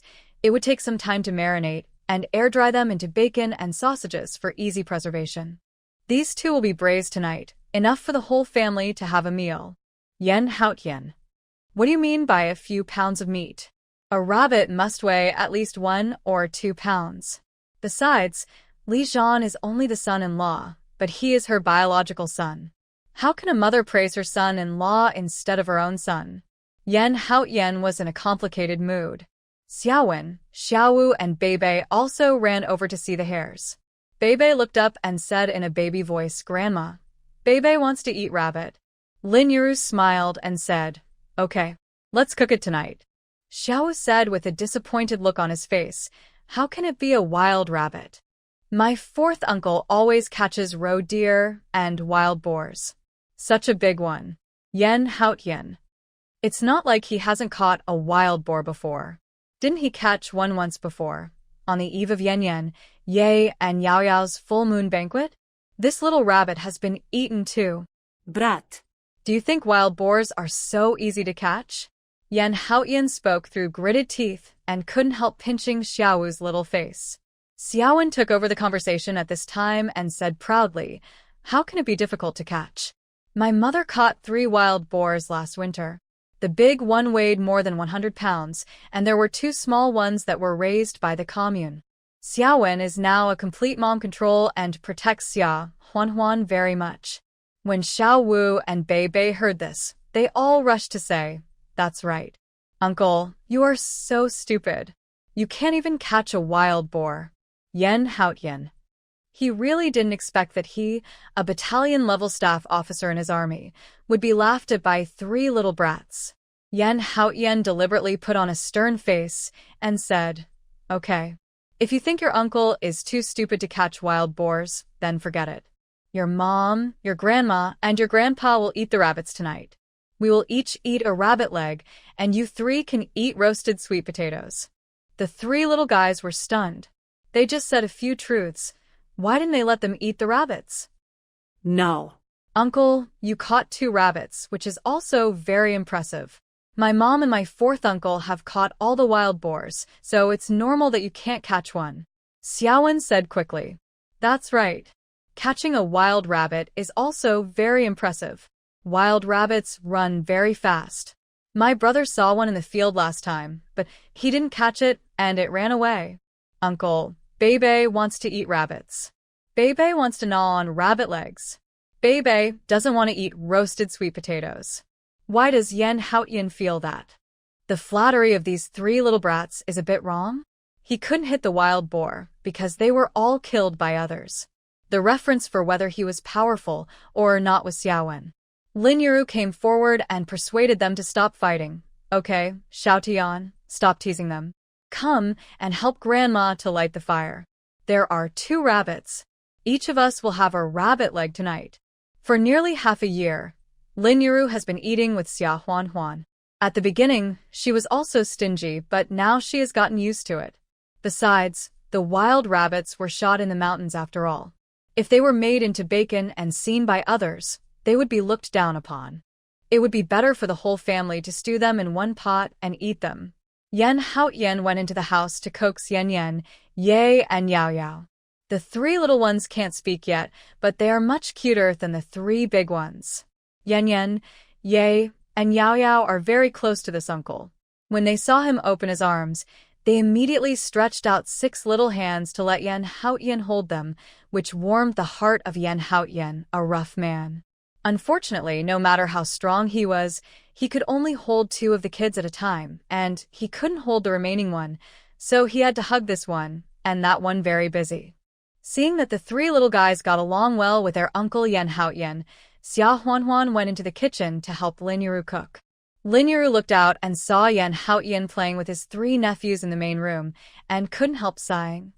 pounds. It would take some time to marinate and air dry them into bacon and sausages for easy preservation. These two will be braised tonight, enough for the whole family to have a meal. Yen Haotian. What do you mean by a few pounds of meat? A rabbit must weigh at least 1 or 2 pounds. Besides, Li Zhan is only the son-in-law, but he is her biological son. How can a mother praise her son-in-law instead of her own son? Yen Haotian was in a complicated mood. Xiaowen, Xiaowu, and Beibei also ran over to see the hares. Beibei looked up and said in a baby voice, "Grandma, Beibei wants to eat rabbit." Lin Yuru smiled and said, "Okay, let's cook it tonight." Xiaowu said with a disappointed look on his face, "How can it be a wild rabbit? My fourth uncle always catches roe deer and wild boars. Such a big one." Yen Haotian. It's not like he hasn't caught a wild boar before. Didn't he catch one once before, on the eve of Yan, Ye, and Yao Yao's full moon banquet? This little rabbit has been eaten too. Brat. Do you think wild boars are so easy to catch? Yen Haotian spoke through gritted teeth and couldn't help pinching Xiaowu's little face. Xiaowen took over the conversation at this time and said proudly, "How can it be difficult to catch? My mother caught 3 wild boars last winter. The big one weighed more than 100 pounds, and there were 2 small ones that were raised by the commune." Xiaowen is now a complete mom control and protects Xia Huanhuan very much. When Xiao Wu and Bei Bei heard this, they all rushed to say, "That's right. Uncle, you are so stupid. You can't even catch a wild boar." Yen Haotian. He really didn't expect that he, a battalion-level staff officer in his army, would be laughed at by 3 little brats. Yen Haotian deliberately put on a stern face and said, "Okay. If you think your uncle is too stupid to catch wild boars, then forget it. Your mom, your grandma, and your grandpa will eat the rabbits tonight. We will each eat a rabbit leg, and you 3 can eat roasted sweet potatoes." The 3 little guys were stunned. They just said a few truths. Why didn't they let them eat the rabbits? No. Uncle, you caught 2 rabbits, which is also very impressive. My mom and my 4th uncle have caught all the wild boars, so it's normal that you can't catch one. Xiaowen said quickly. That's right. Catching a wild rabbit is also very impressive. Wild rabbits run very fast. My brother saw one in the field last time, but he didn't catch it and it ran away. Uncle, Beibei wants to eat rabbits. Beibei wants to gnaw on rabbit legs. Beibei doesn't want to eat roasted sweet potatoes. Why does Yen Haotian feel that? The flattery of these 3 little brats is a bit wrong? He couldn't hit the wild boar because they were all killed by others. The reference for whether he was powerful or not was Xiaowen. Lin Yuru came forward and persuaded them to stop fighting. Okay, Xiao Tian, stop teasing them. Come and help Grandma to light the fire. There are 2 rabbits. Each of us will have a rabbit leg tonight. For nearly half a year, Lin Yuru has been eating with Xia Huanhuan. At the beginning, she was also stingy, but now she has gotten used to it. Besides, the wild rabbits were shot in the mountains after all. If they were made into bacon and seen by others, they would be looked down upon. It would be better for the whole family to stew them in one pot and eat them. Yen Haotian went into the house to coax Yan, Ye, and Yao Yao. The 3 little ones can't speak yet, but they are much cuter than the 3 big ones. Yan, Ye, and Yao Yao are very close to this uncle. When they saw him open his arms, they immediately stretched out 6 little hands to let Yen Haotian hold them, which warmed the heart of Yen Haotian, a rough man. Unfortunately, no matter how strong he was, he could only hold 2 of the kids at a time, and he couldn't hold the remaining one, so he had to hug this one, and that one very busy. Seeing that the 3 little guys got along well with their uncle Yen Haotian, Xia Huanhuan went into the kitchen to help Lin Yuru cook. Lin Yuru looked out and saw Yen Haotian playing with his 3 nephews in the main room, and couldn't help sighing.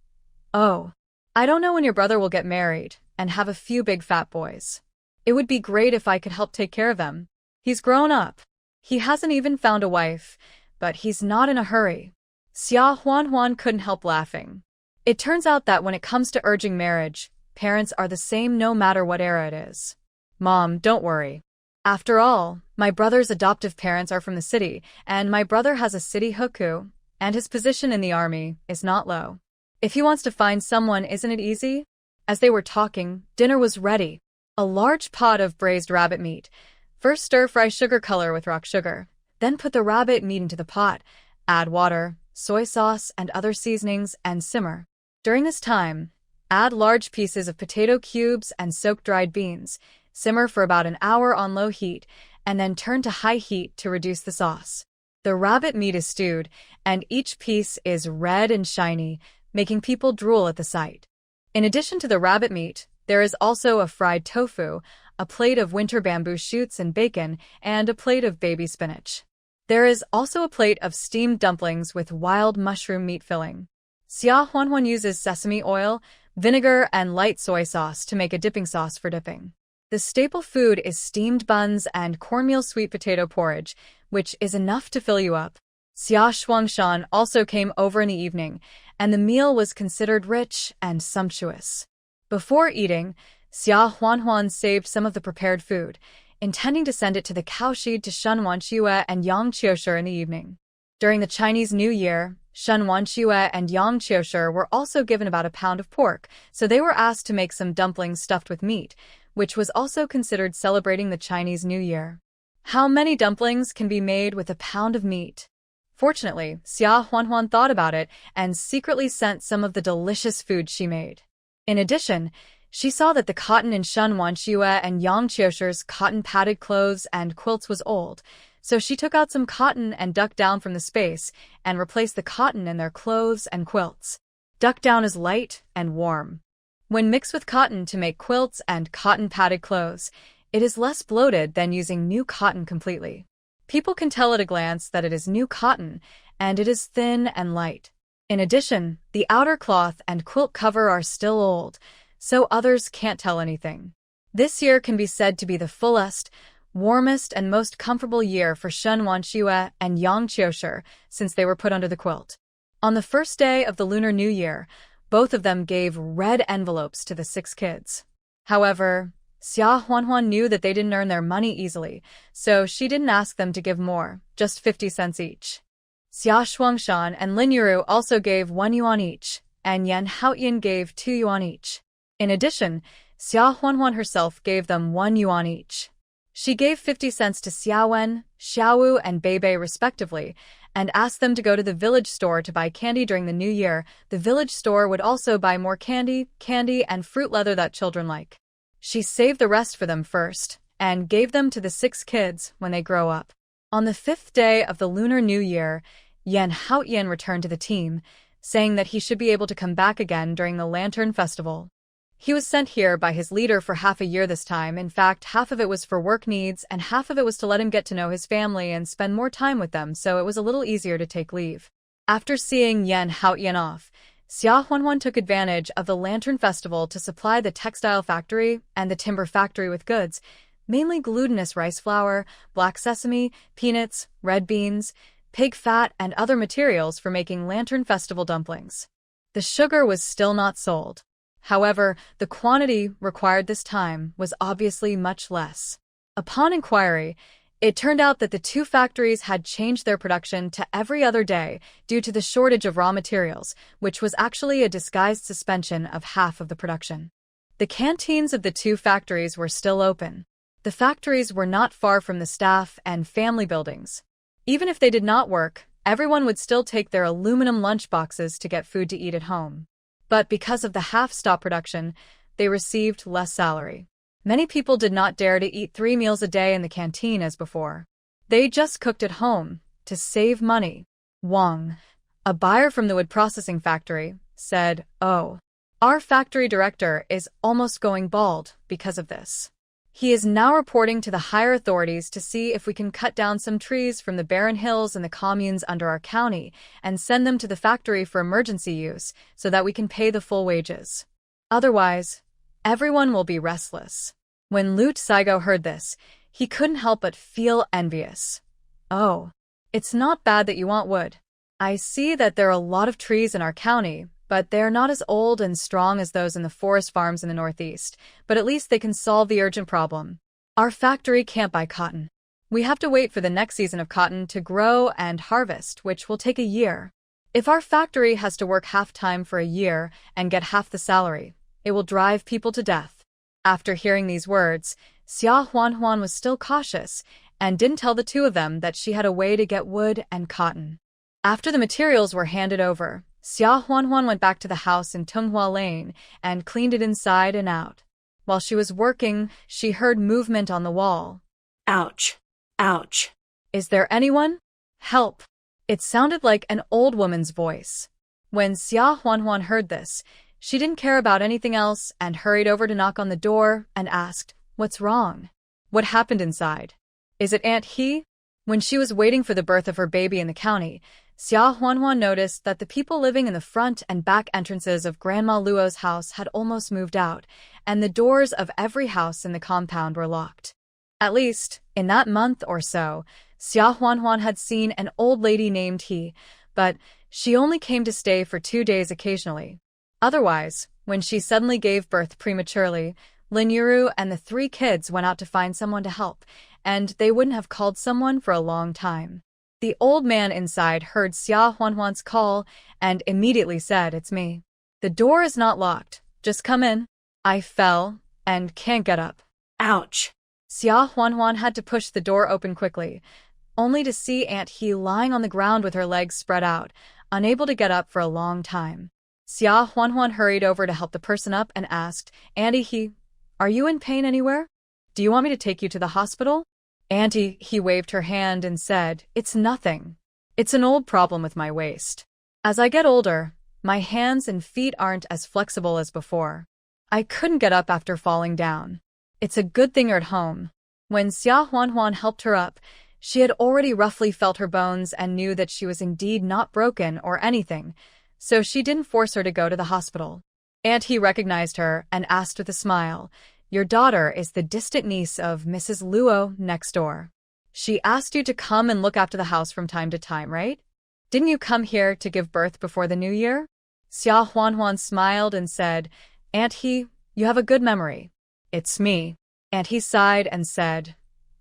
Oh, I don't know when your brother will get married and have a few big fat boys. It would be great if I could help take care of them. He's grown up. He hasn't even found a wife, but he's not in a hurry. Xia Huanhuan couldn't help laughing. It turns out that when it comes to urging marriage, parents are the same no matter what era it is. Mom, don't worry. After all, my brother's adoptive parents are from the city, and my brother has a city hukou. and his position in the army is not low. If he wants to find someone, isn't it easy? As they were talking, dinner was ready. A large pot of braised rabbit meat. First stir-fry sugar color with rock sugar. Then put the rabbit meat into the pot. Add water, soy sauce, and other seasonings, and simmer. During this time, add large pieces of potato cubes and soaked dried beans. Simmer for about an hour on low heat, and then turn to high heat to reduce the sauce. The rabbit meat is stewed, and each piece is red and shiny, making people drool at the sight. In addition to the rabbit meat, there is also a fried tofu, a plate of winter bamboo shoots and bacon, and a plate of baby spinach. There is also a plate of steamed dumplings with wild mushroom meat filling. Xia Huanhuan uses sesame oil, vinegar, and light soy sauce to make a dipping sauce for dipping. The staple food is steamed buns and cornmeal sweet potato porridge, which is enough to fill you up. Xia Shuangshan also came over in the evening, and the meal was considered rich and sumptuous. Before eating, Xia Huanhuan saved some of the prepared food, intending to send it to the Kaoshi to Shen Wanqiue and Yang Qiushi in the evening. During the Chinese New Year, Shen Wanqiue and Yang Qiushi were also given about a pound of pork, so they were asked to make some dumplings stuffed with meat, which was also considered celebrating the Chinese New Year. How many dumplings can be made with a pound of meat? Fortunately, Xia Huanhuan thought about it and secretly sent some of the delicious food she made. In addition, she saw that the cotton in Shen Wanqiue and Yang Qiushi's cotton-padded clothes and quilts was old, so she took out some cotton and ducked down from the space and replaced the cotton in their clothes and quilts. Duck down is light and warm. When mixed with cotton to make quilts and cotton-padded clothes, it is less bloated than using new cotton completely. People can tell at a glance that it is new cotton, and it is thin and light. In addition, the outer cloth and quilt cover are still old, so others can't tell anything. This year can be said to be the fullest, warmest, and most comfortable year for Shen Wanqiue and Yang Qiushi since they were put under the quilt. On the first day of the Lunar New Year, both of them gave red envelopes to the 6 kids. However, Xia Huanhuan knew that they didn't earn their money easily, so she didn't ask them to give more, just 50 cents each. Xia Shuangshan and Lin Yuru also gave 1 yuan each, and Yan Haoyan gave 2 yuan each. In addition, Xia Huanhuan herself gave them 1 yuan each. She gave 50 cents to Xiaowen, Xiaowu, and Beibei respectively, and asked them to go to the village store to buy candy during the New Year. The village store would also buy more candy, and fruit leather that children like. She saved the rest for them first, and gave them to the 6 kids when they grow up. On the 5th day of the Lunar New Year, Yan Haoyan returned to the team, saying that he should be able to come back again during the Lantern Festival. He was sent here by his leader for half a year this time. In fact, half of it was for work needs, and half of it was to let him get to know his family and spend more time with them, so it was a little easier to take leave. After seeing Yan Haoyan off, Xia Huanhuan took advantage of the Lantern Festival to supply the textile factory and the timber factory with goods, mainly glutinous rice flour, black sesame, peanuts, red beans, pig fat, and other materials for making Lantern Festival dumplings. The sugar was still not sold. However, the quantity required this time was obviously much less. Upon inquiry, it turned out that the 2 factories had changed their production to every other day due to the shortage of raw materials, which was actually a disguised suspension of half of the production. The canteens of the 2 factories were still open. The factories were not far from the staff and family buildings. Even if they did not work, everyone would still take their aluminum lunch boxes to get food to eat at home. But because of the half-stop production, they received less salary. Many people did not dare to eat 3 meals a day in the canteen as before. They just cooked at home to save money. Wang, a buyer from the wood processing factory, said, "Oh, our factory director is almost going bald because of this. He is now reporting to the higher authorities to see if we can cut down some trees from the barren hills and the communes under our county and send them to the factory for emergency use so that we can pay the full wages. Otherwise, everyone will be restless." When Lu Saigo heard this, he couldn't help but feel envious. "Oh, it's not bad that you want wood. I see that there are a lot of trees in our county, but they are not as old and strong as those in the forest farms in the northeast, but at least they can solve the urgent problem. Our factory can't buy cotton. We have to wait for the next season of cotton to grow and harvest, which will take a year. If our factory has to work half-time for a year and get half the salary, it will drive people to death. After hearing these words, Xia Huanhuan was still cautious and didn't tell the two of them that she had a way to get wood and cotton. After the materials were handed over, Xia Huanhuan went back to the house in Tunghua Lane and cleaned it inside and out. While she was working, she heard movement on the wall. Ouch. Ouch. Is there anyone? Help! It sounded like an old woman's voice. When Xia Huanhuan heard this, she didn't care about anything else and hurried over to knock on the door and asked, "What's wrong? What happened inside? Is it Aunt He?" When she was waiting for the birth of her baby in the county, Xia Huanhuan noticed that the people living in the front and back entrances of Grandma Luo's house had almost moved out, and the doors of every house in the compound were locked. At least, in that month or so, Xia Huanhuan had seen an old lady named He, but she only came to stay for 2 days occasionally. Otherwise, when she suddenly gave birth prematurely, Lin Yuru and the 3 kids went out to find someone to help, and they wouldn't have called someone for a long time. The old man inside heard Xia Huanhuan's call and immediately said, "It's me. The door is not locked. Just come in." I fell and can't get up. Ouch. Xia Huanhuan had to push the door open quickly, only to see Aunt He lying on the ground with her legs spread out, unable to get up for a long time. Xia Huanhuan hurried over to help the person up and asked, "Auntie He, are you in pain anywhere? Do you want me to take you to the hospital?" Auntie He waved her hand and said, "It's nothing. It's an old problem with my waist. As I get older, my hands and feet aren't as flexible as before. I couldn't get up after falling down. It's a good thing you're at home." When Xia Huanhuan helped her up, she had already roughly felt her bones and knew that she was indeed not broken or anything, so she didn't force her to go to the hospital. Aunt He recognized her and asked with a smile, "Your daughter is the distant niece of Mrs. Luo next door. She asked you to come and look after the house from time to time, right? Didn't you come here to give birth before the new year?" Xia Huanhuan smiled and said, "Aunt He, you have a good memory. It's me." Aunt He sighed and said,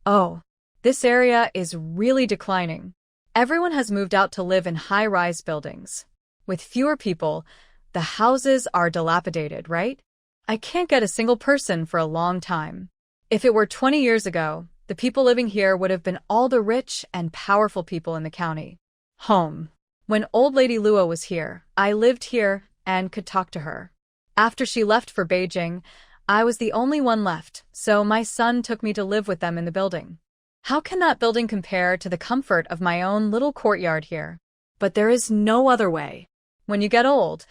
"Oh, this area is really declining. Everyone has moved out to live in high-rise buildings. With fewer people, the houses are dilapidated, right? I can't get a single person for a long time. If it were 20 years ago, the people living here would have been all the rich and powerful people in the county. Home. When old lady Luo was here, I lived here and could talk to her. After she left for Beijing, I was the only one left, so my son took me to live with them in the building. How can that building compare to the comfort of my own little courtyard here? But there is no other way. When you get old,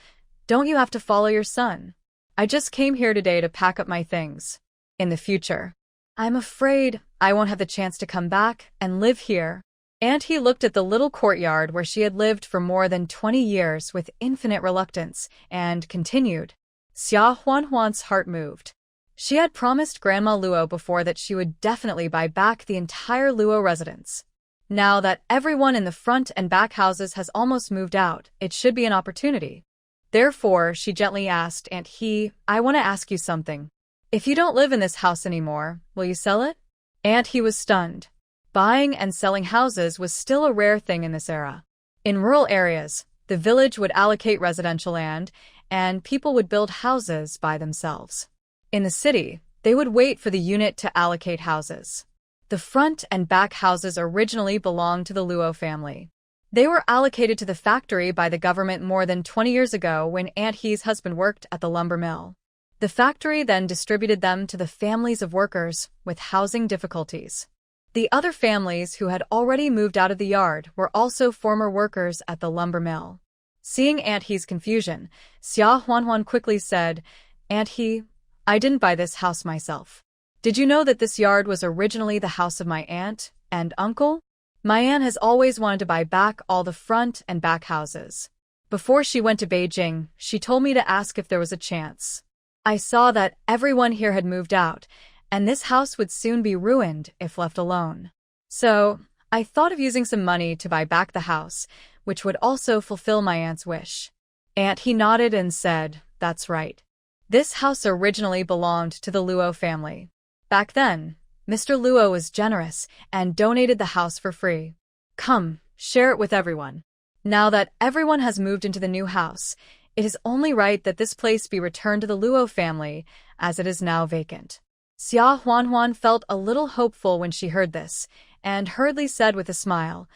don't you have to follow your son? I just came here today to pack up my things. In the future, I'm afraid I won't have the chance to come back and live here." Aunt He looked at the little courtyard where she had lived for more than 20 years with infinite reluctance and continued. Xia Huanhuan's heart moved. She had promised Grandma Luo before that she would definitely buy back the entire Luo residence. Now that everyone in the front and back houses has almost moved out, it should be an opportunity. Therefore, she gently asked Aunt He, "I want to ask you something. If you don't live in this house anymore, will you sell it?" Aunt He was stunned. Buying and selling houses was still a rare thing in this era. In rural areas, the village would allocate residential land, and people would build houses by themselves. In the city, they would wait for the unit to allocate houses. The front and back houses originally belonged to the Luo family. They were allocated to the factory by the government more than 20 years ago when Aunt He's husband worked at the lumber mill. The factory then distributed them to the families of workers with housing difficulties. The other families who had already moved out of the yard were also former workers at the lumber mill. Seeing Aunt He's confusion, Xia Huanhuan quickly said, "Aunt He, I didn't buy this house myself. Did you know that this yard was originally the house of my aunt and uncle? My aunt has always wanted to buy back all the front and back houses. Before she went to Beijing, she told me to ask if there was a chance. I saw that everyone here had moved out, and this house would soon be ruined if left alone. So, I thought of using some money to buy back the house, which would also fulfill my aunt's wish." Aunt He nodded and said, "That's right. This house originally belonged to the Luo family. Back then, Mr. Luo was generous and donated the house for free. Come, share it with everyone." Now that everyone has moved into the new house, it is only right that this place be returned to the Luo family, as it is now vacant. Xia Huanhuan felt a little hopeful when she heard this, and hurriedly said with a smile,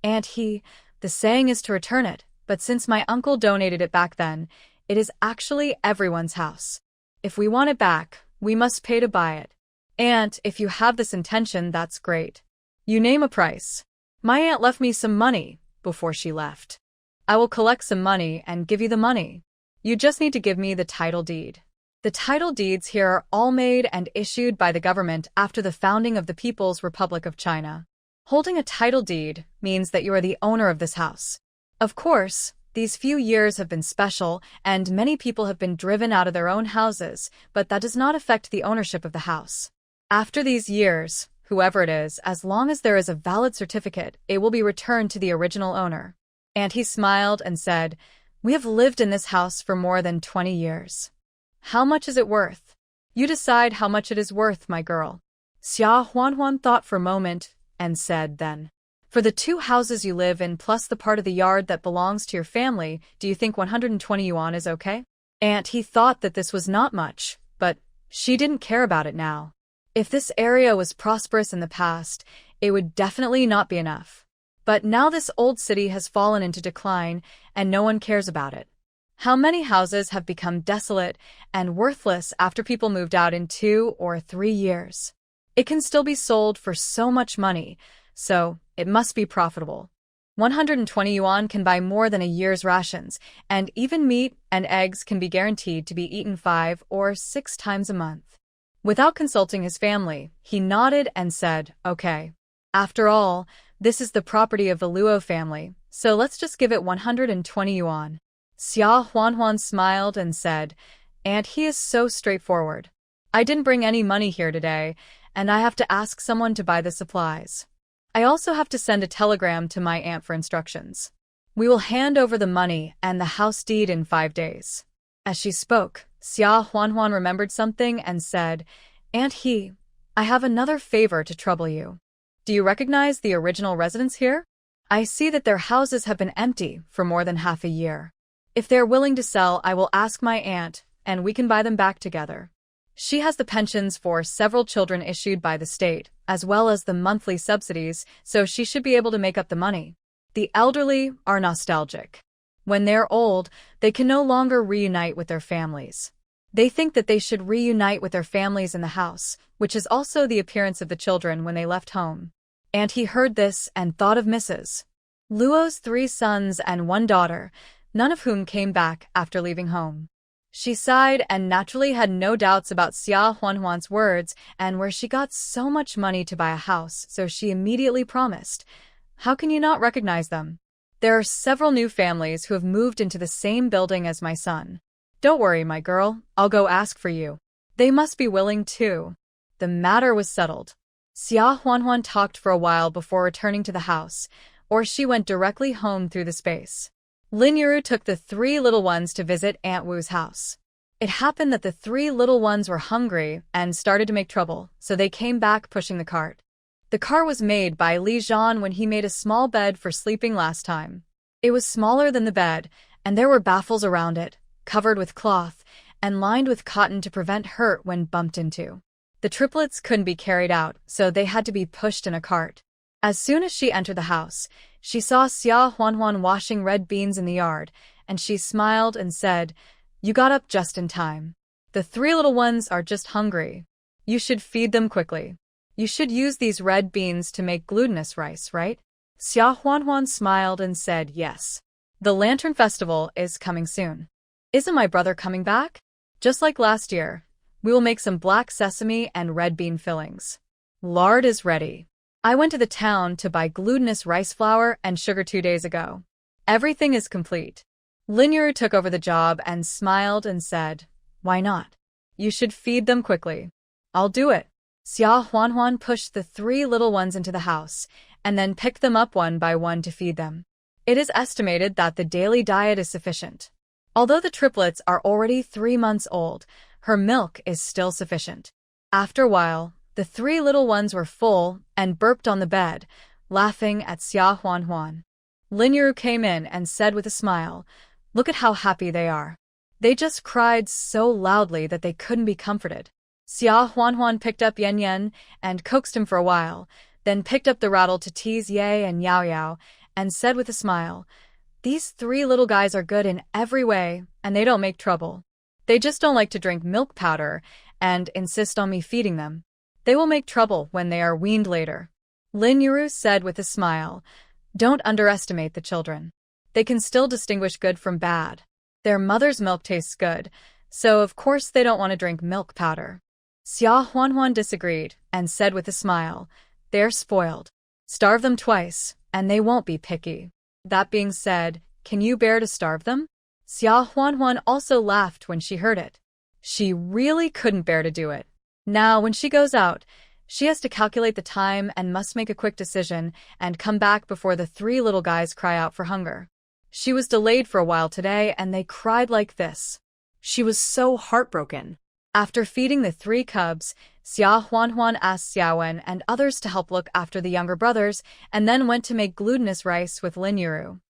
"Aunt He, the saying is to return it, but since my uncle donated it back then, it is actually everyone's house. If we want it back, we must pay to buy it. Aunt, if you have this intention, that's great. You name a price. My aunt left me some money before she left. I will collect some money and give you the money. You just need to give me the title deed." The title deeds here are all made and issued by the government after the founding of the People's Republic of China. Holding a title deed means that you are the owner of this house. Of course, these few years have been special and many people have been driven out of their own houses, but that does not affect the ownership of the house. After these years, whoever it is, as long as there is a valid certificate, it will be returned to the original owner. And he smiled and said, "We have lived in this house for more than 20 years. How much is it worth? You decide how much it is worth, my girl." Xia Huanhuan thought for a moment and said then, "For the 2 houses you live in plus the part of the yard that belongs to your family, do you think 120 yuan is okay?" And he thought that this was not much, but she didn't care about it now. If this area was prosperous in the past, it would definitely not be enough. But now this old city has fallen into decline and no one cares about it. How many houses have become desolate and worthless after people moved out in 2 or 3 years? It can still be sold for so much money, so it must be profitable. 120 yuan can buy more than a year's rations, and even meat and eggs can be guaranteed to be eaten 5 or 6 times a month. Without consulting his family, he nodded and said, "Okay. After all, this is the property of the Luo family, so let's just give it 120 yuan. Xia Huanhuan smiled and said, "Aunt, he is so straightforward. I didn't bring any money here today, and I have to ask someone to buy the supplies. I also have to send a telegram to my aunt for instructions. We will hand over the money and the house deed in 5 days." As she spoke, Xia Huanhuan remembered something and said, "Aunt He, I have another favor to trouble you. Do you recognize the original residents here? I see that their houses have been empty for more than half a year. If they are willing to sell, I will ask my aunt, and we can buy them back together. She has the pensions for several children issued by the state, as well as the monthly subsidies, so she should be able to make up the money. The elderly are nostalgic. When they're old, they can no longer reunite with their families. They think that they should reunite with their families in the house, which is also the appearance of the children when they left home." And he heard this and thought of Mrs. Luo's 3 sons and 1 daughter, none of whom came back after leaving home. She sighed and naturally had no doubts about Xia Huanhuan's words and where she got so much money to buy a house, so she immediately promised, "How can you not recognize them? There are several new families who have moved into the same building as my son. Don't worry, my girl, I'll go ask for you. They must be willing too." The matter was settled. Xia Huanhuan talked for a while before returning to the house, or she went directly home through the space. Lin Yuru took the 3 little ones to visit Aunt Wu's house. It happened that the 3 little ones were hungry and started to make trouble, so they came back pushing the cart. The car was made by Li Zhan when he made a small bed for sleeping last time. It was smaller than the bed, and there were baffles around it, covered with cloth, and lined with cotton to prevent hurt when bumped into. The triplets couldn't be carried out, so they had to be pushed in a cart. As soon as she entered the house, she saw Xia Huanhuan washing red beans in the yard, and she smiled and said, "You got up just in time. The 3 little ones are just hungry. You should feed them quickly. You should use these red beans to make glutinous rice, right?" Xia Huanhuan smiled and said, "Yes. The Lantern Festival is coming soon. Isn't my brother coming back? Just like last year, we will make some black sesame and red bean fillings. Lard is ready. I went to the town to buy glutinous rice flour and sugar 2 days ago. Everything is complete." Lin Yuru took over the job and smiled and said, "Why not? You should feed them quickly." "I'll do it." Xia Huanhuan pushed the 3 little ones into the house, and then picked them up one by one to feed them. It is estimated that the daily diet is sufficient. Although the triplets are already 3 months old, her milk is still sufficient. After a while, the 3 little ones were full and burped on the bed, laughing at Xia Huanhuan. Lin Yu came in and said with a smile, "Look at how happy they are." They just cried so loudly that they couldn't be comforted. Xia Huanhuan picked up Yan Yan and coaxed him for a while, then picked up the rattle to tease Ye and Yao Yao, and said with a smile, "These three little guys are good in every way, and they don't make trouble. They just don't like to drink milk powder and insist on me feeding them. They will make trouble when they are weaned later." Lin Yu said with a smile, "Don't underestimate the children. They can still distinguish good from bad. Their mother's milk tastes good, so of course they don't want to drink milk powder." Xia Huanhuan disagreed and said with a smile, "They're spoiled. Starve them twice, and they won't be picky. That being said, can you bear to starve them?" Xia Huanhuan also laughed when she heard it. She really couldn't bear to do it. Now, when she goes out, she has to calculate the time and must make a quick decision and come back before the three little guys cry out for hunger. She was delayed for a while today, and they cried like this. She was so heartbroken. After feeding the three cubs, Xia Huanhuan asked Xiaowen and others to help look after the younger brothers and then went to make glutinous rice with Lin Yu.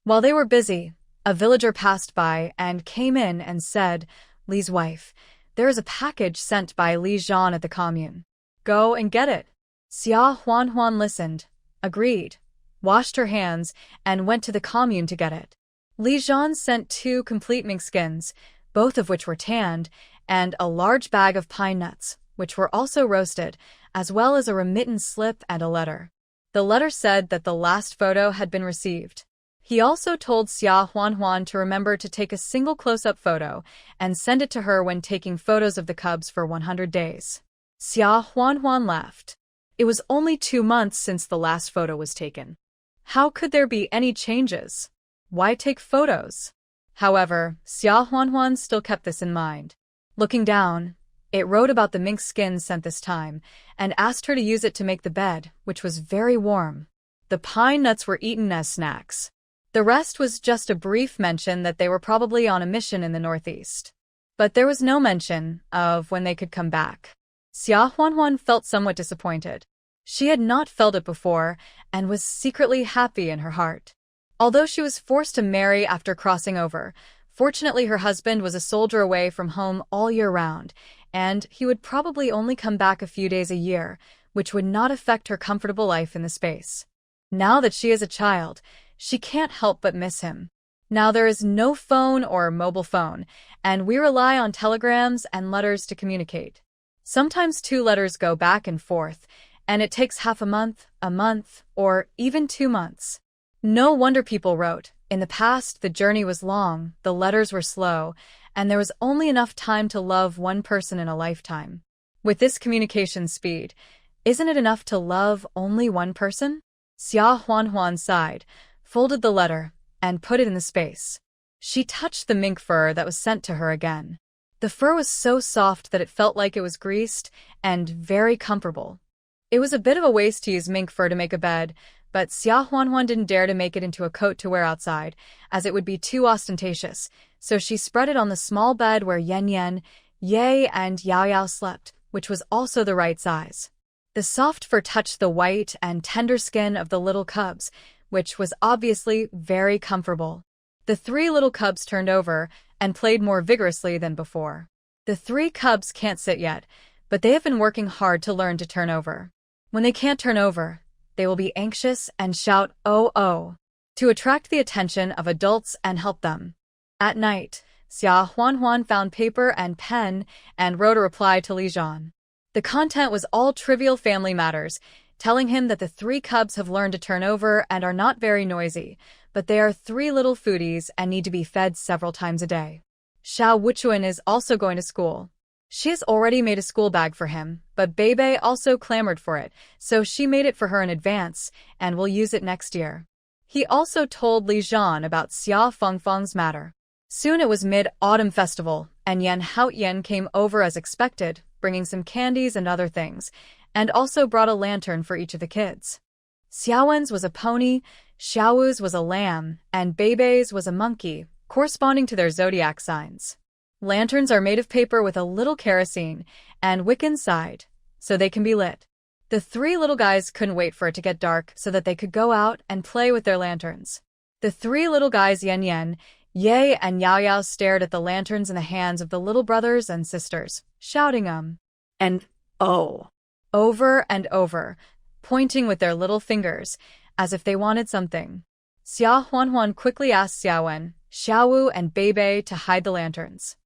While they were busy, a villager passed by and came in and said, "Li's wife, there is a package sent by Li Zhan at the commune. Go and get it." Xia Huanhuan listened, agreed, washed her hands, and went to the commune to get it. Li Zhan sent 2 complete mink skins, both of which were tanned, and a large bag of pine nuts, which were also roasted, as well as a remittance slip and a letter. The letter said that the last photo had been received. He also told Xia Huanhuan to remember to take a single close-up photo and send it to her when taking photos of the cubs for 100 days. Xia Huanhuan laughed. It was only 2 months since the last photo was taken. How could there be any changes? Why take photos? However, Xia Huanhuan still kept this in mind. Looking down, it wrote about the mink skin sent this time, and asked her to use it to make the bed, which was very warm. The pine nuts were eaten as snacks. The rest was just a brief mention that they were probably on a mission in the northeast. But there was no mention of when they could come back. Xia Huanhuan felt somewhat disappointed. She had not felt it before, and was secretly happy in her heart. Although she was forced to marry after crossing over, fortunately her husband was a soldier away from home all year round, and he would probably only come back a few days a year, which would not affect her comfortable life in the space. Now that she is a child, she can't help but miss him. Now there is no phone or mobile phone, and we rely on telegrams and letters to communicate. Sometimes 2 letters go back and forth, and it takes half a month, or even 2 months. No wonder people wrote, in the past the journey was long, the letters were slow, and there was only enough time to love one person in a lifetime. With this communication speed, isn't it enough to love only one person? Xia Huanhuan sighed, folded the letter, and put it in the space. She touched the mink fur that was sent to her again. The fur was so soft that it felt like it was greased and very comfortable. It was a bit of a waste to use mink fur to make a bed, but Xia Huanhuan didn't dare to make it into a coat to wear outside, as it would be too ostentatious, so she spread it on the small bed where Yan Yan, Ye, and Yao Yao slept, which was also the right size. The soft fur touched the white and tender skin of the little cubs, which was obviously very comfortable. The 3 little cubs turned over and played more vigorously than before. The 3 cubs can't sit yet, but they have been working hard to learn to turn over. When they can't turn over, they will be anxious and shout, "Oh, oh," to attract the attention of adults and help them. At night, Xia Huanhuan found paper and pen and wrote a reply to Li Zhan. The content was all trivial family matters, telling him that the 3 cubs have learned to turn over and are not very noisy, but they are 3 little foodies and need to be fed several times a day. Xiao Wuchuan is also going to school. She has already made a school bag for him, but Bebe also clamored for it, so she made it for her in advance and will use it next year. He also told Li Zhan about Xia Fengfeng's matter. Soon it was Mid-Autumn Festival, and Yan Haotian came over as expected, bringing some candies and other things, and also brought a lantern for each of the kids. Xiaowen's was a pony, Xiaowu's was a lamb, and Bebe's was a monkey, corresponding to their zodiac signs. Lanterns are made of paper with a little kerosene and wick inside, so they can be lit. The 3 little guys couldn't wait for it to get dark so that they could go out and play with their lanterns. The three little guys Yen Yen, Ye and Yao Yao stared at the lanterns in the hands of the little brothers and sisters, shouting And, oh. over and over, pointing with their little fingers, as if they wanted something. Xia Huanhuan quickly asked Xiaowen, Xiaowu and Beibei to hide the lanterns.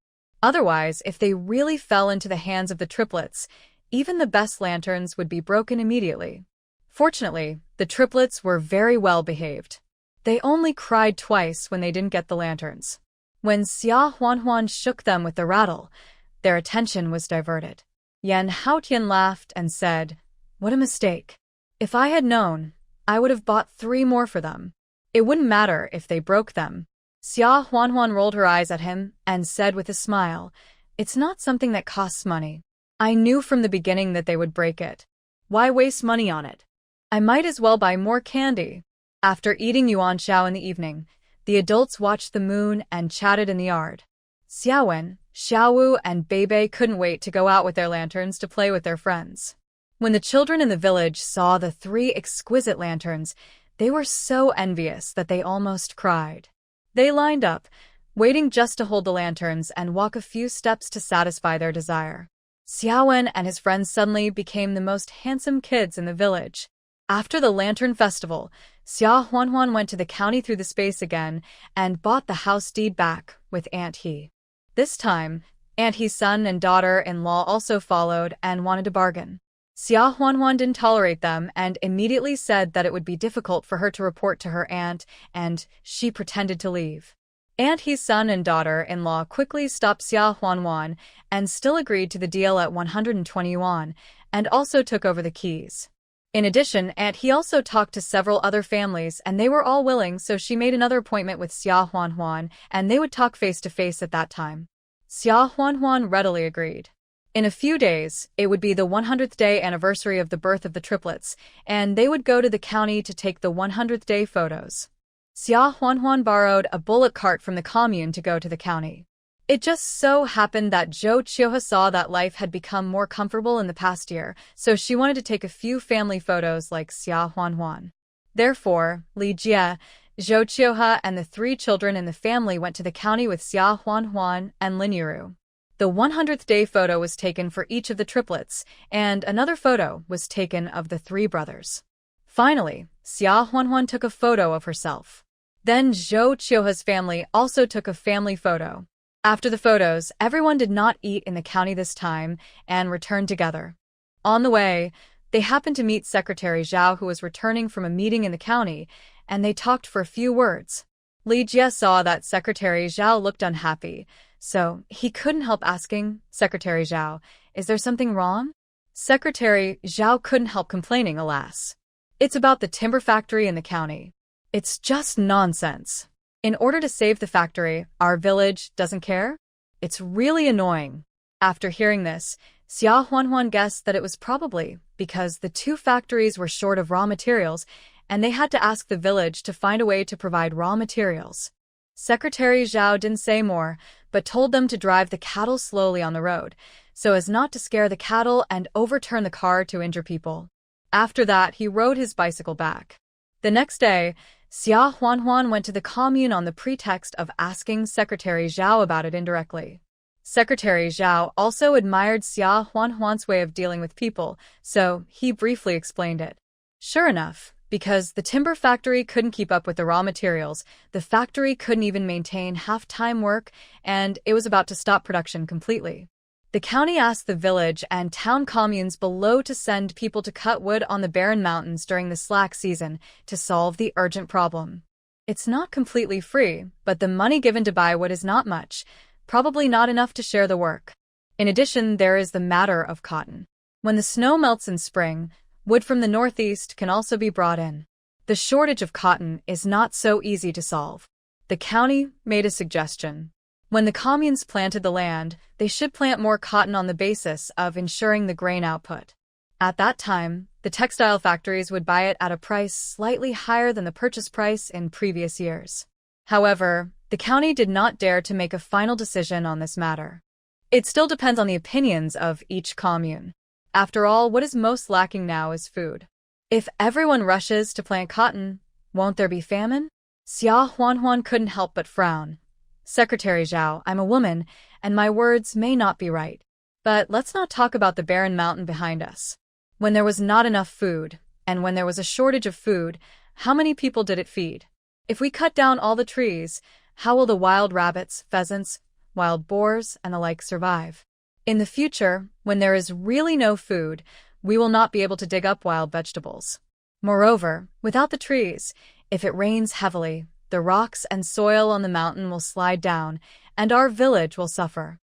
Otherwise, if they really fell into the hands of the triplets, even the best lanterns would be broken immediately. Fortunately, the triplets were very well behaved. They only cried twice when they didn't get the lanterns. When Xia Huanhuan shook them with the rattle, their attention was diverted. Yan Haotian laughed and said, "What a mistake. If I had known, I would have bought 3 more for them. It wouldn't matter if they broke them." Xia Huanhuan rolled her eyes at him and said with a smile, "It's not something that costs money. I knew from the beginning that they would break it. Why waste money on it? I might as well buy more candy." After eating yuan xiao in the evening, the adults watched the moon and chatted in the yard. Xiaowen, Xiaowu, and Beibei couldn't wait to go out with their lanterns to play with their friends. When the children in the village saw the 3 exquisite lanterns, they were so envious that they almost cried. They lined up, waiting just to hold the lanterns and walk a few steps to satisfy their desire. Xiaowen and his friends suddenly became the most handsome kids in the village. After the Lantern Festival, Xia Huanhuan went to the county through the space again and bought the house deed back with Aunt He. This time, Aunt He's son and daughter-in-law also followed and wanted to bargain. Xia Huanhuan didn't tolerate them and immediately said that it would be difficult for her to report to her aunt, and she pretended to leave. Aunt He's son and daughter-in-law quickly stopped Xia Huanhuan and still agreed to the deal at 120 yuan, and also took over the keys. In addition, Aunt He also talked to several other families and they were all willing, so she made another appointment with Xia Huanhuan and they would talk face to face at that time. Xia Huanhuan readily agreed. In a few days, it would be the 100th day anniversary of the birth of the triplets, and they would go to the county to take the 100th day photos. Xia Huanhuan borrowed a bullock cart from the commune to go to the county. It just so happened that Zhou Qiuhe saw that life had become more comfortable in the past year, so she wanted to take a few family photos like Xia Huanhuan. Therefore, Li Jie, Zhou Qiuhe, and the 3 children in the family went to the county with Xia Huanhuan and Lin Yiru. The 100th day photo was taken for each of the triplets, and another photo was taken of the 3 brothers. Finally, Xia Huanhuan took a photo of herself. Then Zhou Qiuhe's family also took a family photo. After the photos, everyone did not eat in the county this time and returned together. On the way, they happened to meet Secretary Zhao, who was returning from a meeting in the county, and they talked for a few words. Li Jie saw that Secretary Zhao looked unhappy, so he couldn't help asking, "Secretary Zhao, is there something wrong?" Secretary Zhao couldn't help complaining, alas. "It's about the timber factory in the county. It's just nonsense. In order to save the factory, our village doesn't care? It's really annoying." After hearing this, Xia Huanhuan guessed that it was probably because the 2 factories were short of raw materials and they had to ask the village to find a way to provide raw materials. Secretary Zhao didn't say more, but told them to drive the cattle slowly on the road, so as not to scare the cattle and overturn the car to injure people. After that, he rode his bicycle back. The next day, Xia Huanhuan went to the commune on the pretext of asking Secretary Zhao about it indirectly. Secretary Zhao also admired Xia Huanhuan's way of dealing with people, so he briefly explained it. Sure enough, because the timber factory couldn't keep up with the raw materials, the factory couldn't even maintain half-time work, and it was about to stop production completely. The county asked the village and town communes below to send people to cut wood on the barren mountains during the slack season to solve the urgent problem. It's not completely free, but the money given to buy wood is not much, probably not enough to share the work. In addition, there is the matter of cotton. When the snow melts in spring, wood from the northeast can also be brought in. The shortage of cotton is not so easy to solve. The county made a suggestion. When the communes planted the land, they should plant more cotton on the basis of ensuring the grain output. At that time, the textile factories would buy it at a price slightly higher than the purchase price in previous years. However, the county did not dare to make a final decision on this matter. It still depends on the opinions of each commune. After all, what is most lacking now is food. If everyone rushes to plant cotton, won't there be famine? Xia Huanhuan couldn't help but frown. Secretary Zhao, I'm a woman, and my words may not be right. But let's not talk about the barren mountain behind us. When there was not enough food, and when there was a shortage of food, how many people did it feed? If we cut down all the trees, how will the wild rabbits, pheasants, wild boars, and the like survive? In the future, when there is really no food, we will not be able to dig up wild vegetables. Moreover, without the trees, if it rains heavily, the rocks and soil on the mountain will slide down, and our village will suffer.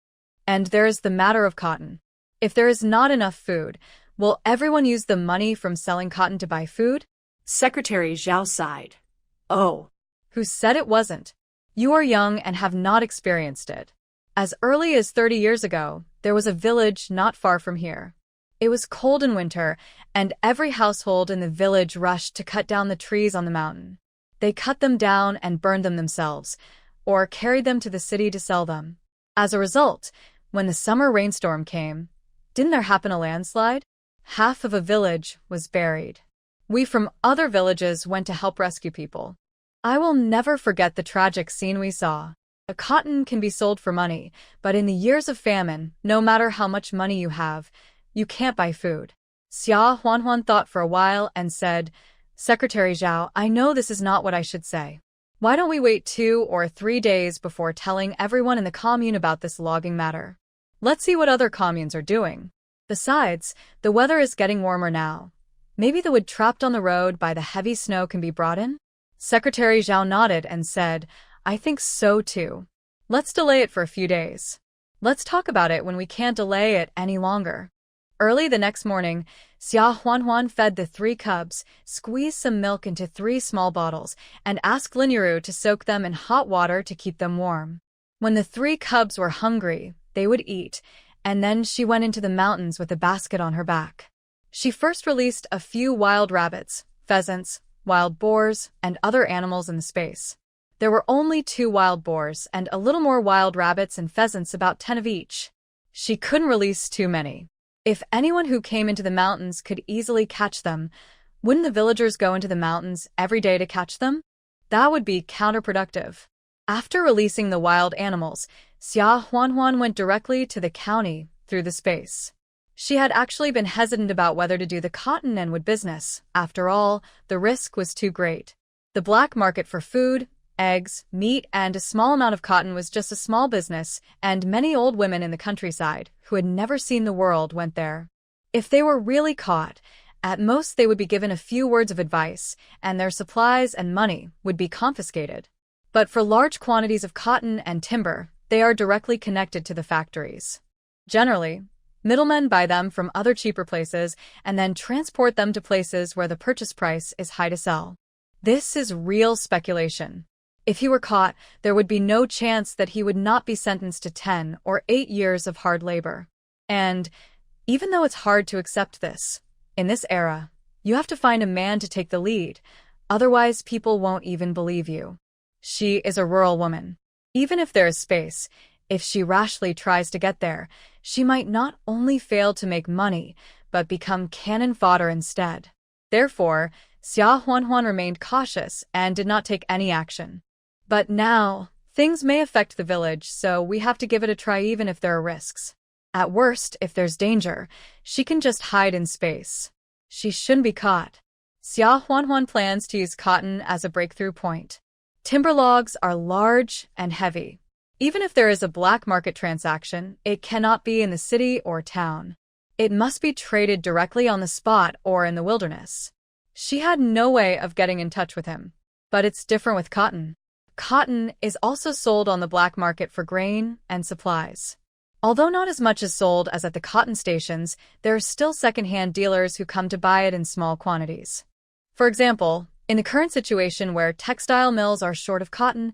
And there is the matter of cotton. If there is not enough food, will everyone use the money from selling cotton to buy food? Secretary Zhao sighed. Oh. Who said it wasn't? You are young and have not experienced it. As early as 30 years ago, there was a village not far from here. It was cold in winter, and every household in the village rushed to cut down the trees on the mountain. They cut them down and burned them themselves, or carried them to the city to sell them. As a result, when the summer rainstorm came, didn't there happen a landslide? Half of a village was buried. We from other villages went to help rescue people. I will never forget the tragic scene we saw. A cotton can be sold for money, but in the years of famine, no matter how much money you have, you can't buy food. Xia Huanhuan thought for a while and said, Secretary Zhao, I know this is not what I should say. Why don't we wait 2 or 3 days before telling everyone in the commune about this logging matter? Let's see what other communes are doing. Besides, the weather is getting warmer now. Maybe the wood trapped on the road by the heavy snow can be brought in? Secretary Zhao nodded and said, I think so too. Let's delay it for a few days. Let's talk about it when we can't delay it any longer. Early the next morning, Xia Huanhuan fed the 3 cubs, squeezed some milk into 3 small bottles, and asked Lin Yiru to soak them in hot water to keep them warm. When the 3 cubs were hungry, they would eat, and then she went into the mountains with a basket on her back. She first released a few wild rabbits, pheasants, wild boars, and other animals in the space. There were only 2 wild boars and a little more wild rabbits and pheasants, about 10 of each. She couldn't release too many. If anyone who came into the mountains could easily catch them, wouldn't the villagers go into the mountains every day to catch them? That would be counterproductive. After releasing the wild animals, Xia Huanhuan went directly to the county through the space. She had actually been hesitant about whether to do the cotton and wood business. After all, the risk was too great. The black market for food, eggs, meat, and a small amount of cotton was just a small business, and many old women in the countryside, who had never seen the world, went there. If they were really caught, at most they would be given a few words of advice, and their supplies and money would be confiscated. But for large quantities of cotton and timber, they are directly connected to the factories. Generally, middlemen buy them from other cheaper places and then transport them to places where the purchase price is high to sell. This is real speculation. If he were caught, there would be no chance that he would not be sentenced to 10 or 8 years of hard labor. And even though it's hard to accept this, in this era, you have to find a man to take the lead, otherwise people won't even believe you. She is a rural woman. Even if there is space, if she rashly tries to get there, she might not only fail to make money, but become cannon fodder instead. Therefore, Xia Huanhuan remained cautious and did not take any action. But now, things may affect the village, so we have to give it a try even if there are risks. At worst, if there's danger, she can just hide in space. She shouldn't be caught. Xia Huanhuan plans to use cotton as a breakthrough point. Timber logs are large and heavy. Even if there is a black market transaction, it cannot be in the city or town. It must be traded directly on the spot or in the wilderness. She had no way of getting in touch with him. But it's different with cotton. Cotton is also sold on the black market for grain and supplies. Although not as much is sold as at the cotton stations, there are still second-hand dealers who come to buy it in small quantities. For example, in the current situation where textile mills are short of cotton,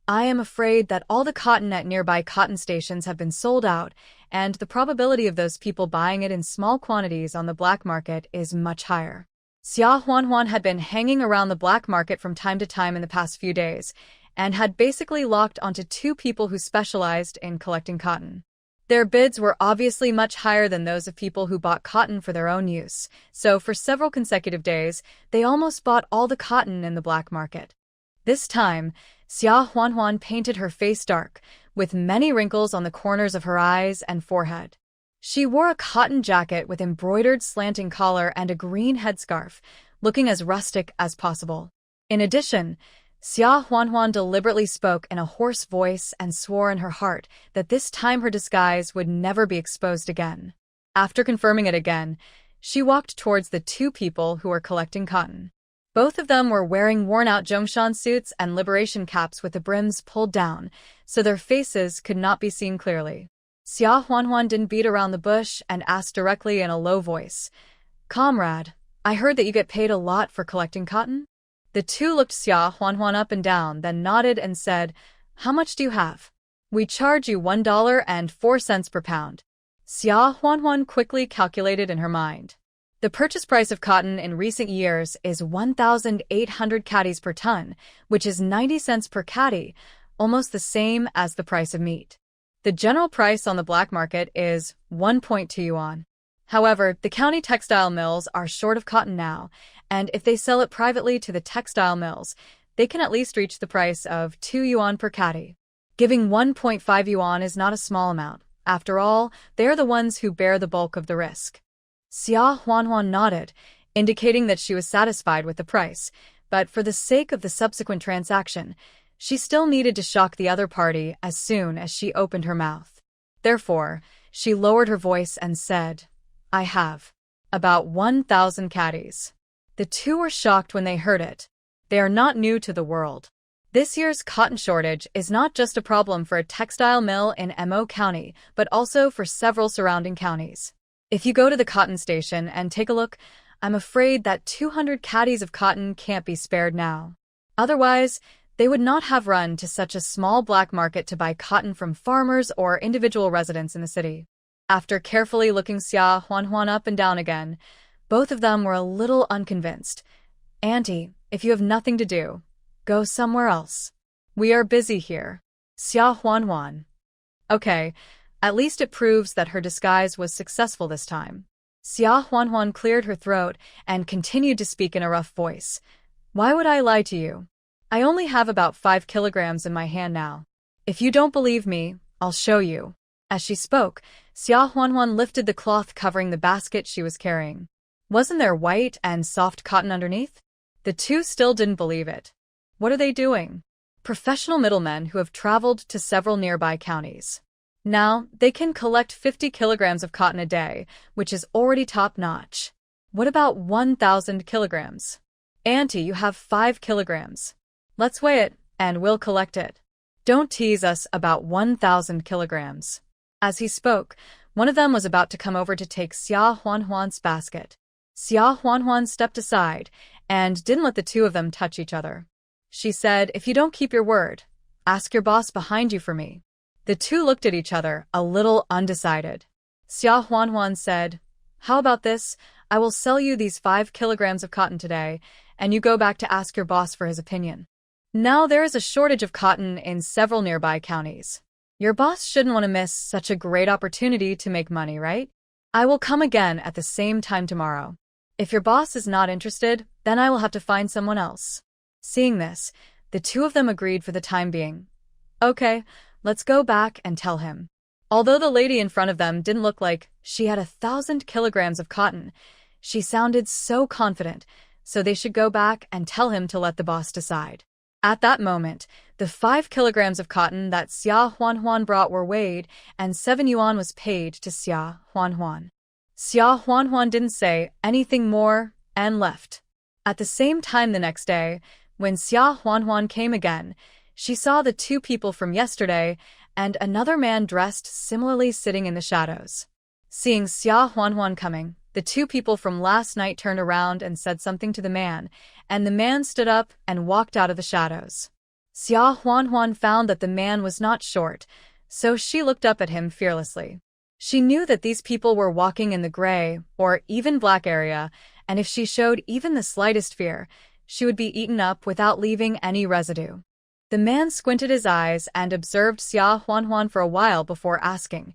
I am afraid that all the cotton at nearby cotton stations have been sold out, and the probability of those people buying it in small quantities on the black market is much higher. Xia Huanhuan had been hanging around the black market from time to time in the past few days, and had basically locked onto 2 people who specialized in collecting cotton. Their bids were obviously much higher than those of people who bought cotton for their own use, so for several consecutive days, they almost bought all the cotton in the black market. This time, Xia Huanhuan painted her face dark, with many wrinkles on the corners of her eyes and forehead. She wore a cotton jacket with embroidered slanting collar and a green headscarf, looking as rustic as possible. In addition, Xia Huanhuan deliberately spoke in a hoarse voice and swore in her heart that this time her disguise would never be exposed again. After confirming it again, she walked towards the two people who were collecting cotton. Both of them were wearing worn-out Zhongshan suits and liberation caps with the brims pulled down, so their faces could not be seen clearly. Xia Huanhuan didn't beat around the bush and asked directly in a low voice, "Comrade, I heard that you get paid a lot for collecting cotton?" The two looked Xia Huanhuan up and down, then nodded and said, "How much do you have?" "We charge you $1.04 per pound." Xia Huanhuan quickly calculated in her mind. The purchase price of cotton in recent years is 1,800 caddies per ton, which is 90 cents per caddy, almost the same as the price of meat. The general price on the black market is 1.2 yuan. However, the county textile mills are short of cotton now, and if they sell it privately to the textile mills, they can at least reach the price of 2 yuan per caddy. Giving 1.5 yuan is not a small amount. After all, they are the ones who bear the bulk of the risk. Xia Huanhuan nodded, indicating that she was satisfied with the price, but for the sake of the subsequent transaction, she still needed to shock the other party as soon as she opened her mouth. Therefore, she lowered her voice and said, "I have about 1,000 caddies." The two were shocked when they heard it. They are not new to the world. This year's cotton shortage is not just a problem for a textile mill in Mo County, but also for several surrounding counties. If you go to the cotton station and take a look, I'm afraid that 200 caddies of cotton can't be spared now. Otherwise, they would not have run to such a small black market to buy cotton from farmers or individual residents in the city. After carefully looking Xia Huanhuan up and down again, both of them were a little unconvinced. "Auntie, if you have nothing to do, go somewhere else. We are busy here." Xia Huanhuan. Okay, at least it proves that her disguise was successful this time. Xia Huanhuan cleared her throat and continued to speak in a rough voice. "Why would I lie to you? I only have about 5 kilograms in my hand now. If you don't believe me, I'll show you." As she spoke, Xia Huanhuan lifted the cloth covering the basket she was carrying. Wasn't there white and soft cotton underneath? The two still didn't believe it. What are they doing? Professional middlemen who have traveled to several nearby counties. Now, they can collect 50 kilograms of cotton a day, which is already top-notch. What about 1,000 kilograms? "Auntie, you have 5 kilograms. Let's weigh it, and we'll collect it. Don't tease us about 1,000 kilograms." As he spoke, one of them was about to come over to take Xia Huanhuan's basket. Xia Huanhuan stepped aside and didn't let the two of them touch each other. She said, "If you don't keep your word, ask your boss behind you for me." The two looked at each other, a little undecided. Xia Huanhuan said, "How about this? I will sell you these 5 kilograms of cotton today, and you go back to ask your boss for his opinion. Now there is a shortage of cotton in several nearby counties. Your boss shouldn't want to miss such a great opportunity to make money, right? I will come again at the same time tomorrow. If your boss is not interested, then I will have to find someone else." Seeing this, the two of them agreed for the time being. "Okay, let's go back and tell him." Although the lady in front of them didn't look like she had 1,000 kilograms of cotton, she sounded so confident, so they should go back and tell him to let the boss decide. At that moment, the 5 kilograms of cotton that Xia Huanhuan brought were weighed, and 7 yuan was paid to Xia Huanhuan. Xia Huanhuan didn't say anything more and left. At the same time the next day, when Xia Huanhuan came again, she saw the two people from yesterday and another man dressed similarly sitting in the shadows. Seeing Xia Huanhuan coming, the two people from last night turned around and said something to the man, and the man stood up and walked out of the shadows. Xia Huanhuan found that the man was not short, so she looked up at him fearlessly. She knew that these people were walking in the gray or even black area, and if she showed even the slightest fear, she would be eaten up without leaving any residue. The man squinted his eyes and observed Xia Huanhuan for a while before asking,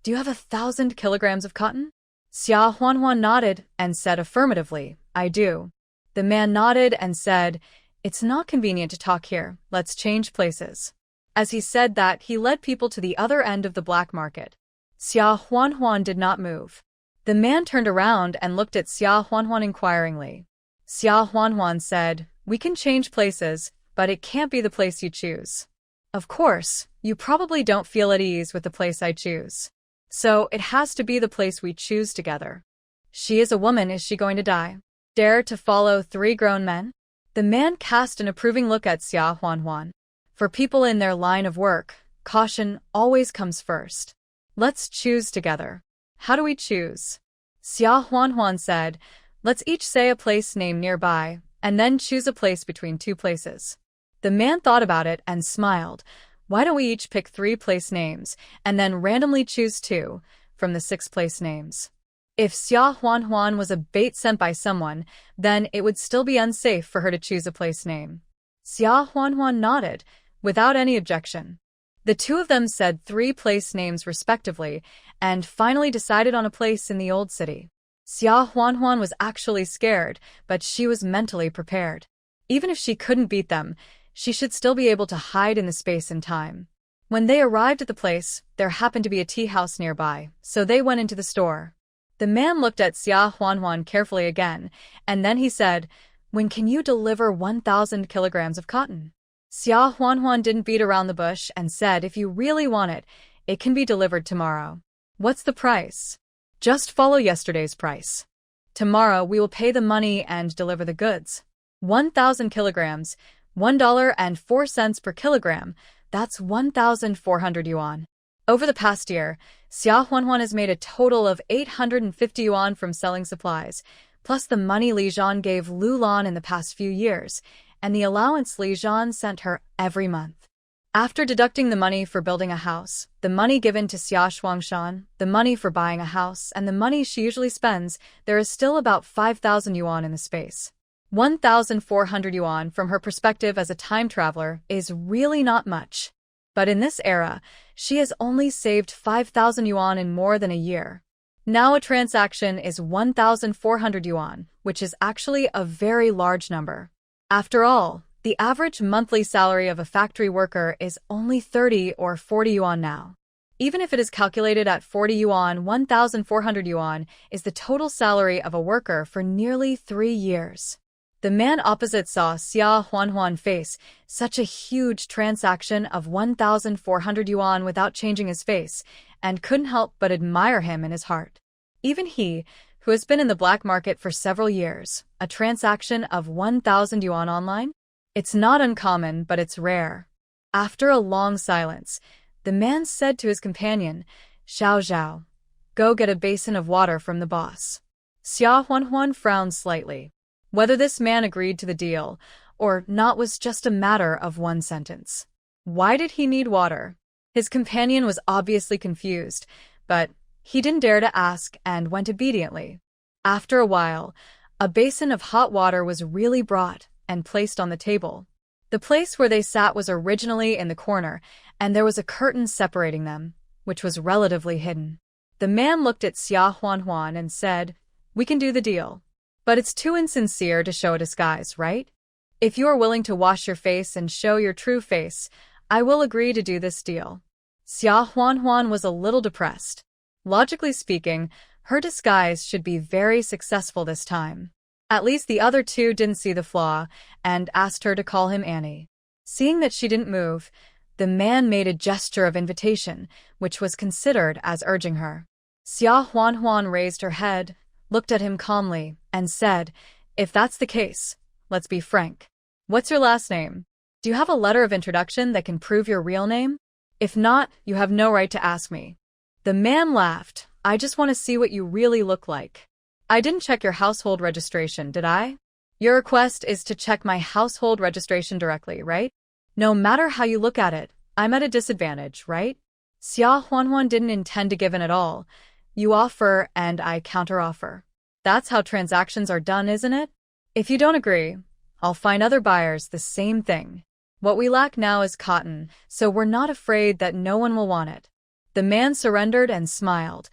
"Do you have 1,000 kilograms of cotton?" Xia Huanhuan nodded and said affirmatively, "I do." The man nodded and said, It's not convenient to talk here. Let's change places. As he said that, he led people to the other end of the black market. Xia Huanhuan did not move. The man turned around and looked at Xia Huanhuan inquiringly. Xia Huanhuan said, "We can change places, but it can't be the place you choose. Of course, you probably don't feel at ease with the place I choose. So it has to be the place we choose together. She is a woman, is she going to die? Dare to follow 3 grown men?" The man cast an approving look at Xia Huanhuan. For people in their line of work, caution always comes first. Let's choose together. How do we choose? Xia Huanhuan said, "Let's each say a place name nearby, and then choose a place between 2 places." The man thought about it and smiled. Why don't we each pick 3 place names, and then randomly choose 2 from the 6 place names? If Xia Huanhuan was a bait sent by someone, then it would still be unsafe for her to choose a place name. Xia Huanhuan nodded, without any objection. The 2 of them said 3 place names respectively, and finally decided on a place in the old city. Xia Huanhuan was actually scared, but she was mentally prepared. Even if she couldn't beat them, she should still be able to hide in the space and time. When they arrived at the place, there happened to be a tea house nearby, so they went into the store. The man looked at Xia Huanhuan carefully again, and then he said, "When can you deliver 1,000 kilograms of cotton?" Xia Huanhuan didn't beat around the bush and said, "If you really want it, it can be delivered tomorrow." "What's the price?" "Just follow yesterday's price. Tomorrow we will pay the money and deliver the goods. 1,000 kilograms, $1.04 per kilogram, that's 1,400 yuan. Over the past year, Xia Huanhuan has made a total of 850 yuan from selling supplies, plus the money Li Zhan gave Lu Lan in the past few years, and the allowance Li Zhan sent her every month. After deducting the money for building a house, the money given to Xia Shuangshan, the money for buying a house, and the money she usually spends, there is still about 5,000 yuan in the space. 1,400 yuan from her perspective as a time traveler is really not much. But in this era, she has only saved 5,000 yuan in more than a year. Now a transaction is 1,400 yuan, which is actually a very large number. After all, the average monthly salary of a factory worker is only 30 or 40 yuan now. Even if it is calculated at 40 yuan, 1,400 yuan is the total salary of a worker for nearly 3 years. The man opposite saw Xia Huanhuan face such a huge transaction of 1,400 yuan without changing his face, and couldn't help but admire him in his heart. Even he, who has been in the black market for several years, a transaction of 1,000 yuan online? It's not uncommon, but it's rare. After a long silence, the man said to his companion, "Xiao Zhao, go get a basin of water from the boss." Xia Huanhuan frowned slightly. Whether this man agreed to the deal or not was just a matter of one sentence. Why did he need water? His companion was obviously confused, but he didn't dare to ask and went obediently. After a while, a basin of hot water was really brought and placed on the table. The place where they sat was originally in the corner, and there was a curtain separating them, which was relatively hidden. The man looked at Xia Huanhuan and said, "We can do the deal. But it's too insincere to show a disguise, right? If you are willing to wash your face and show your true face, I will agree to do this deal." Xia Huanhuan was a little depressed. Logically speaking, her disguise should be very successful this time. At least the other 2 didn't see the flaw and asked her to call him Annie. Seeing that she didn't move, the man made a gesture of invitation, which was considered as urging her. Xia Huanhuan raised her head, looked at him calmly, and said, "If that's the case, let's be frank. What's your last name? Do you have a letter of introduction that can prove your real name? If not, you have no right to ask me." The man laughed. "I just want to see what you really look like. I didn't check your household registration, did I? Your request is to check my household registration directly, right? No matter how you look at it, I'm at a disadvantage, right?" Xia Huanhuan didn't intend to give in at all. You offer and I counteroffer. That's how transactions are done, isn't it? If you don't agree, I'll find other buyers the same thing. What we lack now is cotton, so we're not afraid that no one will want it. The man surrendered and smiled.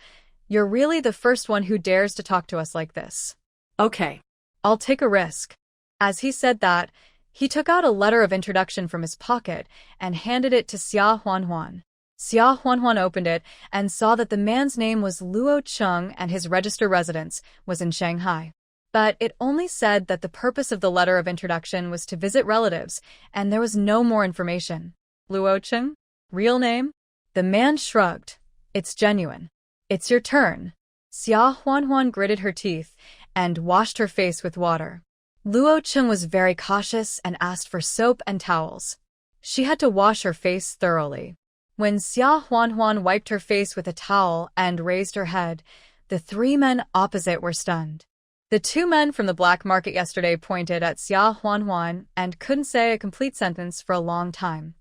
You're really the first one who dares to talk to us like this. Okay. I'll take a risk. As he said that, He took out a letter of introduction from his pocket and handed it to Xia Huanhuan. Xia Huanhuan opened it and saw that the man's name was Luo Cheng and his registered residence was in Shanghai. But it only said that the purpose of the letter of introduction was to visit relatives, and there was no more information. Luo Cheng? Real name? The man shrugged. It's genuine. It's your turn. Xia Huanhuan gritted her teeth and washed her face with water. Luo Cheng was very cautious and asked for soap and towels. She had to wash her face thoroughly. When Xia Huanhuan wiped her face with a towel and raised her head, the three men opposite were stunned. The two men from the black market yesterday pointed at Xia Huanhuan and couldn't say a complete sentence for a long time.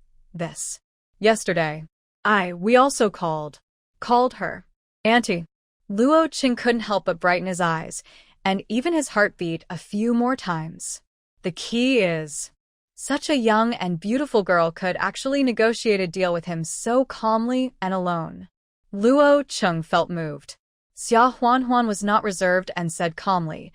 Yesterday. We also called her. Auntie. Luo Cheng couldn't help but brighten his eyes, and even his heart beat a few more times. The key is, such a young and beautiful girl could actually negotiate a deal with him so calmly and alone. Luo Cheng felt moved. Xia Huanhuan was not reserved and said calmly,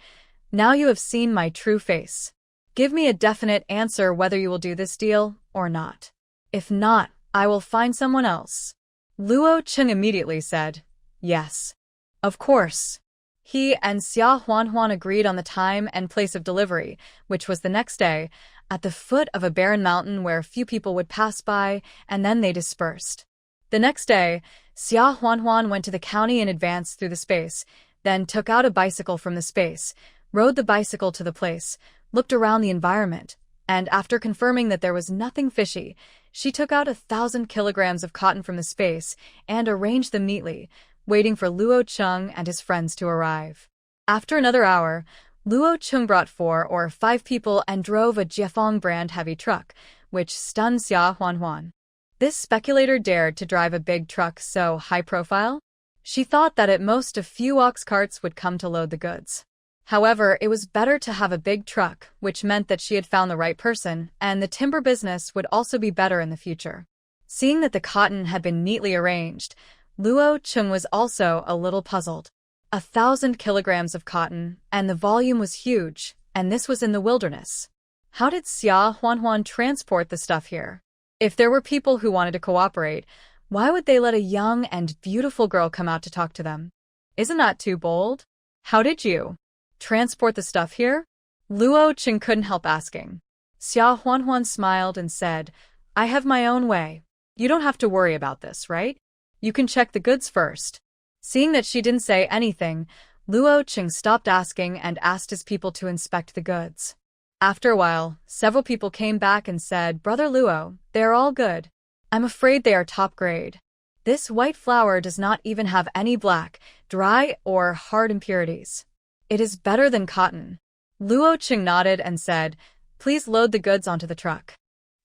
"Now you have seen my true face. Give me a definite answer whether you will do this deal or not. If not, I will find someone else." Luo Cheng immediately said, "Yes. Of course." He and Xia Huanhuan agreed on the time and place of delivery, which was the next day, at the foot of a barren mountain where few people would pass by, and then they dispersed. The next day, Xia Huanhuan went to the county in advance through the space, then took out a bicycle from the space, rode the bicycle to the place, looked around the environment, and after confirming that there was nothing fishy, she took out 1,000 kilograms of cotton from the space and arranged them neatly, waiting for Luo Cheng and his friends to arrive. After another hour, Luo Cheng brought 4 or 5 people and drove a Jiefeng brand heavy truck, which stunned Xia Huanhuan. This speculator dared to drive a big truck so high profile? She thought that at most a few ox carts would come to load the goods. However, it was better to have a big truck, which meant that she had found the right person, and the timber business would also be better in the future. Seeing that the cotton had been neatly arranged, Luo Cheng was also a little puzzled. 1,000 kilograms of cotton, and the volume was huge, and this was in the wilderness. How did Xia Huanhuan transport the stuff here? If there were people who wanted to cooperate, why would they let a young and beautiful girl come out to talk to them? Isn't that too bold? How did you transport the stuff here? Luo Cheng couldn't help asking. Xia Huanhuan smiled and said, "I have my own way. You don't have to worry about this, right? You can check the goods first." Seeing that she didn't say anything, Luo Cheng stopped asking and asked his people to inspect the goods. After a while, several people came back and said, "Brother Luo, they are all good. I'm afraid they are top grade. This white flour does not even have any black, dry, or hard impurities. It is better than cotton." Luo Cheng nodded and said, "Please load the goods onto the truck."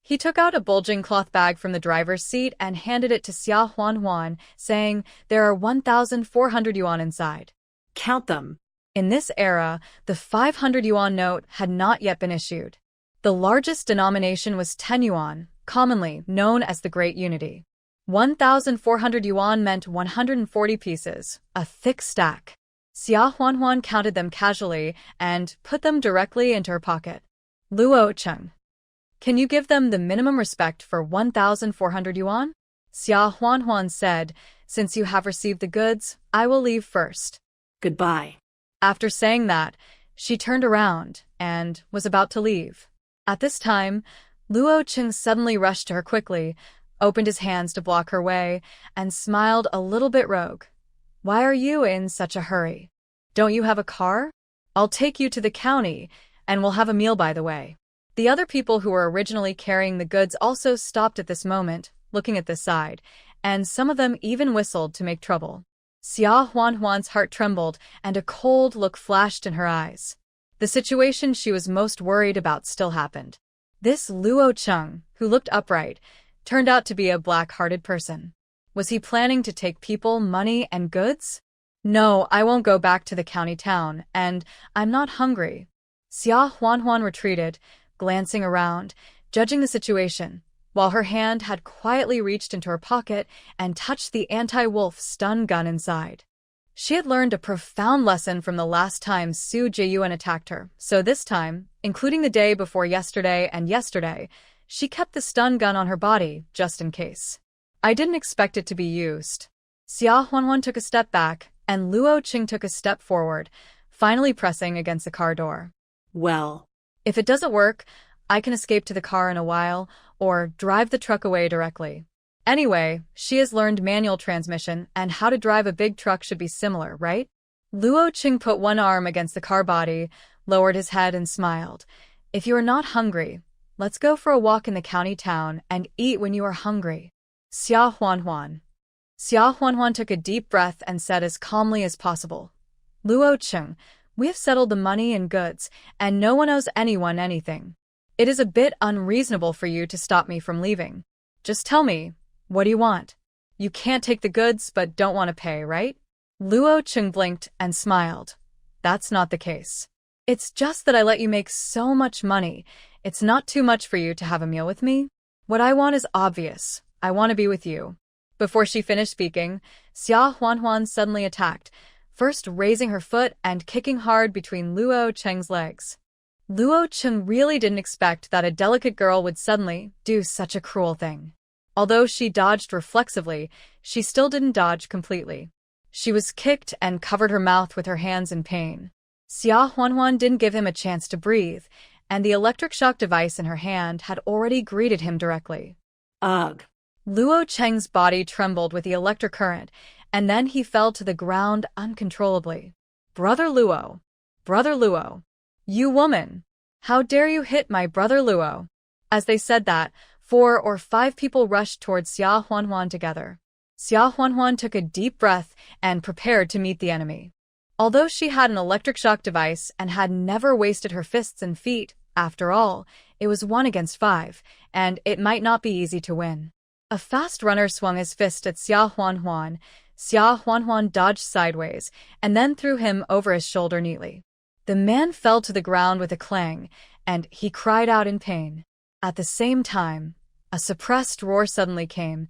He took out a bulging cloth bag from the driver's seat and handed it to Xia Huanhuan, saying, "There are 1,400 yuan inside. Count them." In this era, the 500 yuan note had not yet been issued. The largest denomination was 10 yuan, commonly known as the Great Unity. 1,400 yuan meant 140 pieces, a thick stack. Xia Huanhuan counted them casually and put them directly into her pocket. "Luo Cheng, can you give them the minimum respect for 1,400 yuan? Xia Huanhuan said, "Since you have received the goods, I will leave first." Goodbye. After saying that, she turned around and was about to leave. At this time, Luo Cheng suddenly rushed to her quickly, opened his hands to block her way, and smiled a little bit rogue. "Why are you in such a hurry? Don't you have a car? I'll take you to the county, and we'll have a meal by the way." The other people who were originally carrying the goods also stopped at this moment, looking at this side, and some of them even whistled to make trouble. Xia Huanhuan's heart trembled, and a cold look flashed in her eyes. The situation she was most worried about still happened. This Luo Cheng, who looked upright, turned out to be a black-hearted person. Was he planning to take people, money, and goods? "No, I won't go back to the county town, and I'm not hungry." Xia Huanhuan retreated, glancing around, judging the situation, while her hand had quietly reached into her pocket and touched the anti-wolf stun gun inside. She had learned a profound lesson from the last time Su Jiyuan attacked her, so this time, including the day before yesterday and yesterday. She kept the stun gun on her body, just in case. I didn't expect it to be used. Xia Huanhuan took a step back, and Luo Qing took a step forward, finally pressing against the car door. Well, If it doesn't work, I can escape to the car in a while, or drive the truck away directly. Anyway, she has learned manual transmission, and how to drive a big truck should be similar, right? Luo Qing put one arm against the car body, lowered his head and smiled. If you are not hungry, let's go for a walk in the county town and eat when you are hungry. Xia Huanhuan. Xia Huanhuan took a deep breath and said as calmly as possible, Luo Qing, we have settled the money and goods, and no one owes anyone anything. It is a bit unreasonable for you to stop me from leaving. Just tell me, what do you want? You can't take the goods but don't want to pay, right? Luo Qing blinked and smiled. That's not the case. It's just that I let you make so much money. It's not too much for you to have a meal with me. What I want is obvious. I want to be with you. Before she finished speaking, Xia Huanhuan suddenly attacked, first raising her foot and kicking hard between Luo Qing's legs. Luo Qing really didn't expect that a delicate girl would suddenly do such a cruel thing. Although she dodged reflexively, she still didn't dodge completely. She was kicked and covered her mouth with her hands in pain. Xia Huanhuan didn't give him a chance to breathe, and the electric shock device in her hand had already greeted him directly. ugh. Luo Cheng's body trembled with the electric current, and then he fell to the ground uncontrollably. Brother Luo! Brother Luo! You woman! How dare you hit my brother Luo! As they said that, 4 or 5 people rushed towards Xia Huanhuan together. Xia Huanhuan took a deep breath and prepared to meet the enemy. Although she had an electric shock device and had never wasted her fists and feet, after all, it was 1 against 5, and it might not be easy to win. A fast runner swung his fist at Xia Huanhuan. Xia Huanhuan dodged sideways, and then threw him over his shoulder neatly. The man fell to the ground with a clang, and he cried out in pain. At the same time, a suppressed roar suddenly came.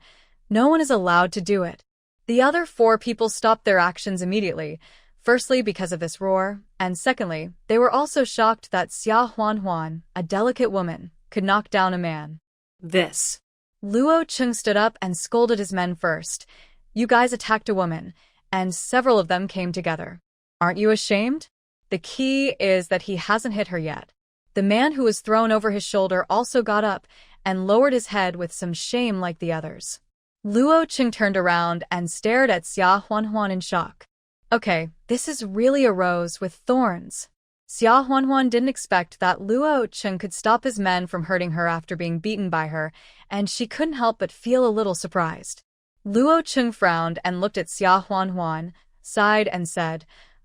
No one is allowed to do it. The other 4 people stopped their actions immediately, firstly because of this roar, and secondly, they were also shocked that Xia Huanhuan, a delicate woman, could knock down a man. This. Luo Qing stood up and scolded his men first. You guys attacked a woman, and several of them came together. Aren't you ashamed? The key is that he hasn't hit her yet. The man who was thrown over his shoulder also got up and lowered his head with some shame like the others. Luo Qing turned around and stared at Xia Huanhuan in shock. Okay, this is really a rose with thorns. Xia Huanhuan didn't expect that Luo Qing could stop his men from hurting her after being beaten by her, and she couldn't help but feel a little surprised. Luo Qing frowned and looked at Xia Huanhuan, sighed and said,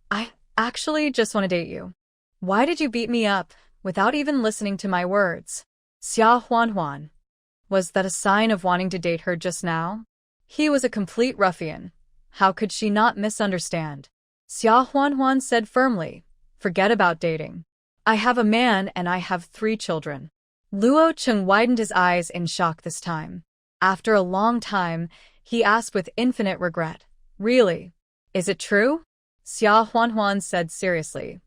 I actually just want to date you. Why did you beat me up, without even listening to my words? Xia Huanhuan. Was that a sign of wanting to date her just now? He was a complete ruffian. How could she not misunderstand? Xia Huanhuan said firmly, forget about dating. I have a man and I have 3 children. Luo Qing widened his eyes in shock this time. After a long time, he asked with infinite regret, really? Is it true? Xia Huanhuan said seriously.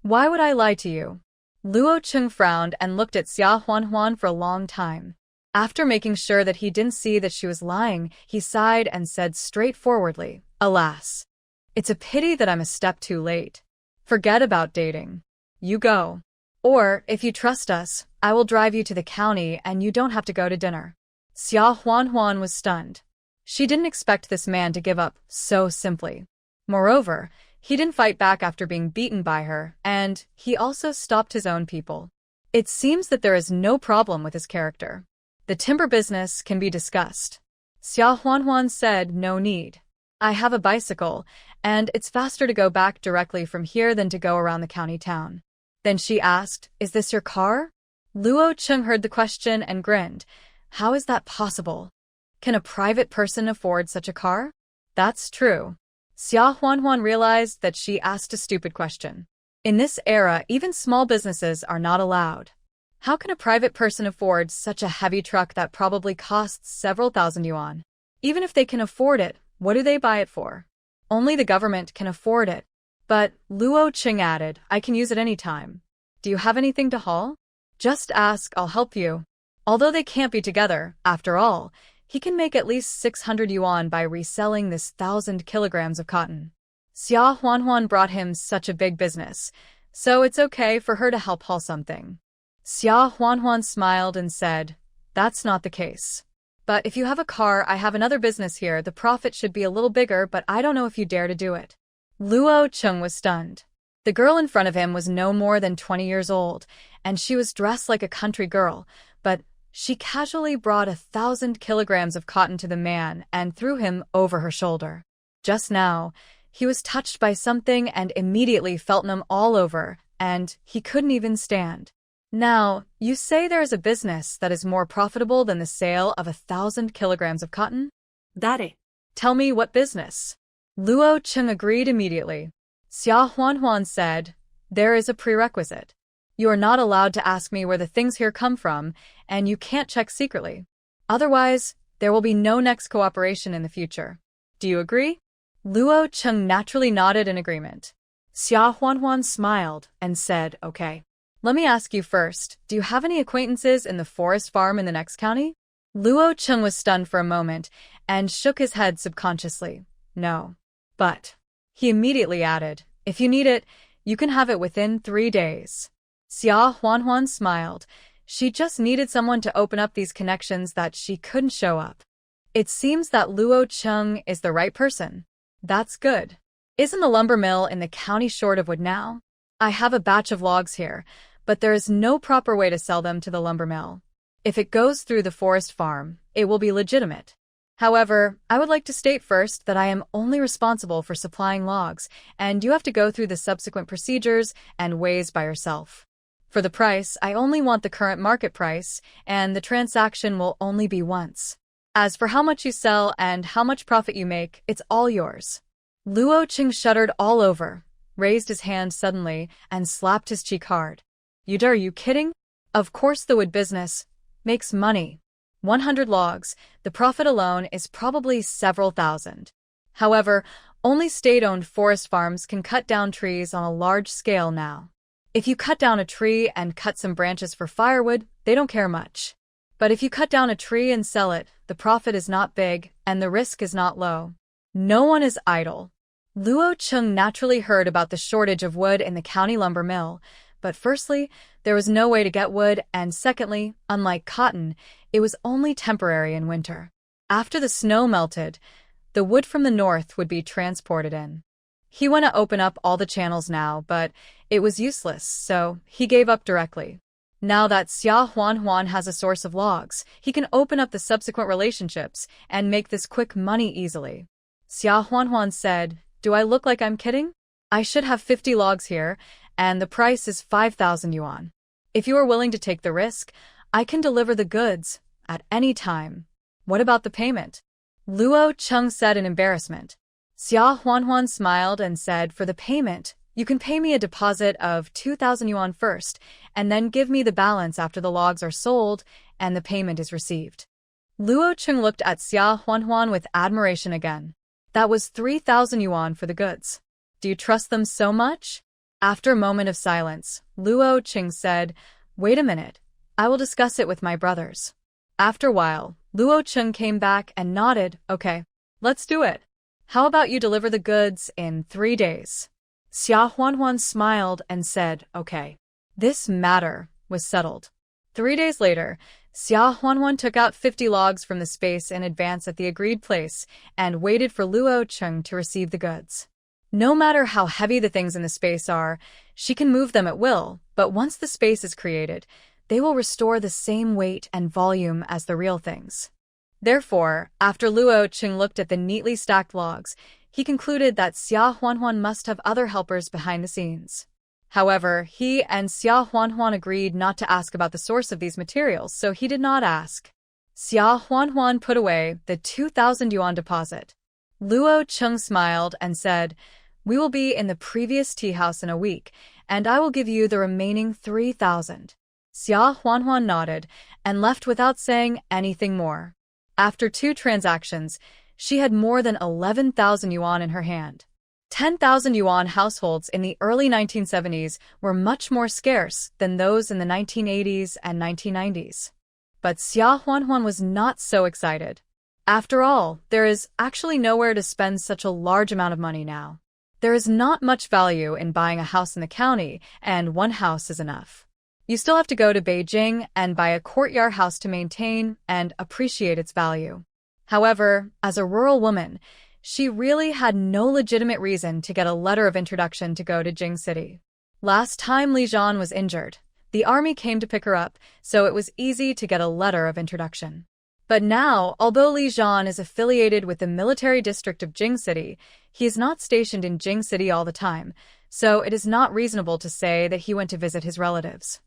Why would I lie to you? Luo Qing frowned and looked at Xia Huanhuan for a long time. After making sure that he didn't see that she was lying, he sighed and said straightforwardly, alas. It's a pity that I'm a step too late. Forget about dating. You go. Or, if you trust us, I will drive you to the county and you don't have to go to dinner. Xia Huanhuan was stunned. She didn't expect this man to give up so simply. Moreover, he didn't fight back after being beaten by her, and he also stopped his own people. It seems that there is no problem with his character. The timber business can be discussed. Xia Huanhuan said no need. I have a bicycle, and it's faster to go back directly from here than to go around the county town. Then she asked, is this your car? Luo Qing heard the question and grinned. How is that possible? Can a private person afford such a car? That's true. Xia Huanhuan realized that she asked a stupid question. In this era, even small businesses are not allowed. How can a private person afford such a heavy truck that probably costs several thousand yuan? Even if they can afford it, what do they buy it for? Only the government can afford it. But, Luo Qing added, I can use it any time. do you have anything to haul? Just ask, I'll help you. Although they can't be together, after all, he can make at least 600 yuan by reselling this 1,000 kilograms of cotton. Xia Huanhuan brought him such a big business, so it's okay for her to help haul something. Xia Huanhuan smiled and said, that's not the case. But if you have a car, I have another business here. The profit should be a little bigger, but I don't know if you dare to do it. Luo Cheng was stunned. The girl in front of him was no more than 20 years old, and she was dressed like a country girl, but she casually brought 1,000 kilograms of cotton to the man and threw him over her shoulder. Just now, he was touched by something and immediately felt numb all over, and he couldn't even stand. Now, you say there is a business that is more profitable than the sale of 1,000 kilograms of cotton? Dare. Tell me what business. Luo Cheng agreed immediately. Xia Huanhuan said, there is a prerequisite. You are not allowed to ask me where the things here come from, and you can't check secretly. Otherwise, there will be no next cooperation in the future. Do you agree? Luo Cheng naturally nodded in agreement. Xia Huanhuan smiled and said, okay. Let me ask you first, do you have any acquaintances in the forest farm in the next county? Luo Cheng was stunned for a moment and shook his head subconsciously. No. But he immediately added, if you need it, you can have it within 3 days. Xia Huanhuan smiled. She just needed someone to open up these connections that she couldn't show up. It seems that Luo Cheng is the right person. That's good. Isn't the lumber mill in the county short of wood now? I have a batch of logs here, but there is no proper way to sell them to the lumber mill. If it goes through the forest farm, it will be legitimate. However, I would like to state first that I am only responsible for supplying logs, and you have to go through the subsequent procedures and ways by yourself. For the price, I only want the current market price, and the transaction will only be once. As for how much you sell and how much profit you make, it's all yours. Luo Cheng shuddered all over, raised his hand suddenly, and slapped his cheek hard. Are you kidding? Of course the wood business makes money. 100 logs, the profit alone is probably several thousand. However, only state-owned forest farms can cut down trees on a large scale now. If you cut down a tree and cut some branches for firewood, they don't care much. But if you cut down a tree and sell it, the profit is not big and the risk is not low. No one is idle. Luo Cheng naturally heard about the shortage of wood in the county lumber mill, but firstly, there was no way to get wood, and secondly, unlike cotton, it was only temporary in winter. After the snow melted, the wood from the north would be transported in. He wanted to open up all the channels now, but it was useless, so he gave up directly. Now that Xia Huanhuan has a source of logs, he can open up the subsequent relationships and make this quick money easily. Xia Huanhuan said, do I look like I'm kidding? I should have 50 logs here, and the price is 5,000 yuan. If you are willing to take the risk, I can deliver the goods at any time. What about the payment? Luo Cheng said in embarrassment. Xia Huanhuan smiled and said, for the payment, you can pay me a deposit of 2,000 yuan first, and then give me the balance after the logs are sold and the payment is received. Luo Cheng looked at Xia Huanhuan with admiration again. That was 3,000 yuan for the goods. Do you trust them so much? After a moment of silence, Luo Cheng said, wait a minute, I will discuss it with my brothers. After a while, Luo Cheng came back and nodded, okay, let's do it. How about you deliver the goods in 3 days? Xia Huanhuan smiled and said, okay. This matter was settled. 3 days later, Xia Huanhuan took out 50 logs from the space in advance at the agreed place and waited for Luo Cheng to receive the goods. No matter how heavy the things in the space are, she can move them at will, but once the space is created, they will restore the same weight and volume as the real things. Therefore, after Luo Cheng looked at the neatly stacked logs, he concluded that Xia Huanhuan must have other helpers behind the scenes. However, he and Xia Huanhuan agreed not to ask about the source of these materials, so he did not ask. Xia Huanhuan put away the 2,000 yuan deposit. Luo Cheng smiled and said, we will be in the previous tea house in a week, and I will give you the remaining 3,000. Xia Huanhuan nodded and left without saying anything more. After 2 transactions, she had more than 11,000 yuan in her hand. 10,000 yuan households in the early 1970s were much more scarce than those in the 1980s and 1990s. But Xia Huanhuan was not so excited. After all, there is actually nowhere to spend such a large amount of money now. There is not much value in buying a house in the county, and one house is enough. You still have to go to Beijing and buy a courtyard house to maintain and appreciate its value. However, as a rural woman, she really had no legitimate reason to get a letter of introduction to go to Jing City. Last time Li Zhan was injured, the army came to pick her up, so it was easy to get a letter of introduction. But now, although Li Zhan is affiliated with the military district of Jing City, he is not stationed in Jing City all the time, so it is not reasonable to say that he went to visit his relatives.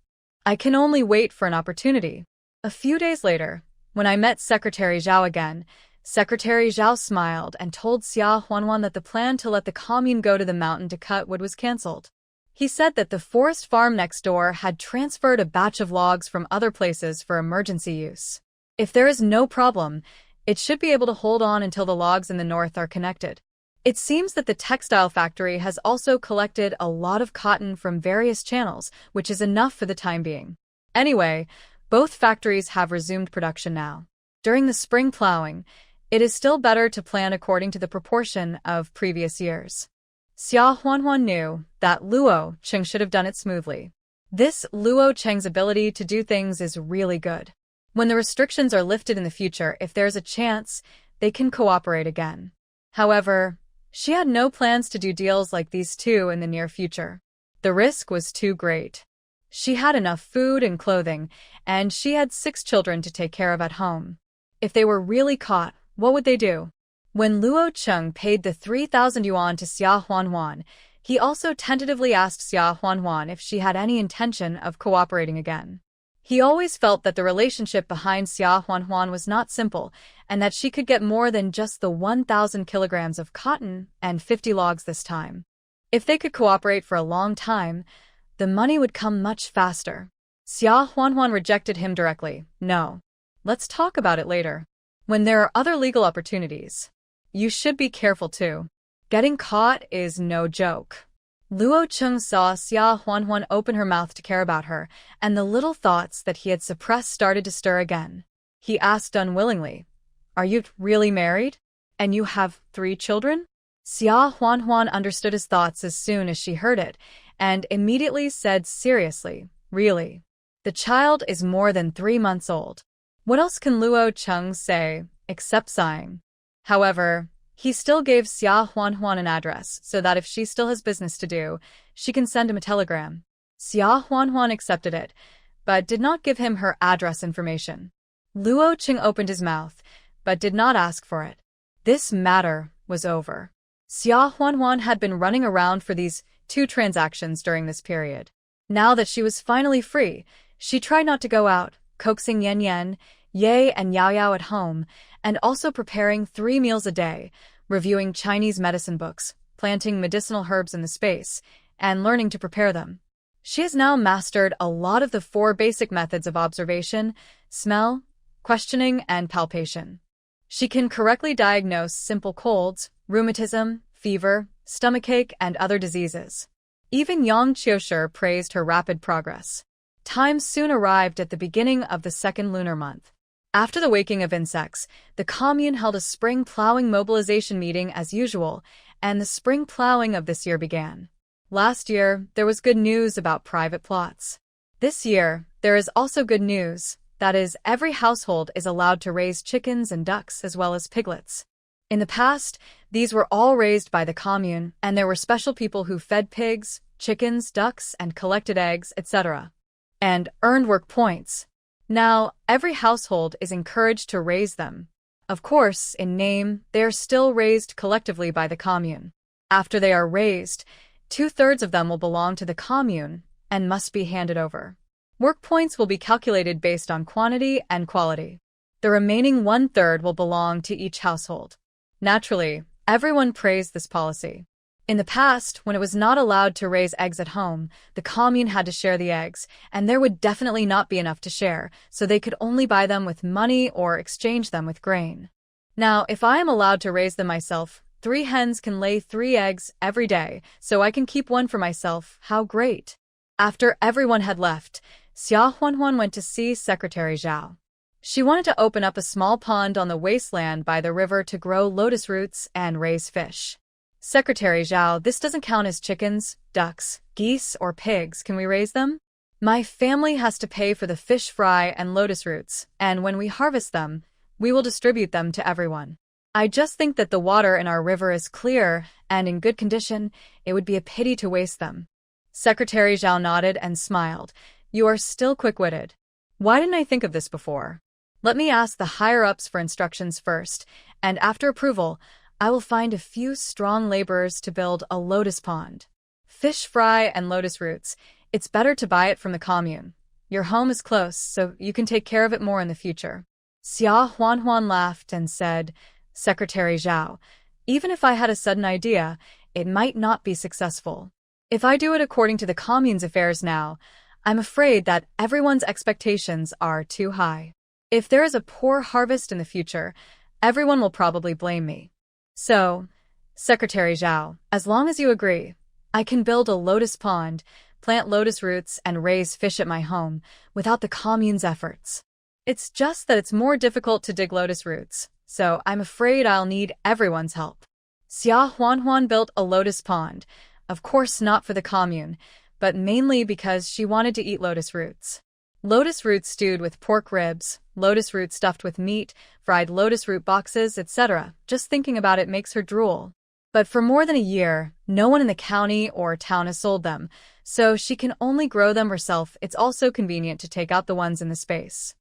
I can only wait for an opportunity. A few days later, when I met Secretary Zhao again, Secretary Zhao smiled and told Xia Huanhuan that the plan to let the commune go to the mountain to cut wood was cancelled. He said that the forest farm next door had transferred a batch of logs from other places for emergency use. If there is no problem, it should be able to hold on until the logs in the north are connected. It seems that the textile factory has also collected a lot of cotton from various channels, which is enough for the time being. Anyway, both factories have resumed production now. During the spring plowing, it is still better to plan according to the proportion of previous years. Xia Huanhuan knew that Luo Cheng should have done it smoothly. This Luo Cheng's ability to do things is really good. When the restrictions are lifted in the future, if there's a chance, they can cooperate again. However, she had no plans to do deals like these two in the near future. The risk was too great. She had enough food and clothing, and she had 6 children to take care of at home. If they were really caught, what would they do? When Luo Cheng paid the 3,000 yuan to Xia Huanhuan, he also tentatively asked Xia Huanhuan if she had any intention of cooperating again. He always felt that the relationship behind Xia Huanhuan was not simple, and that she could get more than just the 1,000 kilograms of cotton and 50 logs this time. If they could cooperate for a long time, the money would come much faster. Xia Huanhuan rejected him directly. No. Let's talk about it later. When there are other legal opportunities, you should be careful too. Getting caught is no joke. Luo Cheng saw Xia Huanhuan open her mouth to care about her, and the little thoughts that he had suppressed started to stir again. He asked unwillingly, "Are you really married? And you have 3 children?" Xia Huanhuan understood his thoughts as soon as she heard it, and immediately said seriously, "Really? The child is more than 3 months old." What else can Luo Cheng say, except sighing? However, he still gave Xia Huanhuan an address so that if she still has business to do, she can send him a telegram. Xia Huanhuan accepted it, but did not give him her address information. Luo Cheng opened his mouth, but did not ask for it. This matter was over. Xia Huanhuan had been running around for these 2 transactions during this period. Now that she was finally free, she tried not to go out, coaxing Yan Yan, Ye and Yao Yao at home, and also preparing 3 meals a day, reviewing Chinese medicine books, planting medicinal herbs in the space, and learning to prepare them. She has now mastered a lot of the 4 basic methods of observation, smell, questioning, and palpation. She can correctly diagnose simple colds, rheumatism, fever, stomachache, and other diseases. Even Yang Qiushi praised her rapid progress. Time soon arrived at the beginning of the 2nd lunar month. After the waking of insects, the commune held a spring plowing mobilization meeting as usual, and the spring plowing of this year began. Last year, there was good news about private plots. This year, there is also good news, that is, every household is allowed to raise chickens and ducks as well as piglets. In the past, these were all raised by the commune, and there were special people who fed pigs, chickens, ducks, and collected eggs, etc., and earned work points. Now, every household is encouraged to raise them. Of course, in name, they are still raised collectively by the commune. After they are raised, 2/3 of them will belong to the commune and must be handed over. Work points will be calculated based on quantity and quality. The remaining 1/3 will belong to each household. Naturally, everyone praised this policy. In the past, when it was not allowed to raise eggs at home, the commune had to share the eggs, and there would definitely not be enough to share, so they could only buy them with money or exchange them with grain. Now, if I am allowed to raise them myself, 3 hens can lay 3 eggs every day, so I can keep one for myself. How great! After everyone had left, Xia Huanhuan went to see Secretary Zhao. She wanted to open up a small pond on the wasteland by the river to grow lotus roots and raise fish. Secretary Zhao, this doesn't count as chickens, ducks, geese, or pigs. Can we raise them? My family has to pay for the fish fry and lotus roots, and when we harvest them, we will distribute them to everyone. I just think that the water in our river is clear and in good condition. It would be a pity to waste them. Secretary Zhao nodded and smiled. You are still quick-witted. Why didn't I think of this before? Let me ask the higher-ups for instructions first, and after approval, I will find a few strong laborers to build a lotus pond. Fish fry and lotus roots. It's better to buy it from the commune. Your home is close, so you can take care of it more in the future. Xia Huanhuan laughed and said, Secretary Zhao, even if I had a sudden idea, it might not be successful. If I do it according to the commune's affairs now, I'm afraid that everyone's expectations are too high. If there is a poor harvest in the future, everyone will probably blame me. So, Secretary Zhao, as long as you agree, I can build a lotus pond, plant lotus roots, and raise fish at my home without the commune's efforts. It's just that it's more difficult to dig lotus roots, so I'm afraid I'll need everyone's help. Xia Huanhuan built a lotus pond, of course not for the commune, but mainly because she wanted to eat lotus roots. Lotus roots stewed with pork ribs, lotus root stuffed with meat, fried lotus root boxes, etc. Just thinking about it makes her drool. But for more than a year, no one in the county or town has sold them, so she can only grow them herself. It's also convenient to take out the ones in the space.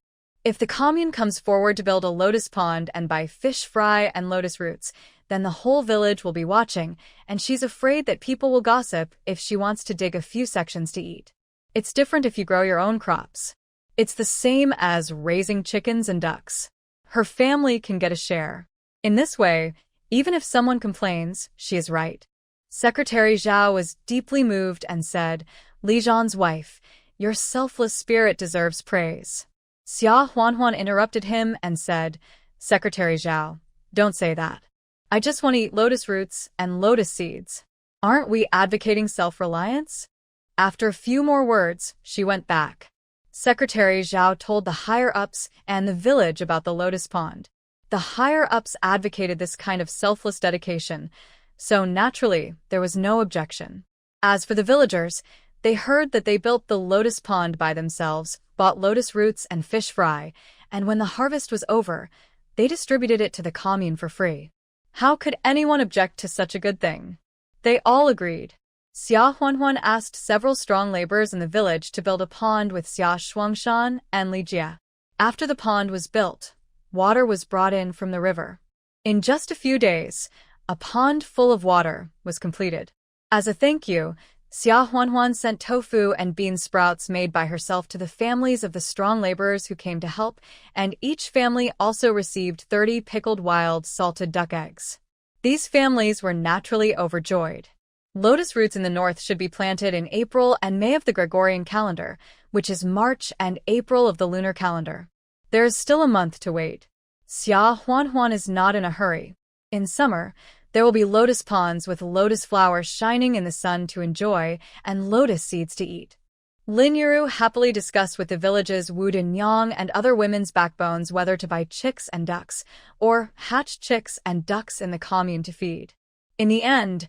If the commune comes forward to build a lotus pond and buy fish fry and lotus roots, then the whole village will be watching, and she's afraid that people will gossip if she wants to dig a few sections to eat. It's different if you grow your own crops. It's the same as raising chickens and ducks. Her family can get a share. In this way, even if someone complains, she is right. Secretary Zhao was deeply moved and said, Li Zhan's wife, your selfless spirit deserves praise. Xia Huanhuan interrupted him and said, Secretary Zhao, don't say that. I just want to eat lotus roots and lotus seeds. Aren't we advocating self-reliance? After a few more words, she went back. Secretary Zhao told the higher-ups and the village about the lotus pond. The higher-ups advocated this kind of selfless dedication, so naturally, there was no objection. As for the villagers, they heard that they built the lotus pond by themselves, bought lotus roots and fish fry, and when the harvest was over, they distributed it to the commune for free. How could anyone object to such a good thing? They all agreed. Xia Huanhuan asked several strong laborers in the village to build a pond with Xia Shuangshan and Li Jia. After the pond was built, water was brought in from the river. In just a few days, a pond full of water was completed. As a thank you, Xia Huanhuan sent tofu and bean sprouts made by herself to the families of the strong laborers who came to help, and each family also received 30 pickled wild salted duck eggs. These families were naturally overjoyed. Lotus roots in the north should be planted in April and May of the Gregorian calendar, which is March and April of the lunar calendar. There is still a month to wait. Xia Huanhuan is not in a hurry. In summer, there will be lotus ponds with lotus flowers shining in the sun to enjoy and lotus seeds to eat. Lin Yuru happily discussed with the village's Wu Dinyang and other women's backbones whether to buy chicks and ducks, or hatch chicks and ducks in the commune to feed. In the end,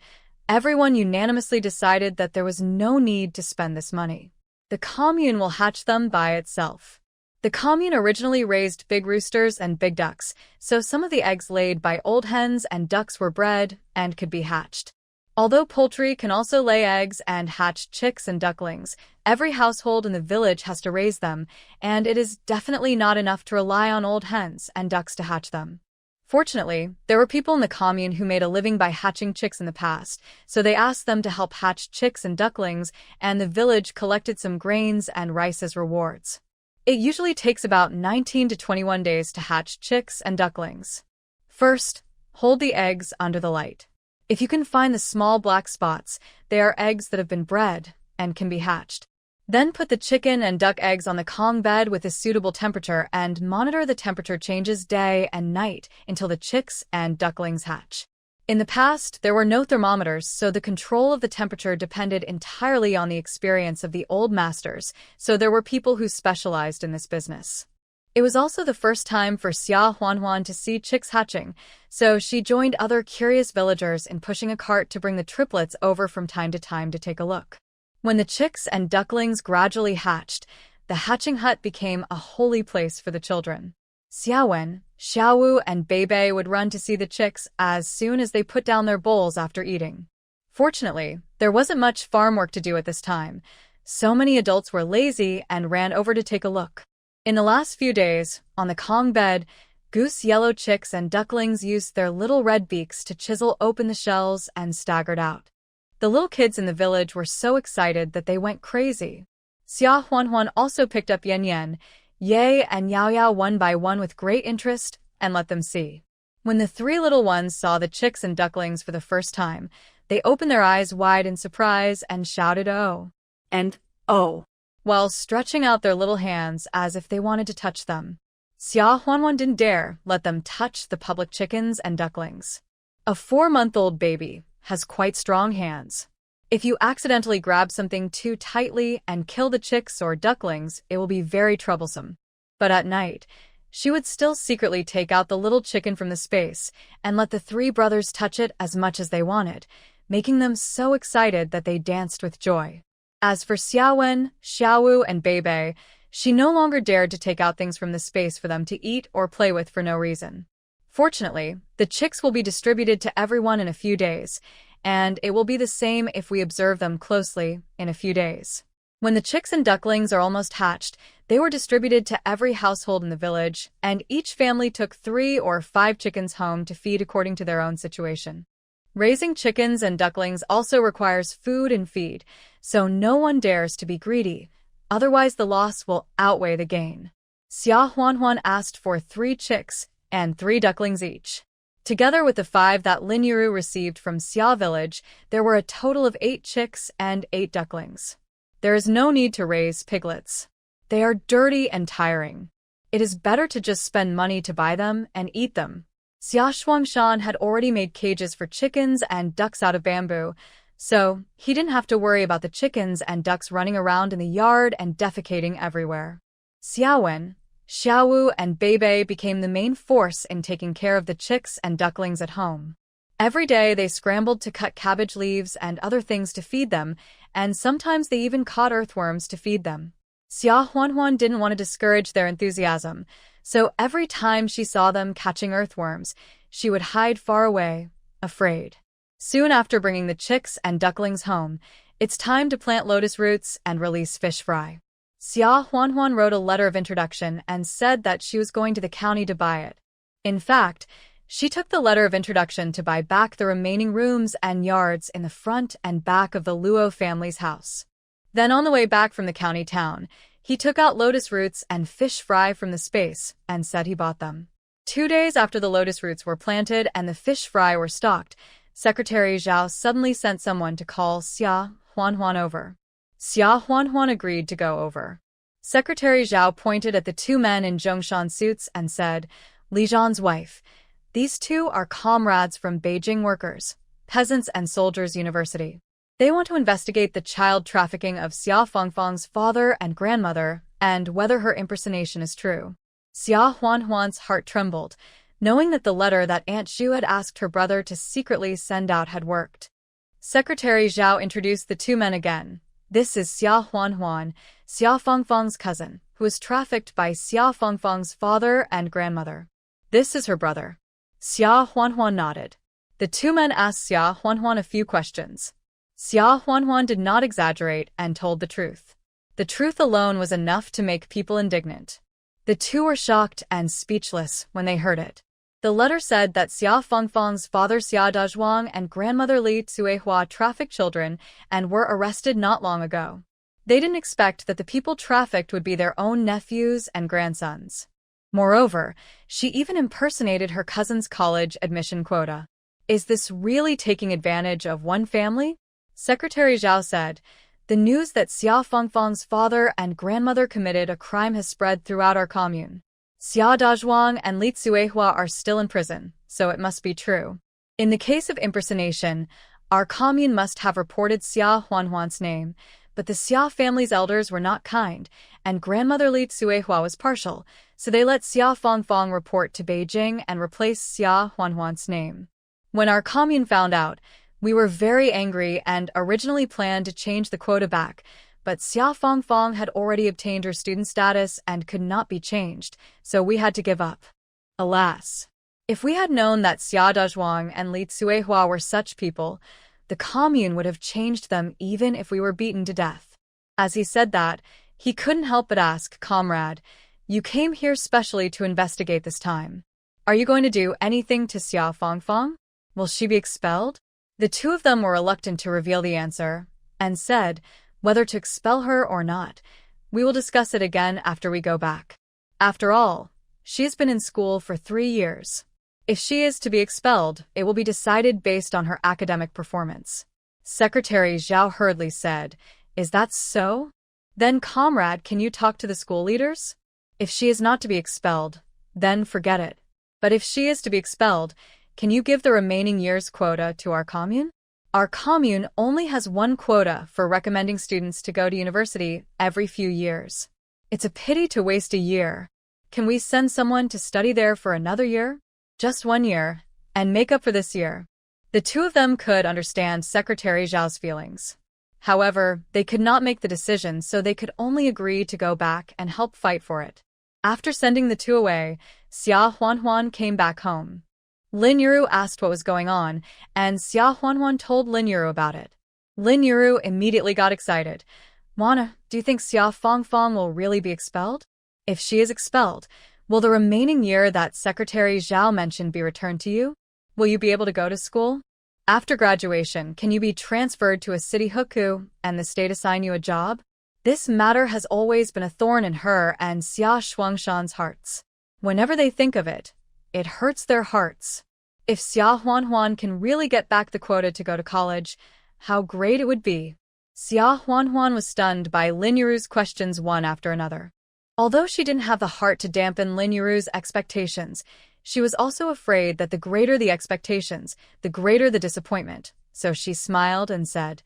everyone unanimously decided that there was no need to spend this money. The commune will hatch them by itself. The commune originally raised big roosters and big ducks, so some of the eggs laid by old hens and ducks were bred and could be hatched. Although poultry can also lay eggs and hatch chicks and ducklings, every household in the village has to raise them, and it is definitely not enough to rely on old hens and ducks to hatch them. Fortunately, there were people in the commune who made a living by hatching chicks in the past, so they asked them to help hatch chicks and ducklings, and the village collected some grains and rice as rewards. It usually takes about 19 to 21 days to hatch chicks and ducklings. First, hold the eggs under the light. If you can find the small black spots, they are eggs that have been bred and can be hatched. Then put the chicken and duck eggs on the Kong bed with a suitable temperature and monitor the temperature changes day and night until the chicks and ducklings hatch. In the past, there were no thermometers, so the control of the temperature depended entirely on the experience of the old masters, so there were people who specialized in this business. It was also the first time for Xia Huanhuan to see chicks hatching, so she joined other curious villagers in pushing a cart to bring the triplets over from time to take a look. When the chicks and ducklings gradually hatched, the hatching hut became a holy place for the children. Xiaowen, Xiaowu, and Beibei would run to see the chicks as soon as they put down their bowls after eating. Fortunately, there wasn't much farm work to do at this time. So many adults were lazy and ran over to take a look. In the last few days, on the Kong bed, goose yellow chicks and ducklings used their little red beaks to chisel open the shells and staggered out. The little kids in the village were so excited that they went crazy. Xia Huanhuan also picked up Yan Yan, Ye, and Yao Yao one by one with great interest and let them see. When the three little ones saw the chicks and ducklings for the first time, they opened their eyes wide in surprise and shouted "Oh!" and "Oh!" while stretching out their little hands as if they wanted to touch them. Xia Huanhuan didn't dare let them touch the public chickens and ducklings. A 4-month-old baby has quite strong hands. If you accidentally grab something too tightly and kill the chicks or ducklings, it will be very troublesome. But at night, she would still secretly take out the little chicken from the space and let the three brothers touch it as much as they wanted, making them so excited that they danced with joy. As for Xiaowen, Xiaowu, and Beibei, she no longer dared to take out things from the space for them to eat or play with for no reason. Fortunately, the chicks will be distributed to everyone in a few days, and it will be the same if we observe them closely in a few days. When the chicks and ducklings are almost hatched, they were distributed to every household in the village, and each family took 3 or 5 chickens home to feed according to their own situation. Raising chickens and ducklings also requires food and feed, so no one dares to be greedy, otherwise the loss will outweigh the gain. Xia Huanhuan asked for 3 chicks and 3 ducklings each. Together with the 5 that Lin Yuru received from Xia village, there were a total of 8 chicks and 8 ducklings. There is no need to raise piglets. They are dirty and tiring. It is better to just spend money to buy them and eat them. Xia Shuangshan had already made cages for chickens and ducks out of bamboo, so he didn't have to worry about the chickens and ducks running around in the yard and defecating everywhere. Xiaowen, Xiaowu, and Beibei became the main force in taking care of the chicks and ducklings at home. Every day they scrambled to cut cabbage leaves and other things to feed them, and sometimes they even caught earthworms to feed them. Xia Huanhuan didn't want to discourage their enthusiasm, so every time she saw them catching earthworms, she would hide far away, afraid. Soon after bringing the chicks and ducklings home, it's time to plant lotus roots and release fish fry. Xia Huanhuan wrote a letter of introduction and said that she was going to the county to buy it. In fact, she took the letter of introduction to buy back the remaining rooms and yards in the front and back of the Luo family's house. Then on the way back from the county town, he took out lotus roots and fish fry from the space and said he bought them. 2 days after the lotus roots were planted and the fish fry were stocked, Secretary Zhao suddenly sent someone to call Xia Huanhuan over. Xia Huanhuan agreed to go over. Secretary Zhao pointed at the 2 men in Zhongshan suits and said, "Li Zhan's wife. These 2 are comrades from Beijing Workers, Peasants and Soldiers University. They want to investigate the child trafficking of Xia Fengfeng's father and grandmother and whether her impersonation is true." Xia Huanhuan's heart trembled, knowing that the letter that Aunt Xu had asked her brother to secretly send out had worked. Secretary Zhao introduced the 2 men again. "This is Xia Huanhuan, Xia Fengfeng's cousin, who was trafficked by Xia Fengfeng's father and grandmother. This is her brother." Xia Huanhuan nodded. The 2 men asked Xia Huanhuan a few questions. Xia Huanhuan did not exaggerate and told the truth. The truth alone was enough to make people indignant. The 2 were shocked and speechless when they heard it. The letter said that Xia Fengfeng's father Xia Dazhuang and grandmother Li Cuihua trafficked children and were arrested not long ago. They didn't expect that the people trafficked would be their own nephews and grandsons. Moreover, she even impersonated her cousin's college admission quota. Is this really taking advantage of one family? Secretary Zhao said, "The news that Xia Fengfeng's father and grandmother committed a crime has spread throughout our commune. Xia Dazhuang and Li Cuihua are still in prison, so it must be true." In the case of impersonation, our commune must have reported Xia Huanhuan's name, but the Xia family's elders were not kind, and grandmother Li Tsuehua was partial, so they let Xia Fangfang report to Beijing and replace Xia Huanhuan's name. When our commune found out, we were very angry and originally planned to change the quota back, but Xia Fangfang had already obtained her student status and could not be changed, so we had to give up. Alas! If we had known that Xia Dezhuang and Li Tsuehua were such people, the commune would have changed them even if we were beaten to death. As he said that, he couldn't help but ask, "Comrade, you came here specially to investigate this time. Are you going to do anything to Xia Fangfang? Will she be expelled?" The two of them were reluctant to reveal the answer, and said, "Whether to expel her or not, we will discuss it again after we go back. After all, she has been in school for 3 years. If she is to be expelled, it will be decided based on her academic performance." Secretary Zhao hurriedly said, "Is that so? Then, comrade, can you talk to the school leaders? If she is not to be expelled, then forget it. But if she is to be expelled, can you give the remaining year's quota to our commune? Our commune only has 1 quota for recommending students to go to university every few years. It's a pity to waste a year. Can we send someone to study there for another year? Just 1 year, and make up for this year." The two of them could understand Secretary Zhao's feelings. However, they could not make the decision, so they could only agree to go back and help fight for it. After sending the two away, Xia Huanhuan came back home. Lin Yuru asked what was going on, and Xia Huanhuan told Lin Yuru about it. Lin Yuru immediately got excited. "Wana, do you think Xia Fangfang will really be expelled? If she is expelled, will the remaining year that Secretary Zhao mentioned be returned to you? Will you be able to go to school? After graduation, can you be transferred to a city hukou and the state assign you a job?" This matter has always been a thorn in her and Xia Shuangshan's hearts. Whenever they think of it, it hurts their hearts. If Xia Huanhuan can really get back the quota to go to college, how great it would be. Xia Huanhuan was stunned by Lin Yuru's questions one after another. Although she didn't have the heart to dampen Lin Yuru's expectations, she was also afraid that the greater the expectations, the greater the disappointment, so she smiled and said,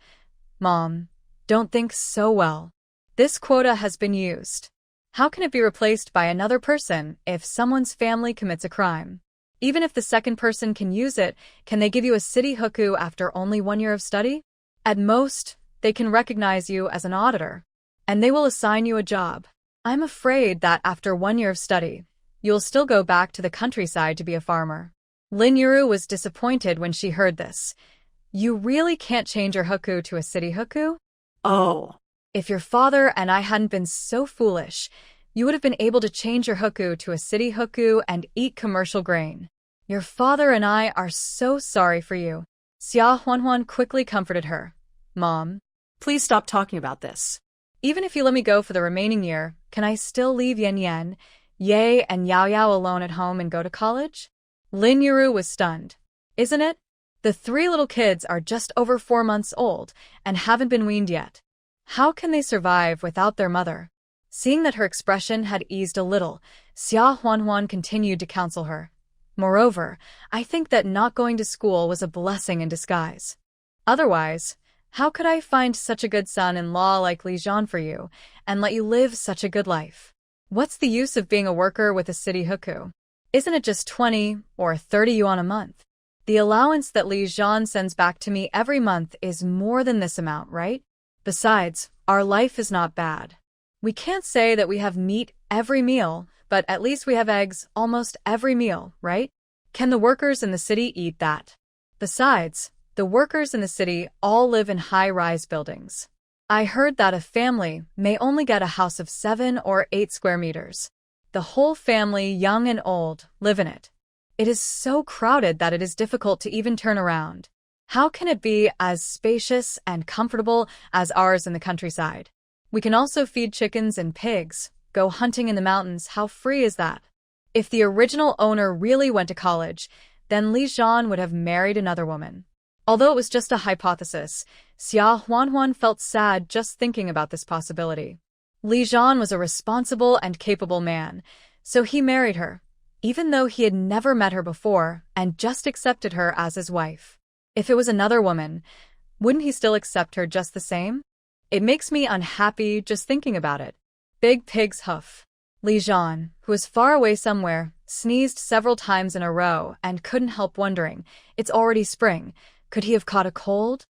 "Mom, don't think so well. This quota has been used. How can it be replaced by another person if someone's family commits a crime? Even if the second person can use it, can they give you a city hukou after only 1 year of study? At most, they can recognize you as an auditor, and they will assign you a job. I'm afraid that after 1 year of study, you'll still go back to the countryside to be a farmer." Lin Yuru was disappointed when she heard this. "You really can't change your hukou to a city hukou? Oh. If your father and I hadn't been so foolish, you would have been able to change your hukou to a city hukou and eat commercial grain. Your father and I are so sorry for you." Xia Huanhuan quickly comforted her. "Mom, Please stop talking about this. even if you let me go for the remaining year, can I still leave Yan Yan, Ye, and Yao Yao alone at home and go to college?" Lin Yuru was stunned. "Isn't it? The 3 little kids are just over 4 months old and haven't been weaned yet. How can they survive without their mother?" Seeing that her expression had eased a little, Xia Huanhuan continued to counsel her. "Moreover, I think that not going to school was a blessing in disguise. Otherwise, how could I find such a good son-in-law like Li Zhan for you and let you live such a good life? What's the use of being a worker with a city hukou? Isn't it just 20 or 30 yuan a month? The allowance that Li Zhan sends back to me every month is more than this amount, right? Besides, our life is not bad. We can't say that we have meat every meal, but at least we have eggs almost every meal, right? Can the workers in the city eat that? Besides, the workers in the city all live in high-rise buildings. I heard that a family may only get a house of 7 or 8 square meters. The whole family, young and old, live in it. It is so crowded that it is difficult to even turn around. How can it be as spacious and comfortable as ours in the countryside? We can also feed chickens and pigs, go hunting in the mountains. How free is that? If the original owner really went to college, then Li Zhan would have married another woman." Although it was just a hypothesis, Xia Huanhuan felt sad just thinking about this possibility. Li Zhan was a responsible and capable man, so he married her. even though he had never met her before and just accepted her as his wife. If it was another woman, wouldn't he still accept her just the same? It makes me unhappy just thinking about it. Big Pig's hoof. Li Jian, who was far away somewhere, sneezed several times in a row and couldn't help wondering, it's already spring. Could he have caught a cold?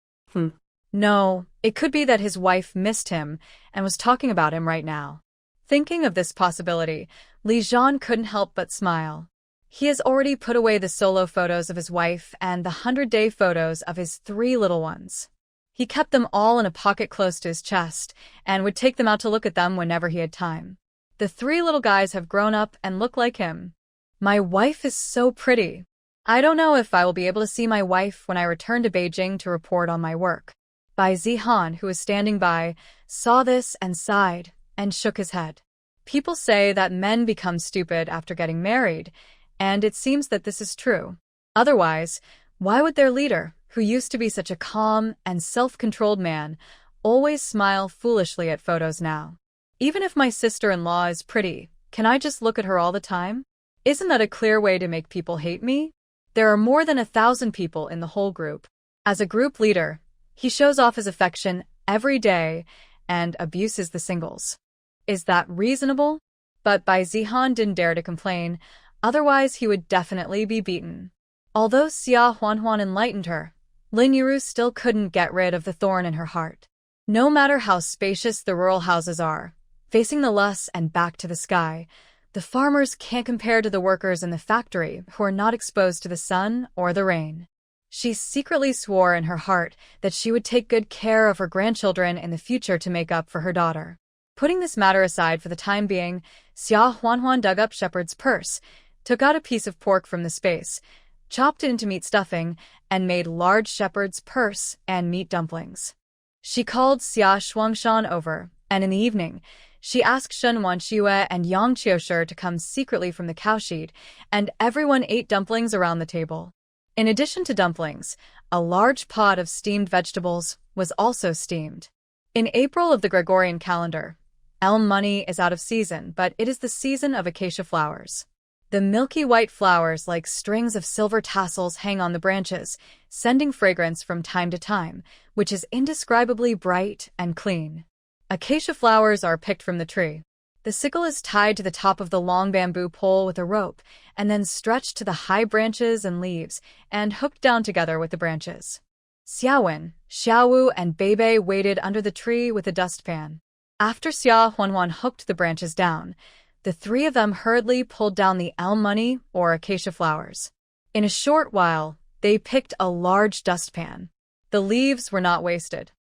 No, it could be that his wife missed him and was talking about him right now. Thinking of this possibility, Li Jian couldn't help but smile. He has already put away the solo photos of his wife and the 100-day photos of his 3 little ones. He kept them all in a pocket close to his chest and would take them out to look at them whenever he had time. The 3 little guys have grown up and look like him. My wife is so pretty. I don't know if I will be able to see my wife when I return to Beijing to report on my work. Bai Zihan, who was standing by, saw this and sighed and shook his head. People say that men become stupid after getting married, and it seems that this is true. Otherwise, why would their leader, who used to be such a calm and self-controlled man, always smile foolishly at photos now? Even if my sister-in-law is pretty, can I just look at her all the time? Isn't that a clear way to make people hate me? There are more than 1,000 people in the whole group. As a group leader, he shows off his affection every day and abuses the singles. Is that reasonable? But Bai Zihan didn't dare to complain, otherwise he would definitely be beaten. Although Xia Huanhuan enlightened her, Lin Yiru still couldn't get rid of the thorn in her heart. No matter how spacious the rural houses are, facing the Lus and back to the sky, the farmers can't compare to the workers in the factory who are not exposed to the sun or the rain. She secretly swore in her heart that she would take good care of her grandchildren in the future to make up for her daughter. Putting this matter aside for the time being, Xia Huanhuan dug up Shepherd's purse, took out a piece of pork from the space, chopped it into meat stuffing, and made large shepherd's purse and meat dumplings. She called Xia Shuangshan over, and in the evening, she asked Shen Wanxue and Yang Qiushi to come secretly from the cowshed, and everyone ate dumplings around the table. In addition to dumplings, a large pot of steamed vegetables was also steamed. In April of the Gregorian calendar, elm money is out of season, but it is the season of acacia flowers. The milky white flowers like strings of silver tassels hang on the branches, sending fragrance from time to time, which is indescribably bright and clean. Acacia flowers are picked from the tree. The sickle is tied to the top of the long bamboo pole with a rope, and then stretched to the high branches and leaves, and hooked down together with the branches. Xiaowen, Xiaowu, and Beibei waited under the tree with a dustpan. After Xia Huanhuan hooked the branches down, the 3 of them hurriedly pulled down the elm money or acacia flowers. In a short while, they picked a large dustpan. The leaves were not wasted.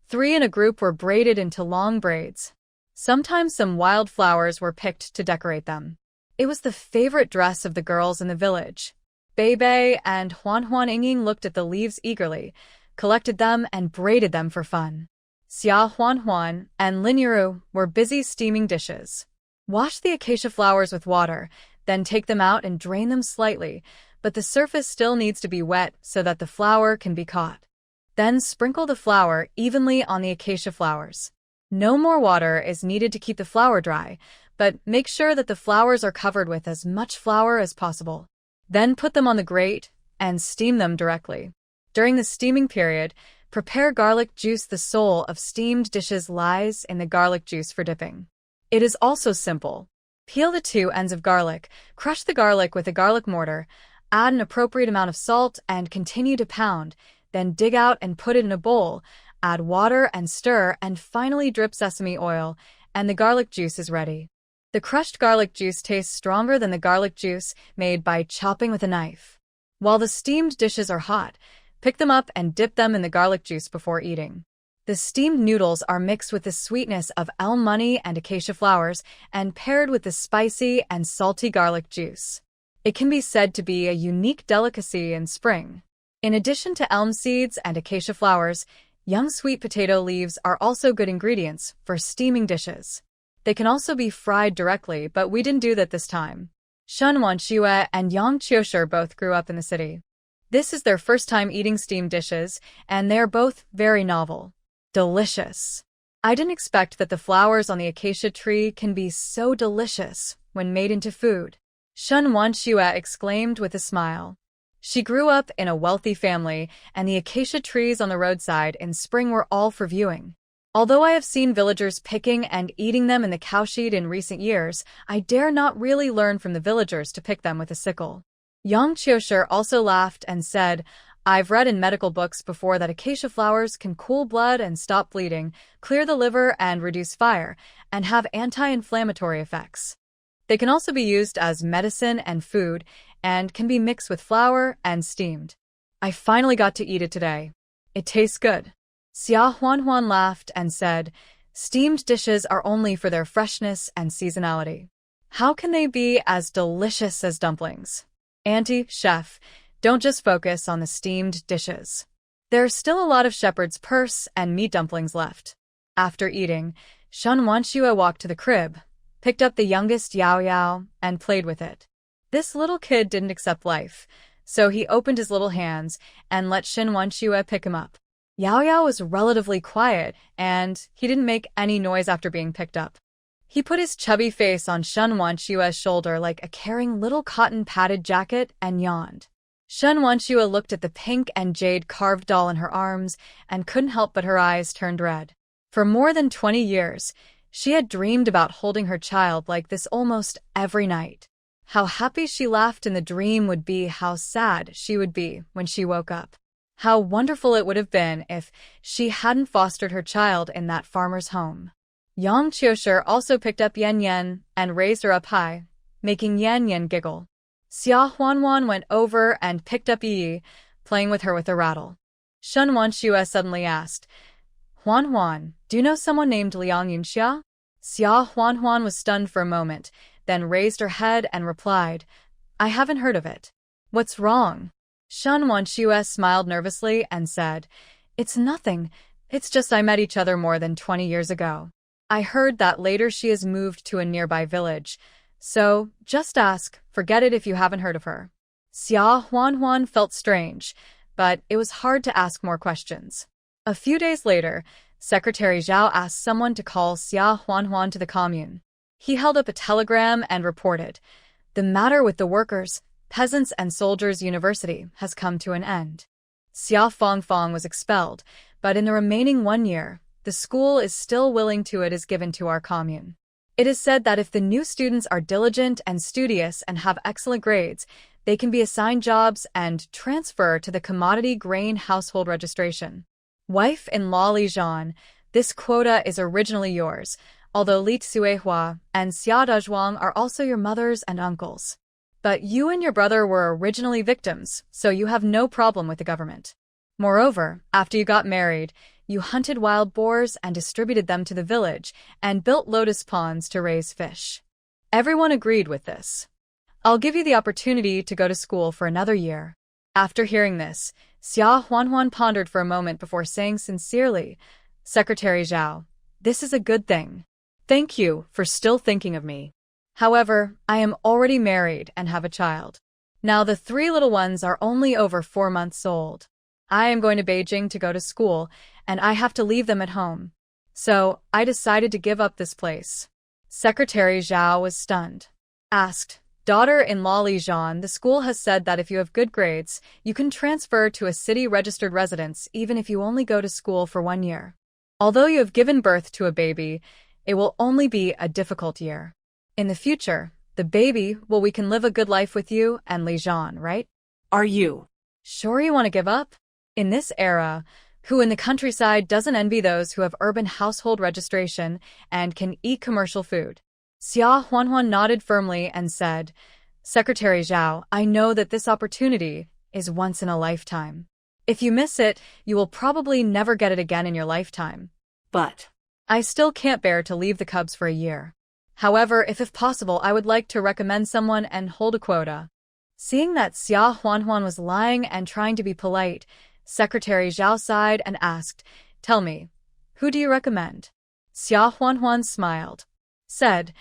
3 in a group were braided into long braids. Sometimes some wild flowers were picked to decorate them. It was the favorite dress of the girls in the village. Beibei and Huanhuan Yingying looked at the leaves eagerly, collected them and braided them for fun. Xia Huanhuan and Lin Yiru were busy steaming dishes. Wash the acacia flowers with water, then take them out and drain them slightly, but the surface still needs to be wet so that the flour can be caught. Then sprinkle the flour evenly on the acacia flowers. No more water is needed to keep the flour dry, but make sure that the flowers are covered with as much flour as possible. Then put them on the grate and steam them directly. During the steaming period, prepare garlic juice. The soul of steamed dishes lies in the garlic juice for dipping. It is also simple. Peel the 2 ends of garlic, crush the garlic with a garlic mortar, add an appropriate amount of salt and continue to pound, then dig out and put it in a bowl, add water and stir, and finally drip sesame oil, and the garlic juice is ready. The crushed garlic juice tastes stronger than the garlic juice made by chopping with a knife. While the steamed dishes are hot, pick them up and dip them in the garlic juice before eating. The steamed noodles are mixed with the sweetness of elm money and acacia flowers and paired with the spicy and salty garlic juice. It can be said to be a unique delicacy in spring. In addition to elm seeds and acacia flowers, young sweet potato leaves are also good ingredients for steaming dishes. They can also be fried directly, but we didn't do that this time. Shen Wanxue and Yang Qiushi both grew up in the city. This is their first time eating steamed dishes, and they are both very novel. Delicious. I didn't expect that the flowers on the acacia tree can be so delicious when made into food. Shen Wanxue exclaimed with a smile. She grew up in a wealthy family, and the acacia trees on the roadside in spring were all for viewing. Although I have seen villagers picking and eating them in the cowshed in recent years, I dare not really learn from the villagers to pick them with a sickle. Yang Qiushi also laughed and said, I've read in medical books before that acacia flowers can cool blood and stop bleeding, clear the liver and reduce fire, and have anti-inflammatory effects. They can also be used as medicine and food, and can be mixed with flour and steamed. I finally got to eat it today. It tastes good. Xia Huanhuan laughed and said, steamed dishes are only for their freshness and seasonality. How can they be as delicious as dumplings? Auntie, chef, don't just focus on the steamed dishes. There's still a lot of shepherd's purse and meat dumplings left. After eating, Shen Wanxue walked to the crib, picked up the youngest Yao Yao, and played with it. This little kid didn't accept life, so he opened his little hands and let Shen Wanxue pick him up. Yao Yao was relatively quiet, and he didn't make any noise after being picked up. He put his chubby face on Shen Wanxue's shoulder like a caring little cotton-padded jacket and yawned. Shen Wanxue looked at the pink and jade carved doll in her arms and couldn't help but her eyes turned red. For more than 20 years, she had dreamed about holding her child like this almost every night. How happy she laughed in the dream would be how sad she would be when she woke up. How wonderful it would have been if she hadn't fostered her child in that farmer's home. Yang Qiushi also picked up Yan Yan and raised her up high, making Yan Yan giggle. Xia Huanhuan went over and picked up Yi, playing with her with a rattle. Shen Wanxue suddenly asked, Huanhuan, do you know someone named Liang Yunxia? Xia Huanhuan was stunned for a moment, then raised her head and replied, I haven't heard of it. What's wrong? Shen Wanxue smiled nervously and said, It's nothing. It's just I met each other more than 20 years ago. I heard that later she has moved to a nearby village. So, just ask, forget it if you haven't heard of her. Xia Huanhuan felt strange, but it was hard to ask more questions. A few days later, Secretary Zhao asked someone to call Xia Huanhuan to the commune. He held up a telegram and reported, The matter with the workers, Peasants and Soldiers University has come to an end. Xia Fangfang was expelled, but in the remaining 1 year, the school is still willing to it is given to our commune. It is said that if the new students are diligent and studious and have excellent grades, they can be assigned jobs and transfer to the commodity grain household registration. Wife-in-law Li Zhan, this quota is originally yours, although Li Tsuehua and Xia Dazhuang are also your mothers and uncles. But you and your brother were originally victims, so you have no problem with the government. Moreover, after you got married, you hunted wild boars and distributed them to the village and built lotus ponds to raise fish. Everyone agreed with this. I'll give you the opportunity to go to school for another year. After hearing this, Xia Huanhuan pondered for a moment before saying sincerely, Secretary Zhao, this is a good thing. Thank you for still thinking of me. However, I am already married and have a child. Now the 3 little ones are only over 4 months old. I am going to Beijing to go to school, and I have to leave them at home. So, I decided to give up this place. Secretary Zhao was stunned. Asked, Daughter-in-law Li Zhan, the school has said that if you have good grades, you can transfer to a city-registered residence even if you only go to school for 1 year. Although you have given birth to a baby, it will only be a difficult year. In the future, the baby, well, we can live a good life with you and Li Zhan, right? Are you sure you want to give up? In this era, who in the countryside doesn't envy those who have urban household registration and can eat commercial food? Xia Huanhuan nodded firmly and said, Secretary Zhao, I know that this opportunity is once in a lifetime. If you miss it, you will probably never get it again in your lifetime. But I still can't bear to leave the cubs for a year. However, if possible, I would like to recommend someone and hold a quota. Seeing that Xia Huanhuan was lying and trying to be polite, Secretary Zhao sighed and asked, Tell me, who do you recommend? Xia Huanhuan smiled. Said,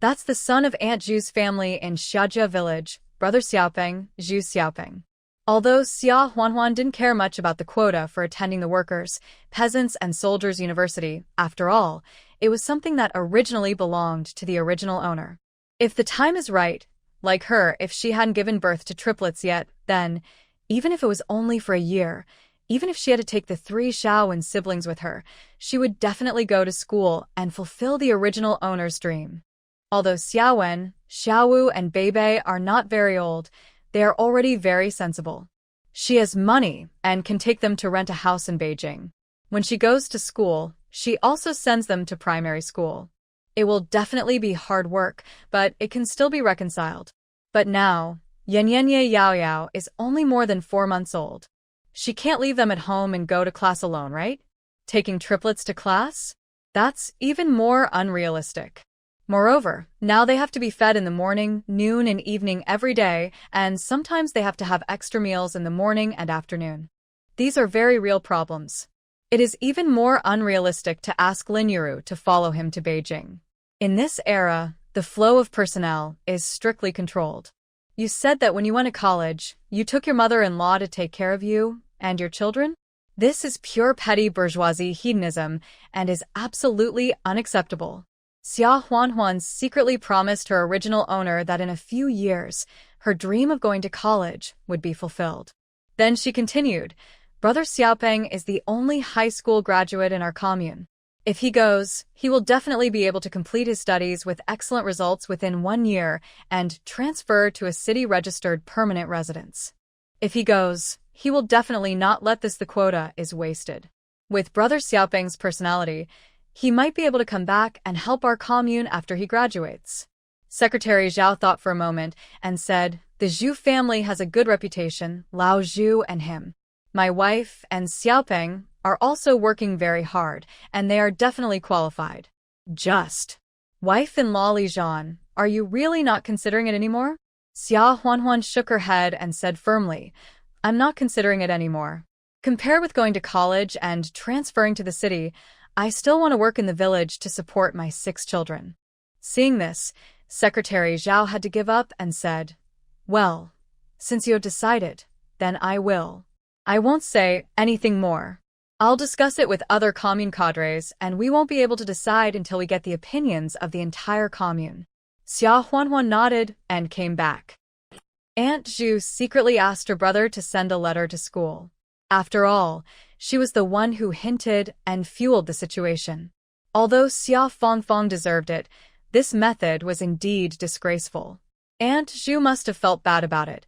That's the son of Aunt Zhu's family in Xiajia village, Brother Xiaopeng, Zhu Xiaopeng. Although Xia Huanhuan didn't care much about the quota for attending the Workers, Peasants and Soldiers University, after all, it was something that originally belonged to the original owner. If the time is right, Like her, if she hadn't given birth to triplets yet, then, even if it was only for a year, even if she had to take the 3 Xiaowen siblings with her, she would definitely go to school and fulfill the original owner's dream. Although Xiaowen, Xiaowu, and Beibei are not very old, they are already very sensible. She has money and can take them to rent a house in Beijing. When she goes to school, she also sends them to primary school. It will definitely be hard work, but it can still be reconciled. But now, Yanyanye Yaoyao is only more than 4 months old. She can't leave them at home and go to class alone, right? Taking triplets to class? That's even more unrealistic. Moreover, now they have to be fed in the morning, noon, and evening every day, and sometimes they have to have extra meals in the morning and afternoon. These are very real problems. It is even more unrealistic to ask Lin Yuru to follow him to Beijing. In this era, the flow of personnel is strictly controlled. You said that when you went to college, you took your mother-in-law to take care of you and your children? This is pure petty bourgeoisie hedonism and is absolutely unacceptable. Xia Huanhuan secretly promised her original owner that in a few years, her dream of going to college would be fulfilled. Then she continued, Brother Xiaopeng is the only high school graduate in our commune. If he goes, he will definitely be able to complete his studies with excellent results within 1 year and transfer to a city-registered permanent residence. If he goes, he will definitely not let the quota is wasted. With Brother Xiaopeng's personality, he might be able to come back and help our commune after he graduates. Secretary Zhao thought for a moment and said, The Zhu family has a good reputation, Lao Zhu and him. My wife and Xiaopeng are also working very hard, and they are definitely qualified. Just. Wife-in-law Li Zhan, are you really not considering it anymore? Xia Huanhuan shook her head and said firmly, I'm not considering it anymore. Compared with going to college and transferring to the city, I still want to work in the village to support my 6 children. Seeing this, Secretary Zhao had to give up and said, Well, since you have decided, then I will. I won't say anything more. I'll discuss it with other commune cadres, and we won't be able to decide until we get the opinions of the entire commune. Xia Huanhuan nodded and came back. Aunt Zhu secretly asked her brother to send a letter to school. After all, she was the one who hinted and fueled the situation. Although Xia Fangfang deserved it, this method was indeed disgraceful. Aunt Zhu must have felt bad about it,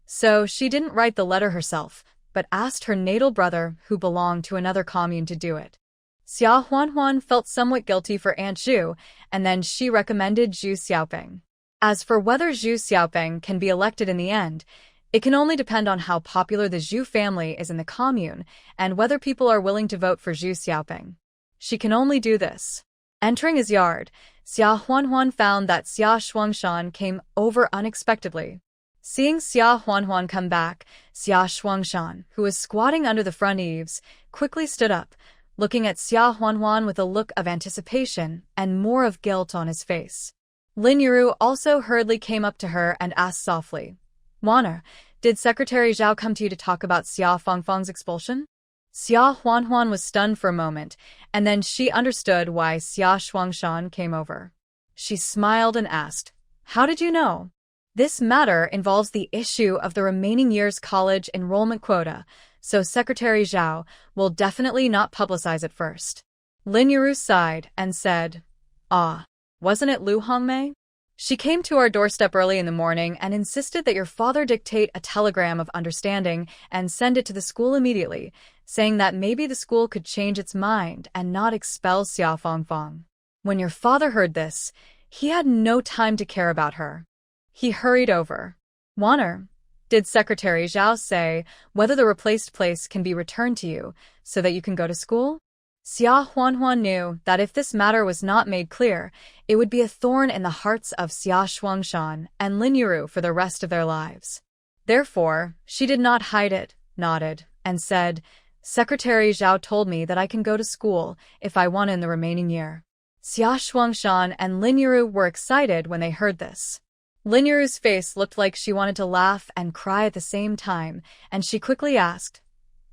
so she didn't write the letter herself, but asked her natal brother, who belonged to another commune, to do it. Xia Huanhuan felt somewhat guilty for Aunt Zhu, and then she recommended Zhu Xiaopeng. As for whether Zhu Xiaopeng can be elected in the end, it can only depend on how popular the Zhu family is in the commune and whether people are willing to vote for Zhu Xiaopeng. She can only do this. Entering his yard, Xia Huanhuan found that Xia Shuangshan came over unexpectedly. Seeing Xia Huanhuan come back, Xia Shuangshan, who was squatting under the front eaves, quickly stood up, looking at Xia Huanhuan with a look of anticipation and more of guilt on his face. Lin Yuru also hurriedly came up to her and asked softly, Wana, did Secretary Zhao come to you to talk about Xia Fangfang's expulsion? Xia Huanhuan was stunned for a moment, and then she understood why Xia Shuangshan came over. She smiled and asked, How did you know? This matter involves the issue of the remaining year's college enrollment quota, so Secretary Zhao will definitely not publicize it first. Lin Yuru sighed and said, Wasn't it Lu Hongmei? She came to our doorstep early in the morning and insisted that your father dictate a telegram of understanding and send it to the school immediately, saying that maybe the school could change its mind and not expel Xia Fangfang. When your father heard this, he had no time to care about her. He hurried over. Waner, did Secretary Zhao say whether the replaced place can be returned to you so that you can go to school? Xia Huanhuan knew that if this matter was not made clear, it would be a thorn in the hearts of Xia Shuangshan and Lin Yuru for the rest of their lives. Therefore, she did not hide it, nodded, and said, Secretary Zhao told me that I can go to school if I want in the remaining year. Xia Shuangshan and Lin Yuru were excited when they heard this. Lin Yuru's face looked like she wanted to laugh and cry at the same time, and she quickly asked,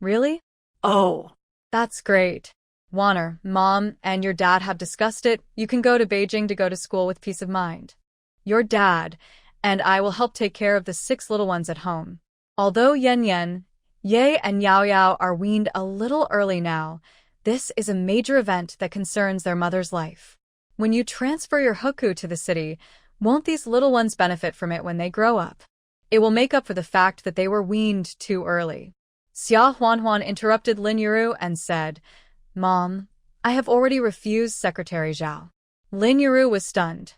Really? Oh, that's great. Waner, Mom, and your dad have discussed it. You can go to Beijing to go to school with peace of mind. Your dad and I will help take care of the 6 little ones at home. Although Yen Yen, Ye and Yao Yao are weaned a little early now, this is a major event that concerns their mother's life. When you transfer your hukou to the city, won't these little ones benefit from it when they grow up? It will make up for the fact that they were weaned too early. Xia Huanhuan interrupted Lin Yuru and said, Mom, I have already refused Secretary Zhao. Lin Yuru was stunned.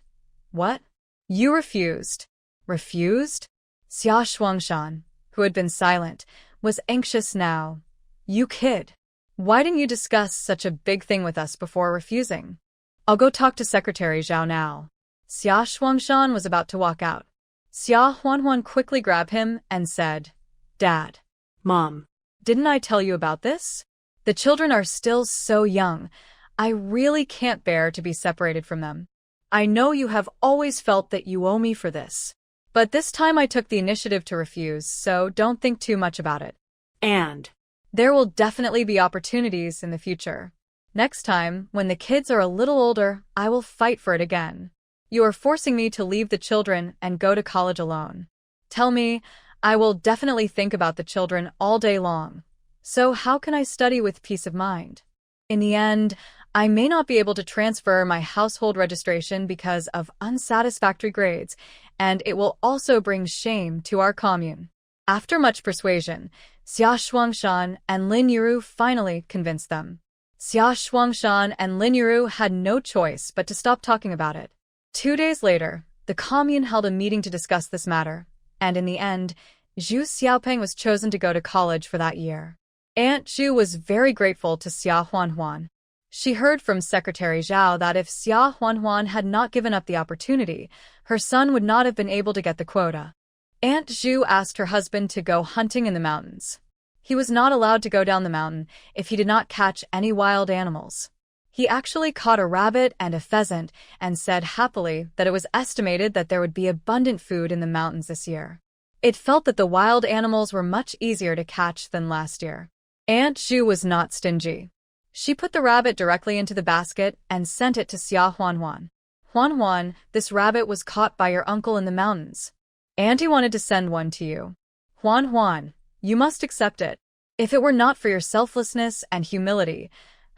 What? You refused? Refused? Xia Shuangshan, who had been silent, was anxious now. You kid. Why didn't you discuss such a big thing with us before refusing? I'll go talk to Secretary Zhao now. Xia Shuangshan was about to walk out. Xia Huanhuan quickly grabbed him and said, Dad. Mom. Didn't I tell you about this? The children are still so young. I really can't bear to be separated from them. I know you have always felt that you owe me for this. But this time I took the initiative to refuse, so don't think too much about it. And there will definitely be opportunities in the future. Next time, when the kids are a little older, I will fight for it again. You are forcing me to leave the children and go to college alone. Tell me, I will definitely think about the children all day long. So how can I study with peace of mind? In the end, I may not be able to transfer my household registration because of unsatisfactory grades, and it will also bring shame to our commune. After much persuasion, Xia Shuangshan and Lin Yuru finally convinced them. Xia Shuangshan and Lin Yuru had no choice but to stop talking about it. 2 days later, the commune held a meeting to discuss this matter, and in the end, Zhu Xiaopeng was chosen to go to college for that year. Aunt Zhu was very grateful to Xia Huanhuan. She heard from Secretary Zhao that if Xia Huanhuan had not given up the opportunity, her son would not have been able to get the quota. Aunt Zhu asked her husband to go hunting in the mountains. He was not allowed to go down the mountain if he did not catch any wild animals. He actually caught a rabbit and a pheasant and said happily that it was estimated that there would be abundant food in the mountains this year. It felt that the wild animals were much easier to catch than last year. Aunt Zhu was not stingy. She put the rabbit directly into the basket and sent it to Xia Huanhuan. Huanhuan, this rabbit was caught by your uncle in the mountains. Auntie wanted to send one to you. Huanhuan, you must accept it. If it were not for your selflessness and humility,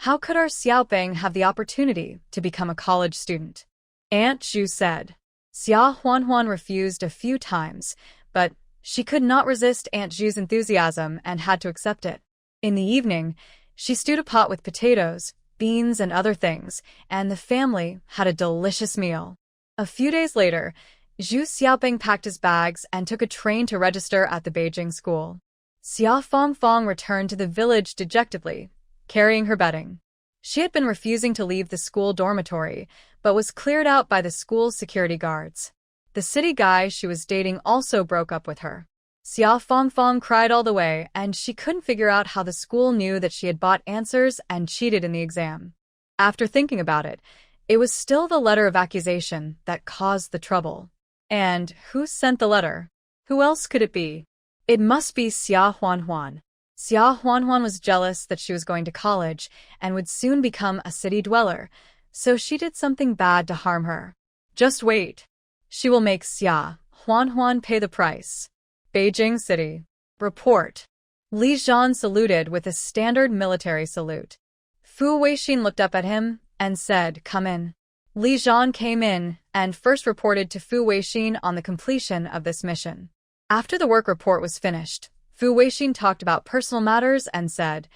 how could our Xiaopeng have the opportunity to become a college student? Aunt Zhu said. Xia Huanhuan refused a few times, but she could not resist Aunt Zhu's enthusiasm and had to accept it. In the evening, she stewed a pot with potatoes, beans, and other things, and the family had a delicious meal. A few days later, Zhu Xiaopeng packed his bags and took a train to register at the Beijing school. Xia Fangfang returned to the village dejectedly, carrying her bedding. She had been refusing to leave the school dormitory, but was cleared out by the school's security guards. The city guy she was dating also broke up with her. Xia Fangfang cried all the way, and she couldn't figure out how the school knew that she had bought answers and cheated in the exam. After thinking about it, it was still the letter of accusation that caused the trouble. And who sent the letter? Who else could it be? It must be Xia Huanhuan. Xia Huanhuan was jealous that she was going to college and would soon become a city dweller, so she did something bad to harm her. Just wait. She will make Xia Huanhuan pay the price. Beijing City. Report. Li Zhan saluted with a standard military salute. Fu Weixin looked up at him and said, "Come in." Li Zhan came in and first reported to Fu Weixin on the completion of this mission. After the work report was finished, Fu Weixin talked about personal matters and said,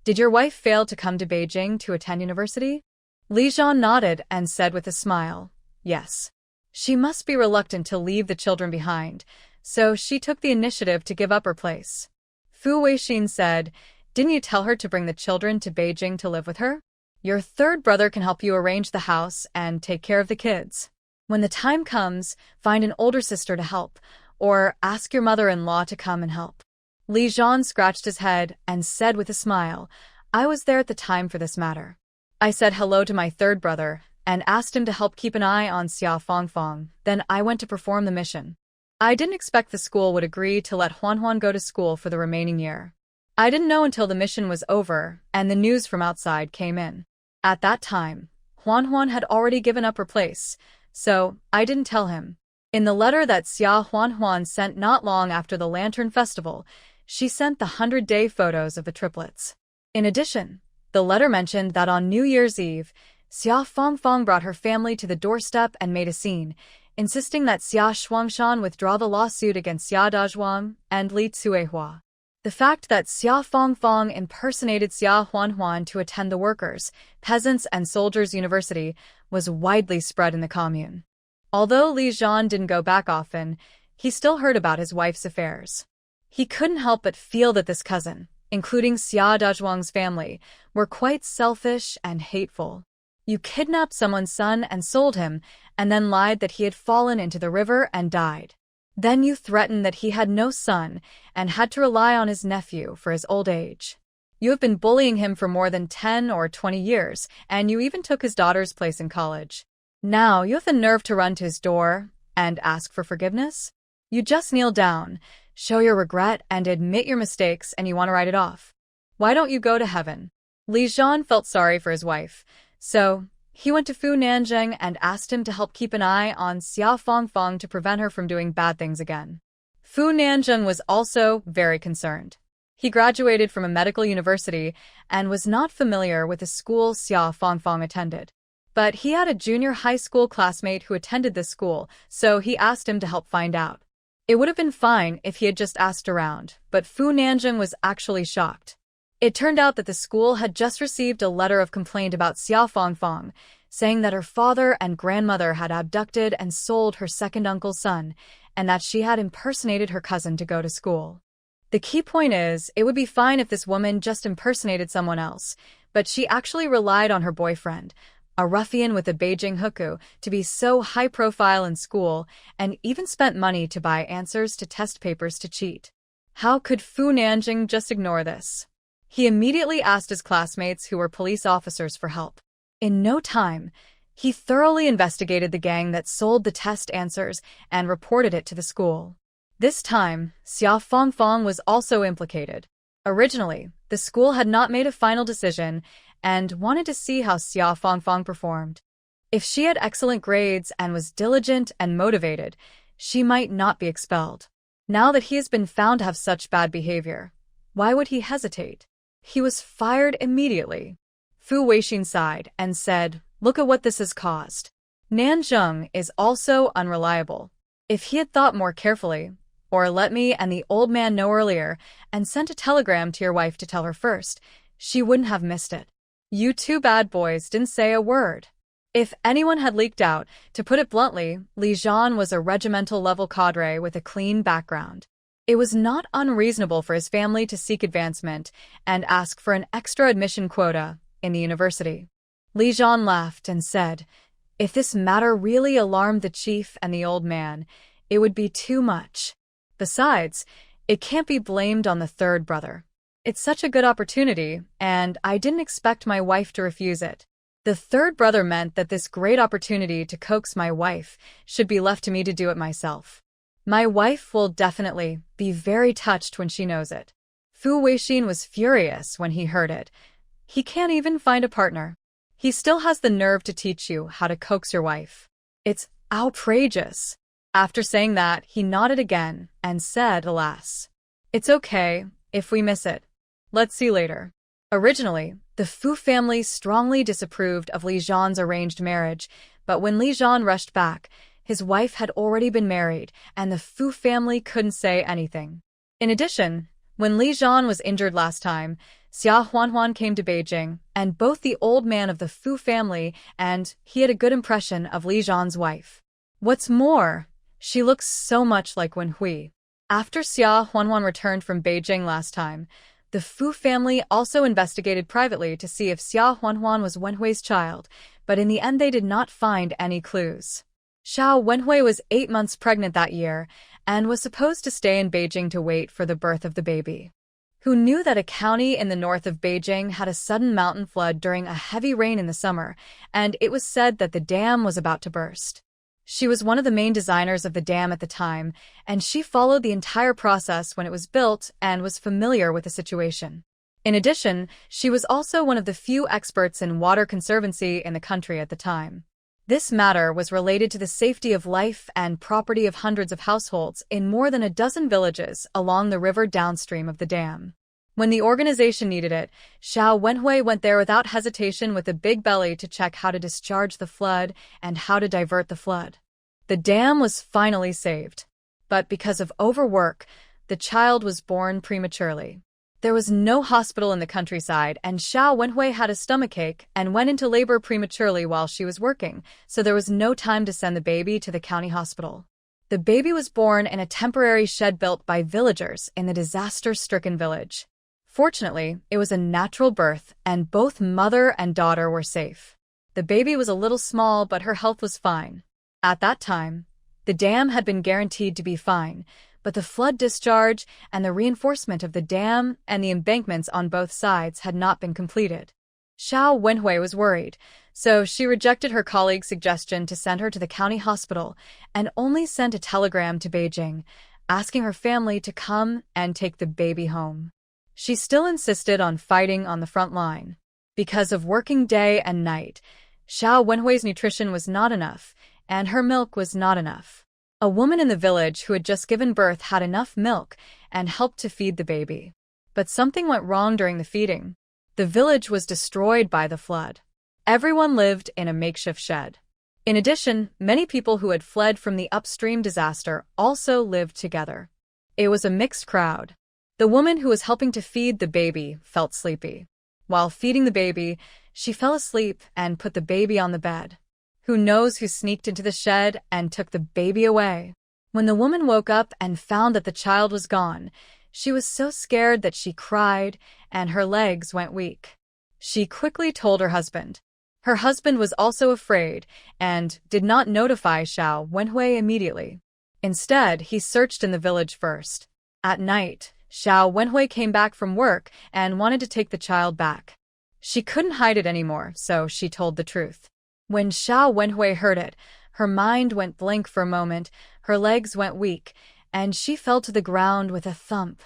"Did your wife fail to come to Beijing to attend university?" Li Zhan nodded and said with a smile, "Yes." She must be reluctant to leave the children behind, so she took the initiative to give up her place. Fu Weixin said, "Didn't you tell her to bring the children to Beijing to live with her? Your third brother can help you arrange the house and take care of the kids. When the time comes, find an older sister to help, or ask your mother-in-law to come and help." Li Zhan scratched his head and said with a smile, "I was there at the time for this matter. I said hello to my third brother and asked him to help keep an eye on Xia Fangfang, then I went to perform the mission. I didn't expect the school would agree to let Huanhuan go to school for the remaining year. I didn't know until the mission was over and the news from outside came in. At that time, Huanhuan had already given up her place, so I didn't tell him. In the letter that Xia Huanhuan sent not long after the Lantern Festival, she sent the 100-day photos of the triplets. In addition, the letter mentioned that on New Year's Eve, Xia Fangfang brought her family to the doorstep and made a scene, insisting that Xia Shuangshan withdraw the lawsuit against Xia Dazhuang and Li Cuihua. The fact that Xia Fangfang impersonated Xia Huanhuan to attend the workers, peasants, and soldiers' university was widely spread in the commune. Although Li Zhan didn't go back often, he still heard about his wife's affairs. He couldn't help but feel that this cousin, including Xia Dazhuang's family, were quite selfish and hateful. You kidnapped someone's son and sold him, and then lied that he had fallen into the river and died. Then you threatened that he had no son and had to rely on his nephew for his old age. You have been bullying him for more than 10 or 20 years, and you even took his daughter's place in college. Now you have the nerve to run to his door and ask for forgiveness? You just kneel down, show your regret, and admit your mistakes, and you want to write it off. Why don't you go to heaven? Li Zhan felt sorry for his wife, so he went to Fu Nanjing and asked him to help keep an eye on Xia Fangfang to prevent her from doing bad things again. Fu Nanjing was also very concerned. He graduated from a medical university and was not familiar with the school Xia Fangfang attended. But he had a junior high school classmate who attended this school, so he asked him to help find out. It would have been fine if he had just asked around, but Fu Nanjing was actually shocked. It turned out that the school had just received a letter of complaint about Xia Fangfang, saying that her father and grandmother had abducted and sold her second uncle's son, and that she had impersonated her cousin to go to school. The key point is, it would be fine if this woman just impersonated someone else, but she actually relied on her boyfriend, a ruffian with a Beijing hukou, to be so high-profile in school, and even spent money to buy answers to test papers to cheat. How could Fu Nanjing just ignore this? He immediately asked his classmates, who were police officers, for help. In no time, he thoroughly investigated the gang that sold the test answers and reported it to the school. This time, Xia Fangfang was also implicated. Originally, the school had not made a final decision and wanted to see how Xia Fangfang performed. If she had excellent grades and was diligent and motivated, she might not be expelled. Now that he has been found to have such bad behavior, why would he hesitate? He was fired immediately. Fu Weixin sighed and said, "Look at what this has caused." Nanjing is also unreliable. If he had thought more carefully, or let me and the old man know earlier, and sent a telegram to your wife to tell her first, she wouldn't have missed it. You two bad boys didn't say a word. If anyone had leaked out, to put it bluntly, Li Zhan was a regimental-level cadre with a clean background. It was not unreasonable for his family to seek advancement and ask for an extra admission quota in the university. Li Zhan laughed and said, "If this matter really alarmed the chief and the old man, it would be too much. Besides, it can't be blamed on the third brother. It's such a good opportunity, and I didn't expect my wife to refuse it. The third brother meant that this great opportunity to coax my wife should be left to me to do it myself. My wife will definitely be very touched when she knows it." Fu Weixin was furious when he heard it. He can't even find a partner. He still has the nerve to teach you how to coax your wife. It's outrageous. After saying that, he nodded again and said, "Alas. It's okay if we miss it. Let's see later." Originally, the Fu family strongly disapproved of Li Zhan's arranged marriage, but when Li Zhan rushed back, his wife had already been married, and the Fu family couldn't say anything. In addition, when Li Zhan was injured last time, Xia Huanhuan came to Beijing, and both the old man of the Fu family and he had a good impression of Li Zhan's wife. What's more, she looks so much like Wen Hui. After Xia Huanhuan returned from Beijing last time, the Fu family also investigated privately to see if Xia Huanhuan was Wen Hui's child, but in the end they did not find any clues. Xiao Wenhui was 8 months pregnant that year and was supposed to stay in Beijing to wait for the birth of the baby. Who knew that a county in the north of Beijing had a sudden mountain flood during a heavy rain in the summer, and it was said that the dam was about to burst. She was one of the main designers of the dam at the time, and she followed the entire process when it was built and was familiar with the situation. In addition, she was also one of the few experts in water conservancy in the country at the time. This matter was related to the safety of life and property of hundreds of households in more than a dozen villages along the river downstream of the dam. When the organization needed it, Xiao Wenhui went there without hesitation with a big belly to check how to discharge the flood and how to divert the flood. The dam was finally saved. But because of overwork, the child was born prematurely. There was no hospital in the countryside, and Xiao Wenhui had a stomachache and went into labor prematurely while she was working, so there was no time to send the baby to the county hospital. The baby was born in a temporary shed built by villagers in the disaster-stricken village. Fortunately, it was a natural birth, and both mother and daughter were safe. The baby was a little small, but her health was fine. At that time, the dam had been guaranteed to be fine, but the flood discharge and the reinforcement of the dam and the embankments on both sides had not been completed. Xiao Wenhui was worried, so she rejected her colleague's suggestion to send her to the county hospital and only sent a telegram to Beijing, asking her family to come and take the baby home. She still insisted on fighting on the front line. Because of working day and night, Xiao Wenhui's nutrition was not enough, and her milk was not enough. A woman in the village who had just given birth had enough milk and helped to feed the baby. But something went wrong during the feeding. The village was destroyed by the flood. Everyone lived in a makeshift shed. In addition, many people who had fled from the upstream disaster also lived together. It was a mixed crowd. The woman who was helping to feed the baby felt sleepy. While feeding the baby, she fell asleep and put the baby on the bed. Who knows who sneaked into the shed and took the baby away? When the woman woke up and found that the child was gone, she was so scared that she cried and her legs went weak. She quickly told her husband. Her husband was also afraid and did not notify Xiao Wenhui immediately. Instead, he searched in the village first. At night, Xiao Wenhui came back from work and wanted to take the child back. She couldn't hide it anymore, so she told the truth. When Xiao Wenhui heard it, her mind went blank for a moment, her legs went weak, and she fell to the ground with a thump.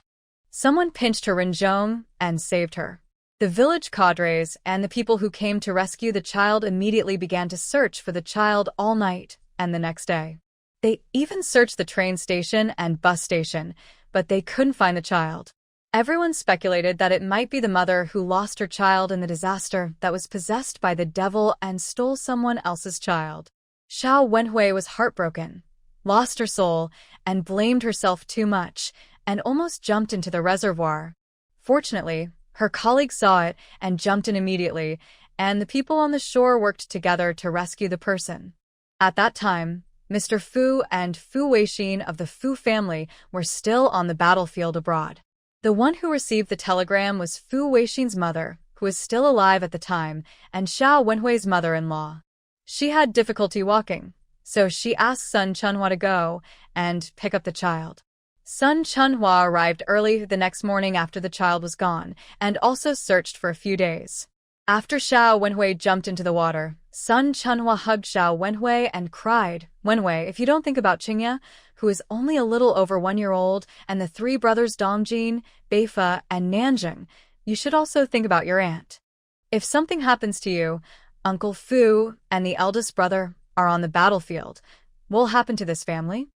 Someone pinched her rinzhong and saved her. The village cadres and the people who came to rescue the child immediately began to search for the child all night and the next day. They even searched the train station and bus station, but they couldn't find the child. Everyone speculated that it might be the mother who lost her child in the disaster that was possessed by the devil and stole someone else's child. Xiao Wenhui was heartbroken, lost her soul, and blamed herself too much, and almost jumped into the reservoir. Fortunately, her colleague saw it and jumped in immediately, and the people on the shore worked together to rescue the person. At that time, Mr. Fu and Fu Weixin of the Fu family were still on the battlefield abroad. The one who received the telegram was Fu Weixin's mother, who was still alive at the time, and Xiao Wenhui's mother-in-law. She had difficulty walking, so she asked Sun Chunhua to go and pick up the child. Sun Chunhua arrived early the next morning after the child was gone, and also searched for a few days. After Xiao Wenhui jumped into the water, Sun Chunhua hugged Xiao Wenhui and cried, "Wenhui, if you don't think about Qingya, who is only a little over 1 year old, and the 3 brothers Dongjin, Beifa, and Nanjing, you should also think about your aunt. If something happens to you, Uncle Fu and the eldest brother are on the battlefield. What will happen to this family?"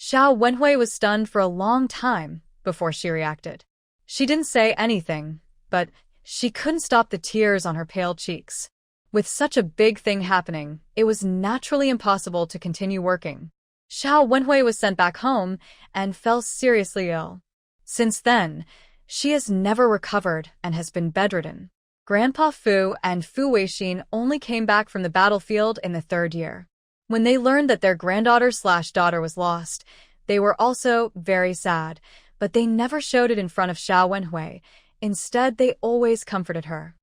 Xiao Wenhui was stunned for a long time before she reacted. She didn't say anything, but she couldn't stop the tears on her pale cheeks. With such a big thing happening, it was naturally impossible to continue working. Xiao Wenhui was sent back home and fell seriously ill. Since then, she has never recovered and has been bedridden. Grandpa Fu and Fu Weixin only came back from the battlefield in the 3rd year. When they learned that their granddaughter/daughter was lost, they were also very sad, but they never showed it in front of Xiao Wenhui. Instead, they always comforted her.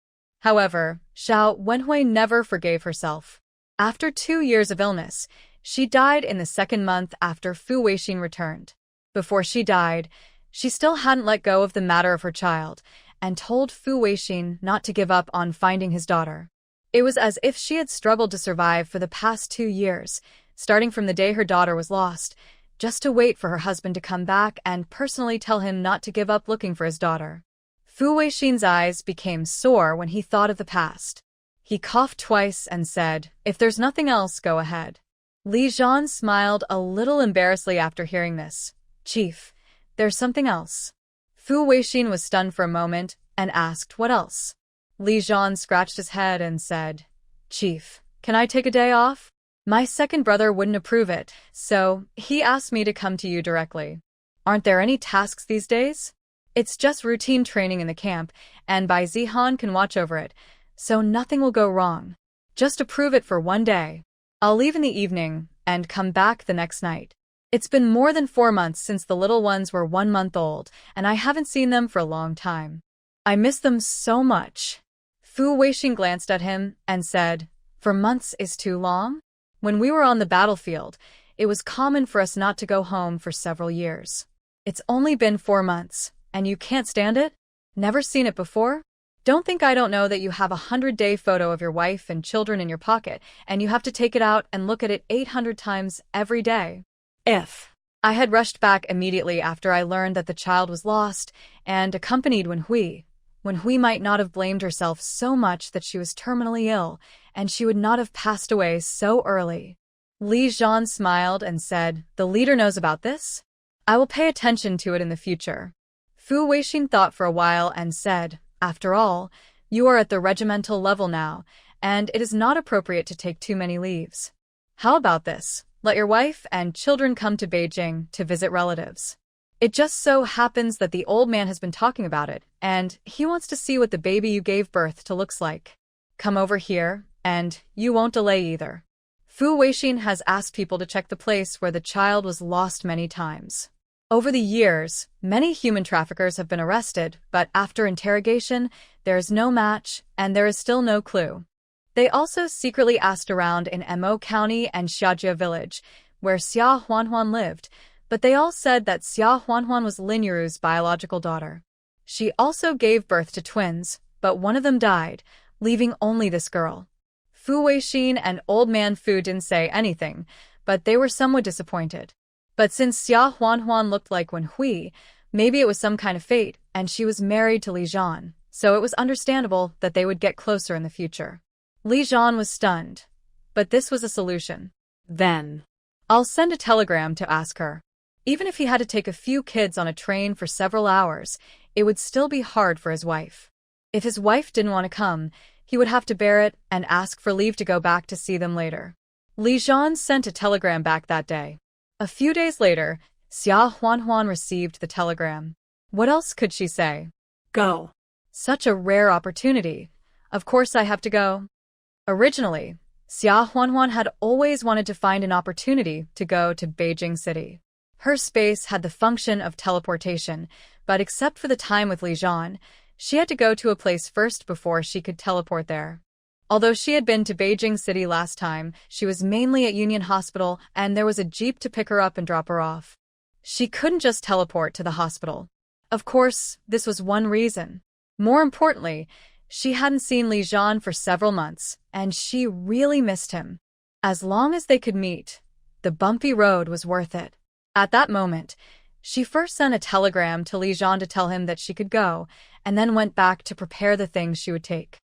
However, Xiao Wenhui never forgave herself. After 2 years of illness, she died in the 2nd month after Fu Weixin returned. Before she died, she still hadn't let go of the matter of her child, and told Fu Weixin not to give up on finding his daughter. It was as if she had struggled to survive for the past 2 years, starting from the day her daughter was lost, just to wait for her husband to come back and personally tell him not to give up looking for his daughter. Fu Weixin's eyes became sore when he thought of the past. He coughed twice and said, "If there's nothing else, go ahead." Li Zhan smiled a little embarrassedly after hearing this. "Chief, there's something else." Fu Weixin was stunned for a moment and asked, "What else?" Li Zhan scratched his head and said, "Chief, can I take a day off? My second brother wouldn't approve it, so he asked me to come to you directly. Aren't there any tasks these days? It's just routine training in the camp, and Bai Zihan can watch over it, so nothing will go wrong. Just approve it for one day. I'll leave in the evening and come back the next night. It's been more than 4 months since the little ones were 1 month old, and I haven't seen them for a long time. I miss them so much." Fu Weixin glanced at him and said, "For months is too long? When we were on the battlefield, it was common for us not to go home for several years. It's only been 4 months, and you can't stand it? Never seen it before? Don't think I don't know that you have a 100-day photo of your wife and children in your pocket, and you have to take it out and look at it 800 times every day." If I had rushed back immediately after I learned that the child was lost and accompanied when Hui might not have blamed herself so much that she was terminally ill, and she would not have passed away so early. Li Zhan smiled and said, "The leader knows about this? I will pay attention to it in the future." Fu Weixin thought for a while and said, "After all, you are at the regimental level now, and it is not appropriate to take too many leaves. How about this? Let your wife and children come to Beijing to visit relatives. It just so happens that the old man has been talking about it, and he wants to see what the baby you gave birth to looks like. Come over here, and you won't delay either." Fu Weixin has asked people to check the place where the child was lost many times. Over the years, many human traffickers have been arrested, but after interrogation, there is no match, and there is still no clue. They also secretly asked around in Mo County and Xiajia village, where Xia Huanhuan lived, but they all said that Xia Huanhuan was Lin Yuru's biological daughter. She also gave birth to twins, but one of them died, leaving only this girl. Fu Weixin and Old Man Fu didn't say anything, but they were somewhat disappointed. But since Xia Huanhuan looked like Wen Hui, maybe it was some kind of fate, and she was married to Li Zhan, so it was understandable that they would get closer in the future. Li Zhan was stunned, but this was a solution. then "I'll send a telegram to ask her." Even if he had to take a few kids on a train for several hours, it would still be hard for his wife. If his wife didn't want to come, he would have to bear it and ask for leave to go back to see them later. Li Zhan sent a telegram back that day. A few days later, Xia Huanhuan received the telegram. What else could she say? go. Such a rare opportunity. Of course I have to go. Originally, Xia Huanhuan had always wanted to find an opportunity to go to Beijing City. Her space had the function of teleportation, but except for the time with Li Zhan, she had to go to a place first before she could teleport there. Although she had been to Beijing City last time, she was mainly at Union Hospital and there was a jeep to pick her up and drop her off. She couldn't just teleport to the hospital. Of course, this was one reason. More importantly, she hadn't seen Li Zhan for several months, and she really missed him. As long as they could meet, the bumpy road was worth it. At that moment, she first sent a telegram to Li Zhan to tell him that she could go, and then went back to prepare the things she would take.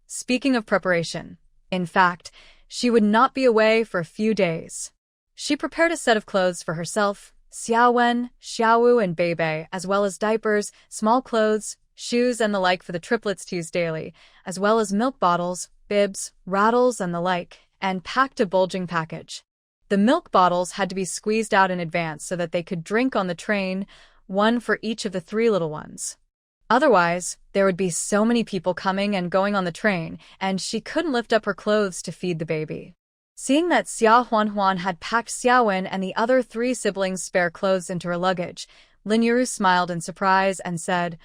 Speaking of preparation, in fact, she would not be away for a few days. She prepared a set of clothes for herself, Xiaowen, Xiaowu, and Beibei, as well as diapers, small clothes, shoes, and the like for the triplets to use daily, as well as milk bottles, bibs, rattles, and the like, and packed a bulging package. The milk bottles had to be squeezed out in advance so that they could drink on the train, one for each of the 3 little ones. Otherwise, there would be so many people coming and going on the train, and she couldn't lift up her clothes to feed the baby. Seeing that Xia Huanhuan had packed Xiaowen and the other 3 siblings' spare clothes into her luggage, Lin Yuru smiled in surprise and said,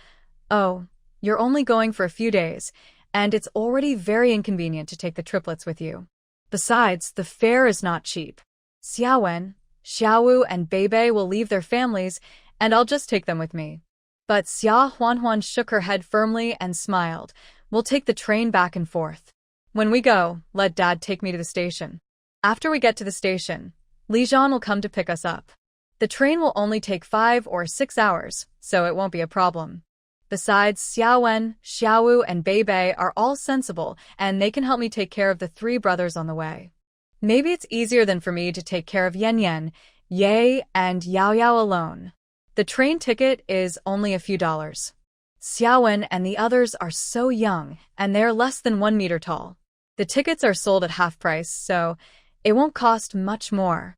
"Oh, you're only going for a few days, and it's already very inconvenient to take the triplets with you. Besides, the fare is not cheap. Xiaowen, Xiaowu, and Beibei will leave their families, and I'll just take them with me." But Xia Huanhuan shook her head firmly and smiled. "We'll take the train back and forth. When we go, let Dad take me to the station. After we get to the station, Li Zhan will come to pick us up. The train will only take 5 or 6 hours, so it won't be a problem." Besides, Xiaowen, Xiaowu, and Beibei are all sensible, and they can help me take care of the three brothers on the way. Maybe it's easier than for me to take care of Yan Yan, Ye, and Yao Yao alone. The train ticket is only a few dollars. Xiaowen and the others are so young, and they're less than 1 meter tall. The tickets are sold at half price, so it won't cost much more.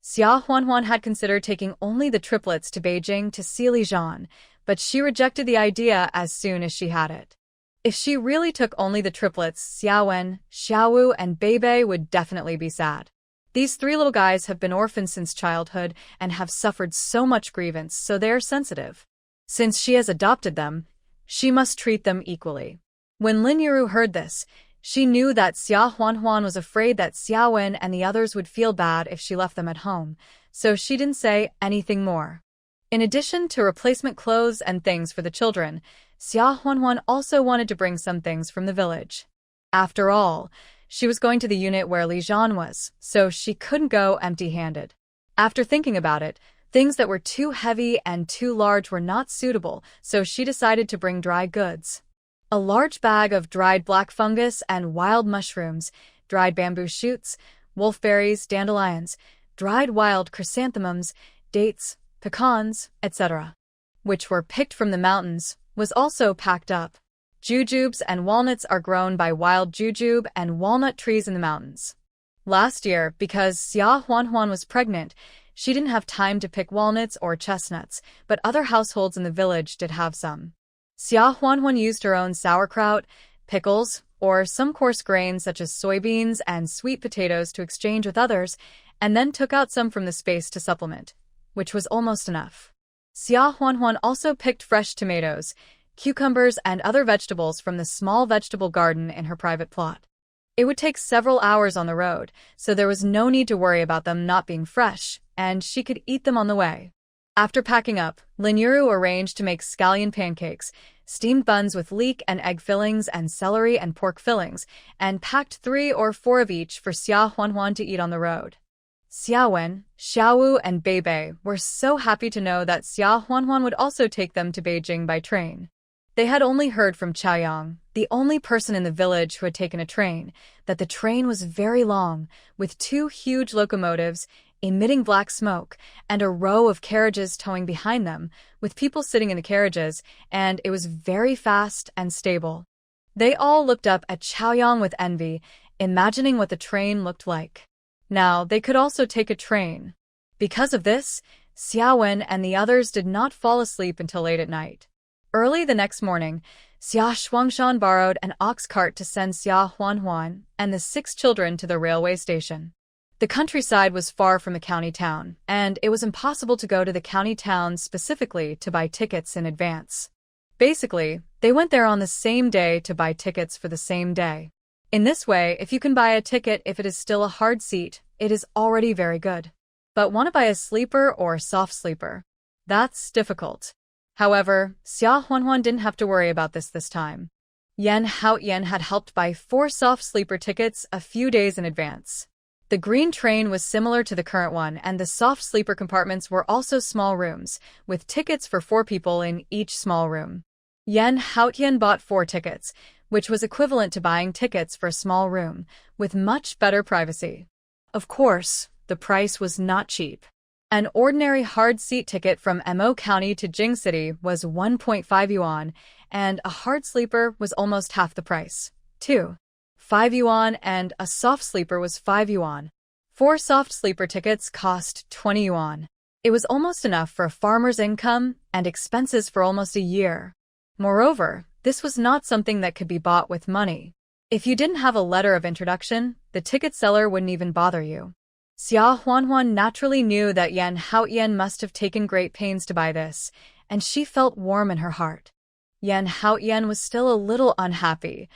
Xia Huanhuan had considered taking only the triplets to Beijing to see Li Zhan, but she rejected the idea as soon as she had it. If she really took only the triplets, Xiaowen, Xiaowu, and Beibei would definitely be sad. These three little guys have been orphaned since childhood and have suffered so much grievance, so they are sensitive. Since she has adopted them, she must treat them equally. When Lin Yuru heard this, she knew that Xia Huanhuan was afraid that Xiaowen and the others would feel bad if she left them at home, so she didn't say anything more. In addition to replacement clothes and things for the children, Xia Huanhuan also wanted to bring some things from the village. After all, she was going to the unit where Li Zhan was, so she couldn't go empty-handed. After thinking about it, things that were too heavy and too large were not suitable, so she decided to bring dry goods. A large bag of dried black fungus and wild mushrooms, dried bamboo shoots, wolfberries, dandelions, dried wild chrysanthemums, dates, pecans, etc., which were picked from the mountains, was also packed up. Jujubes and walnuts are grown by wild jujube and walnut trees in the mountains. Last year, because Xia Huanhuan was pregnant, she didn't have time to pick walnuts or chestnuts, but other households in the village did have some. Xia Huanhuan used her own sauerkraut, pickles, or some coarse grains such as soybeans and sweet potatoes to exchange with others, and then took out some from the space to supplement, which was almost enough. Xia Huanhuan also picked fresh tomatoes, cucumbers, and other vegetables from the small vegetable garden in her private plot. It would take several hours on the road, so there was no need to worry about them not being fresh, and she could eat them on the way. After packing up, Lin Yuru arranged to make scallion pancakes, steamed buns with leek and egg fillings and celery and pork fillings, and packed 3 or 4 of each for Xia Huanhuan to eat on the road. Xiaowen, Xiaowu, and Beibei were so happy to know that Xia Huanhuan would also take them to Beijing by train. They had only heard from Chaoyang, the only person in the village who had taken a train, that the train was very long, with 2 huge locomotives, emitting black smoke, and a row of carriages towing behind them, with people sitting in the carriages, and it was very fast and stable. They all looked up at Chaoyang with envy, imagining what the train looked like. Now, they could also take a train. Because of this, Xiaowen and the others did not fall asleep until late at night. Early the next morning, Xia Shuangshan borrowed an ox cart to send Xia Huanhuan and the 6 children to the railway station. The countryside was far from the county town, and it was impossible to go to the county town specifically to buy tickets in advance. Basically, they went there on the same day to buy tickets for the same day. In this way, if you can buy a ticket if it is still a hard seat, it is already very good. But want to buy a sleeper or a soft sleeper? That's difficult. However, Xia Huanhuan didn't have to worry about this time. Yan Haotian had helped buy 4 soft sleeper tickets a few days in advance. The green train was similar to the current one, and the soft sleeper compartments were also small rooms, with tickets for 4 people in each small room. Yan Haotian bought 4 tickets, which was equivalent to buying tickets for a small room, with much better privacy. Of course, the price was not cheap. An ordinary hard seat ticket from Mo County to Jing City was 1.5 yuan, and a hard sleeper was almost half the price, 5 yuan, and a soft sleeper was 5 yuan. 4 soft sleeper tickets cost 20 yuan. It was almost enough for a farmer's income and expenses for almost a year. Moreover, this was not something that could be bought with money. If you didn't have a letter of introduction, the ticket seller wouldn't even bother you. Xia Huanhuan naturally knew that Yan Haotian must have taken great pains to buy this, and she felt warm in her heart. Yan Haotian was still a little unhappy.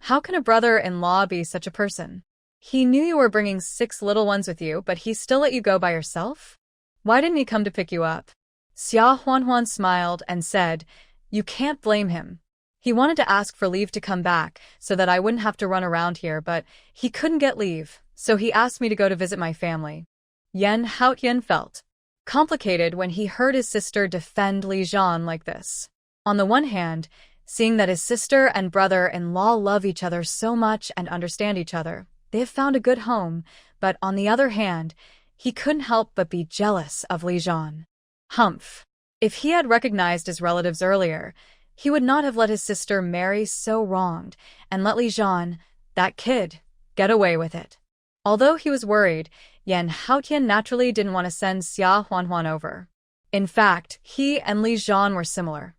How can a brother-in-law be such a person? He knew you were bringing 6 little ones with you, but he still let you go by yourself? Why didn't he come to pick you up? Xia Huanhuan smiled and said, "You can't blame him. He wanted to ask for leave to come back so that I wouldn't have to run around here, but he couldn't get leave, so he asked me to go to visit my family." Yan Haotian felt complicated when he heard his sister defend Li Zhan like this. On the one hand, seeing that his sister and brother-in-law love each other so much and understand each other, they have found a good home, but on the other hand, he couldn't help but be jealous of Li Zhan. Humph. If he had recognized his relatives earlier, he would not have let his sister marry so wronged and let Li Zhan, that kid, get away with it. Although he was worried, Yan Haotian naturally didn't want to send Xia Huanhuan over. In fact, he and Li Zhan were similar.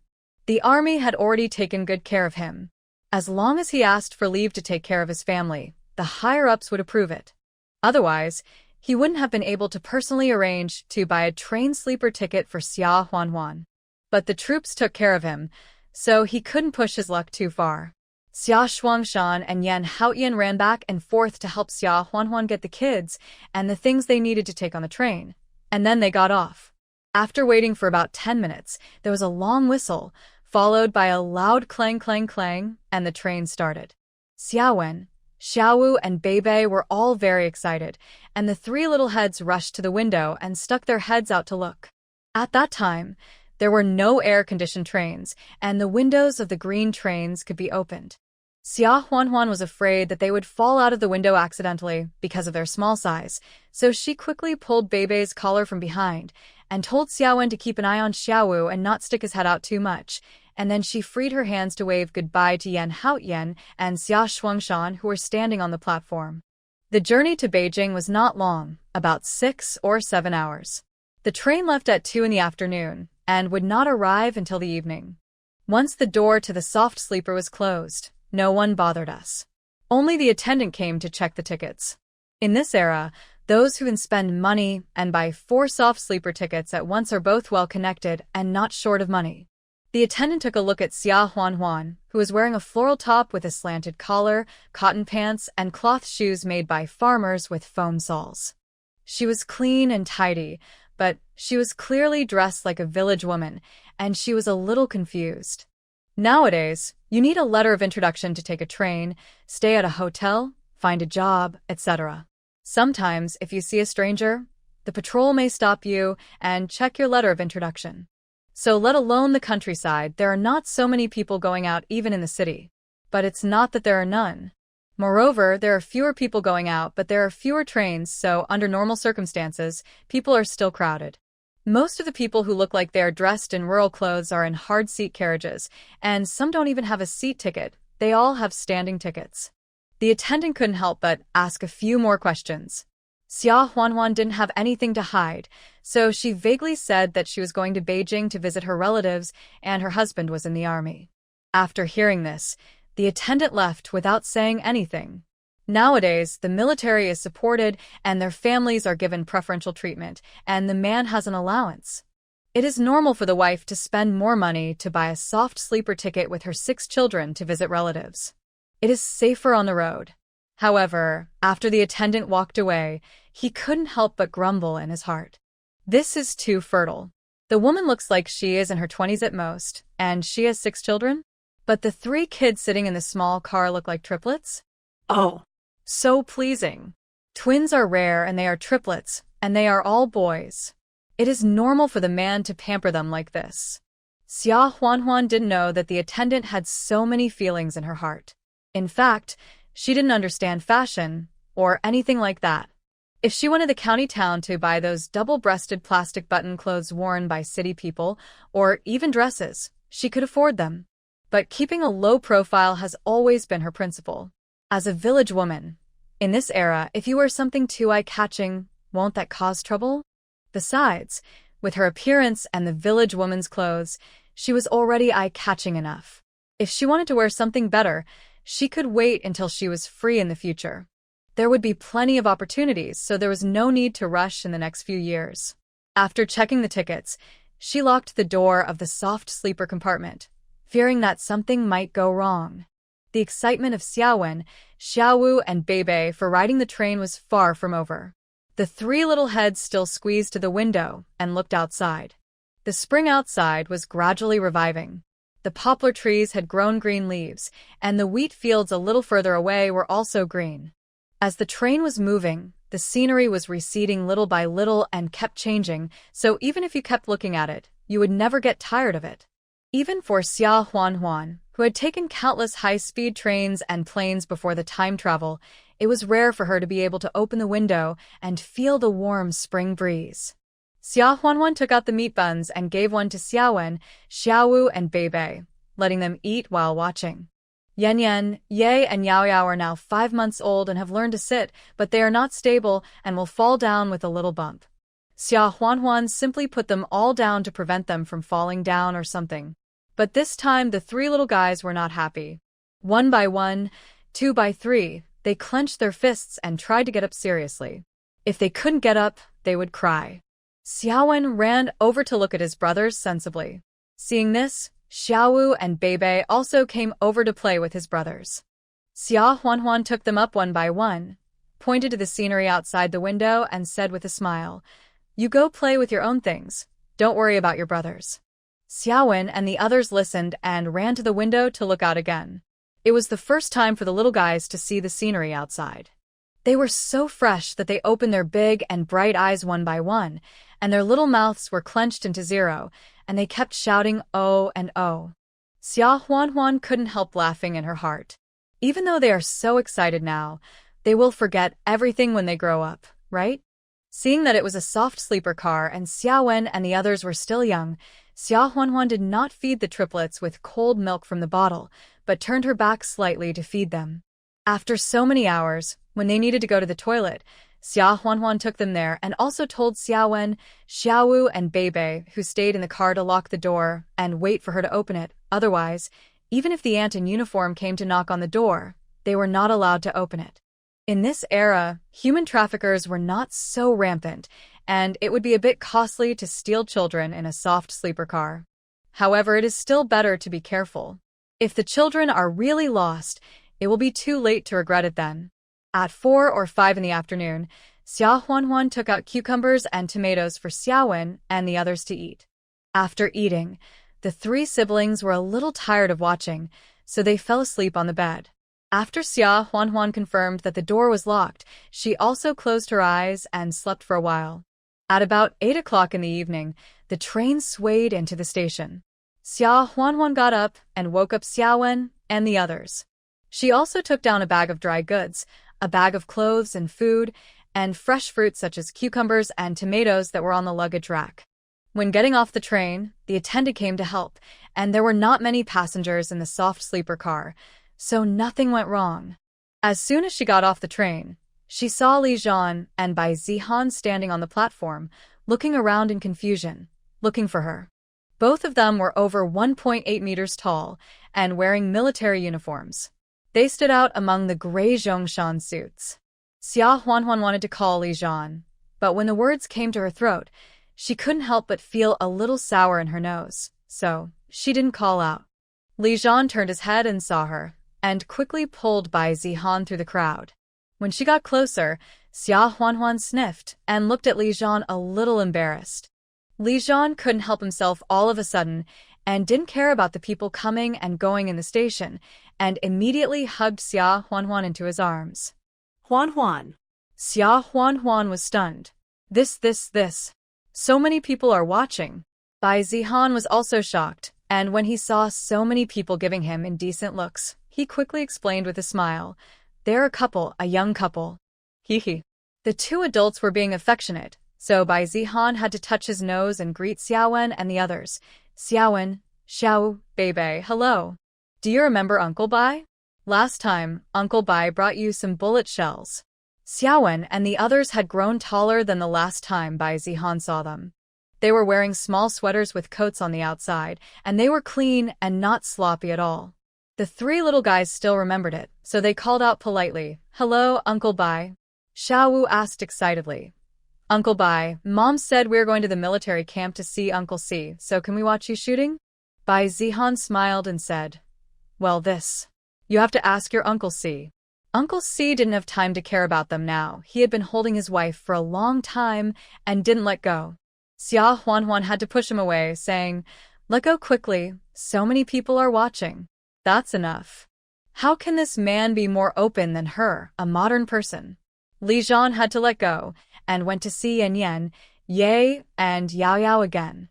The army had already taken good care of him. As long as he asked for leave to take care of his family, the higher-ups would approve it. Otherwise, he wouldn't have been able to personally arrange to buy a train sleeper ticket for Xia Huanhuan. But the troops took care of him, so he couldn't push his luck too far. Xia Shuangshan and Yan Haotian ran back and forth to help Xia Huanhuan get the kids and the things they needed to take on the train, and then they got off. After waiting for about 10 minutes, there was a long whistle, followed by a loud clang clang clang, and the train started. Xiaowen, Xiaowu, and Beibei were all very excited, and the three little heads rushed to the window and stuck their heads out to look. At that time, there were no air-conditioned trains, and the windows of the green trains could be opened. Xia Huanhuan was afraid that they would fall out of the window accidentally because of their small size, so she quickly pulled Beibei's collar from behind and told Xiaowen to keep an eye on Xiaowu and not stick his head out too much, and then she freed her hands to wave goodbye to Yan Haotian and Xia Shuangshan, who were standing on the platform. The journey to Beijing was not long, about 6 or 7 hours. The train left at 2 in the afternoon and would not arrive until the evening. Once the door to the soft sleeper was closed, no one bothered us. Only the attendant came to check the tickets. In this era, those who can spend money and buy 4 soft sleeper tickets at once are both well-connected and not short of money. The attendant took a look at Xia Huanhuan, who was wearing a floral top with a slanted collar, cotton pants, and cloth shoes made by farmers with foam soles. She was clean and tidy, but she was clearly dressed like a village woman, and she was a little confused. Nowadays, you need a letter of introduction to take a train, stay at a hotel, find a job, etc. Sometimes, if you see a stranger, the patrol may stop you and check your letter of introduction. So let alone the countryside, there are not so many people going out even in the city. But it's not that there are none. Moreover, there are fewer people going out, but there are fewer trains, so under normal circumstances, people are still crowded. Most of the people who look like they are dressed in rural clothes are in hard-seat carriages, and some don't even have a seat ticket. They all have standing tickets. The attendant couldn't help but ask a few more questions. Xia Huanhuan didn't have anything to hide, so she vaguely said that she was going to Beijing to visit her relatives and her husband was in the army. After hearing this, the attendant left without saying anything. Nowadays, the military is supported and their families are given preferential treatment, and the man has an allowance. It is normal for the wife to spend more money to buy a soft sleeper ticket with her 6 children to visit relatives. It is safer on the road. However, after the attendant walked away, he couldn't help but grumble in his heart. This is too fertile. The woman looks like she is in her 20s at most, and she has 6 children? But the 3 kids sitting in the small car look like triplets? Oh. So pleasing. Twins are rare and they are triplets, and they are all boys. It is normal for the man to pamper them like this. Xia Huanhuan didn't know that the attendant had so many feelings in her heart. In fact, she didn't understand fashion or anything like that. If she wanted the county town to buy those double-breasted plastic button clothes worn by city people, or even dresses, she could afford them. But keeping a low profile has always been her principle. As a village woman, in this era, if you wear something too eye-catching, won't that cause trouble? Besides, with her appearance and the village woman's clothes, she was already eye-catching enough. If she wanted to wear something better, she could wait until she was free in the future. There would be plenty of opportunities, so there was no need to rush in the next few years. After checking the tickets, she locked the door of the soft sleeper compartment, fearing that something might go wrong. The excitement of Xiaowen, Xiaowu, and Beibei for riding the train was far from over. The 3 little heads still squeezed to the window and looked outside. The spring outside was gradually reviving. The poplar trees had grown green leaves, and the wheat fields a little further away were also green. As the train was moving, the scenery was receding little by little and kept changing, so even if you kept looking at it, you would never get tired of it. Even for Xia Huanhuan, who had taken countless high-speed trains and planes before the time travel, it was rare for her to be able to open the window and feel the warm spring breeze. Xia Huanhuan took out the meat buns and gave one to Xiaowen, Xiaowu, and Beibei, letting them eat while watching. Yan Yan, Ye, and Yao Yao are now 5 months old and have learned to sit, but they are not stable and will fall down with a little bump. Xia Huanhuan simply put them all down to prevent them from falling down or something. But this time the 3 little guys were not happy. 1 by 1, 2 by 3, they clenched their fists and tried to get up seriously. If they couldn't get up, they would cry. Xiaowen ran over to look at his brothers sensibly. Seeing this, Xiaowu and Beibei also came over to play with his brothers. Xia Huanhuan took them up 1 by 1, pointed to the scenery outside the window, and said with a smile, "You go play with your own things. Don't worry about your brothers." Xiaowen and the others listened and ran to the window to look out again. It was the first time for the little guys to see the scenery outside. They were so fresh that they opened their big and bright eyes 1 by 1, and their little mouths were clenched into 0, and they kept shouting "oh" and "oh." Xia Huanhuan couldn't help laughing in her heart. Even though they are so excited now, they will forget everything when they grow up, right? Seeing that it was a soft sleeper car and Xiaowen and the others were still young, Xia Huanhuan did not feed the triplets with cold milk from the bottle, but turned her back slightly to feed them. After so many hours, when they needed to go to the toilet, Xia Huanhuan took them there and also told Xiaowen, Xiaowu, and Beibei, who stayed in the car, to lock the door and wait for her to open it. Otherwise, even if the aunt in uniform came to knock on the door, they were not allowed to open it. In this era, human traffickers were not so rampant, and it would be a bit costly to steal children in a soft sleeper car. However, it is still better to be careful. If the children are really lost, it will be too late to regret it then. At 4 or 5 in the afternoon, Xia Huanhuan took out cucumbers and tomatoes for Xiaowen and the others to eat. After eating, the 3 siblings were a little tired of watching, so they fell asleep on the bed. After Xia Huanhuan confirmed that the door was locked, she also closed her eyes and slept for a while. At about 8 o'clock in the evening, the train swayed into the station. Xia Huanhuan got up and woke up Xiaowen and the others. She also took down a bag of dry goods, a bag of clothes and food, and fresh fruits such as cucumbers and tomatoes that were on the luggage rack. When getting off the train, the attendant came to help, and there were not many passengers in the soft sleeper car, so nothing went wrong. As soon as she got off the train, she saw Li Zhan and Bai Zihan standing on the platform, looking around in confusion, looking for her. Both of them were over 1.8 meters tall and wearing military uniforms. They stood out among the gray Zhongshan suits. Xia Huanhuan wanted to call Li Zhan, but when the words came to her throat, she couldn't help but feel a little sour in her nose, so she didn't call out. Li Zhan turned his head and saw her, and quickly pulled Bai Zihan through the crowd. When she got closer, Xia Huanhuan sniffed and looked at Li Zhan a little embarrassed. Li Zhan couldn't help himself all of a sudden and didn't care about the people coming and going in the station, and immediately hugged Xia Huanhuan into his arms. Huanhuan. Xia Huanhuan was stunned. This. So many people are watching. Bai Zihan was also shocked, and when he saw so many people giving him indecent looks, he quickly explained with a smile, "They're a couple, a young couple." Hee. The 2 adults were being affectionate, so Bai Zihan had to touch his nose and greet Xiaowen and the others. Xiaowen, Xiao, Beibei, hello. Do you remember Uncle Bai? Last time, Uncle Bai brought you some bullet shells. Xiaowen and the others had grown taller than the last time Bai Zihan saw them. They were wearing small sweaters with coats on the outside, and they were clean and not sloppy at all. The 3 little guys still remembered it, so they called out politely, "Hello, Uncle Bai." Xiaowu asked excitedly, "Uncle Bai, Mom said we're going to the military camp to see Uncle Si, so can we watch you shooting?" Bai Zihan smiled and said, "Well, you have to ask your Uncle Si." Uncle Si didn't have time to care about them now. He had been holding his wife for a long time and didn't let go. Xia Huanhuan had to push him away, saying, "Let go quickly, so many people are watching." That's enough. How can this man be more open than her, a modern person? Li Zhan had to let go, and went to see Yan Yan, Ye, and Yao Yao again.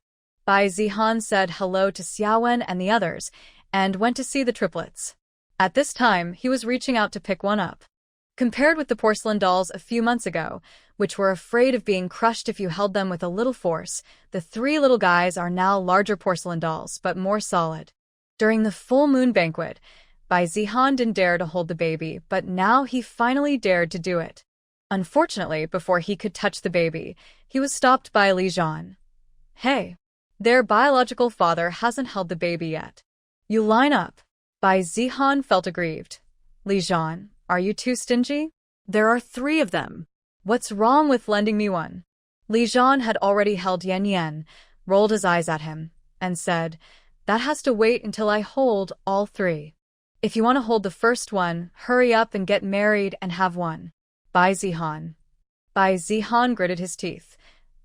Bai Zihan said hello to Xiaowen and the others, and went to see the triplets. At this time, he was reaching out to pick one up. Compared with the porcelain dolls a few months ago, which were afraid of being crushed if you held them with a little force, the three little guys are now larger porcelain dolls, but more solid. During the full moon banquet, Bai Zihan didn't dare to hold the baby, but now he finally dared to do it. Unfortunately, before he could touch the baby, he was stopped by Li Zhan. Hey, their biological father hasn't held the baby yet. You line up. Bai Zihan felt aggrieved. Li Zhan, are you too stingy? There are 3 of them. What's wrong with lending me one? Li Zhan had already held Yan Yan, rolled his eyes at him, and said, that has to wait until I hold all 3. If you want to hold the first one, hurry up and get married and have one. Bai Zihan. Bai Zihan gritted his teeth.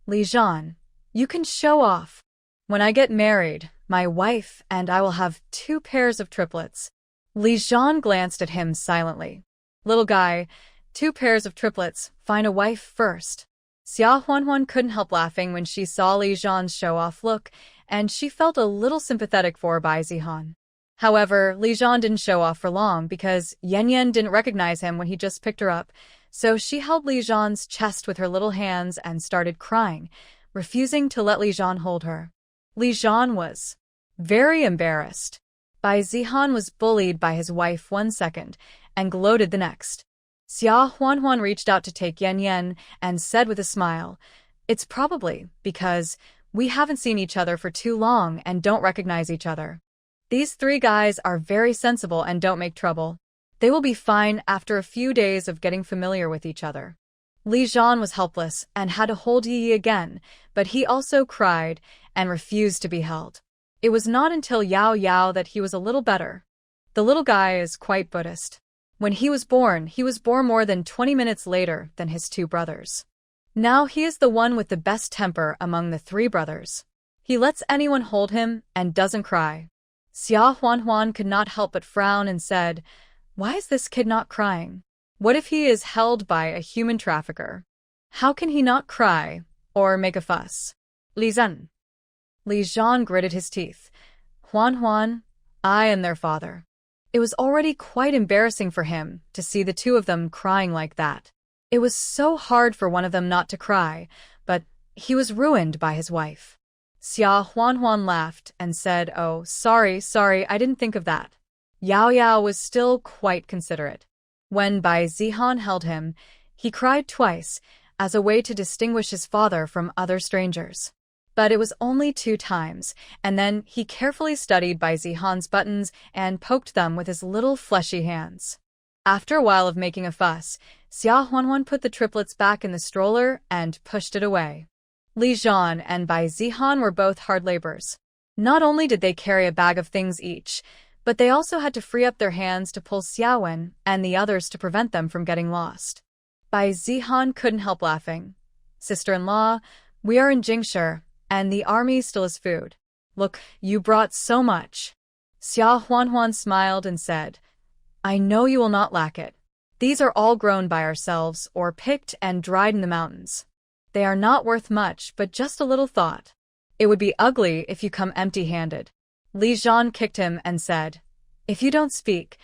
Li Zhan, you can show off. When I get married, my wife and I will have 2 pairs of triplets. Li Zhan glanced at him silently. Little guy, 2 pairs of triplets, find a wife first. Xia Huanhuan couldn't help laughing when she saw Li Zhan's show-off look, and she felt a little sympathetic for Bai Zihan. However, Li Zhan didn't show off for long because Yan Yan didn't recognize him when he just picked her up, so she held Li Zhan's chest with her little hands and started crying, refusing to let Li Zhan hold her. Li Zhan was very embarrassed. Bai Zihan was bullied by his wife 1 second and gloated the next. Xia Huanhuan reached out to take Yan Yan and said with a smile, it's probably because we haven't seen each other for too long and don't recognize each other. These 3 guys are very sensible and don't make trouble. They will be fine after a few days of getting familiar with each other. Li Zhan was helpless and had to hold Yi Yi again, but he also cried and refused to be held. It was not until Yao Yao that he was a little better. The little guy is quite Buddhist. When he was born more than 20 minutes later than his 2 brothers. Now he is the one with the best temper among the 3 brothers. He lets anyone hold him and doesn't cry. Xia Huanhuan could not help but frown and said, why is this kid not crying? What if he is held by a human trafficker? How can he not cry or make a fuss? Li Zhan. Li Zhan gritted his teeth. Huanhuan, I am their father. It was already quite embarrassing for him to see the 2 of them crying like that. It was so hard for one of them not to cry, but he was ruined by his wife. Xia Huanhuan laughed and said, oh, sorry, I didn't think of that. Yao Yao was still quite considerate. When Bai Zihan held him, he cried twice, as a way to distinguish his father from other strangers. But it was only 2 times, and then he carefully studied Bai Zihan's buttons and poked them with his little fleshy hands. After a while of making a fuss, Xia Huanhuan put the triplets back in the stroller and pushed it away. Li Zhan and Bai Zihan were both hard laborers. Not only did they carry a bag of things each, but they also had to free up their hands to pull Xiaowen and the others to prevent them from getting lost. Bai Zihan couldn't help laughing. Sister-in-law, we are in Jingshi, and the army still has food. Look, you brought so much. Xia Huanhuan smiled and said, I know you will not lack it. These are all grown by ourselves or picked and dried in the mountains. They are not worth much, but just a little thought. It would be ugly if you come empty-handed. Li Zhan kicked him and said, if you don't speak,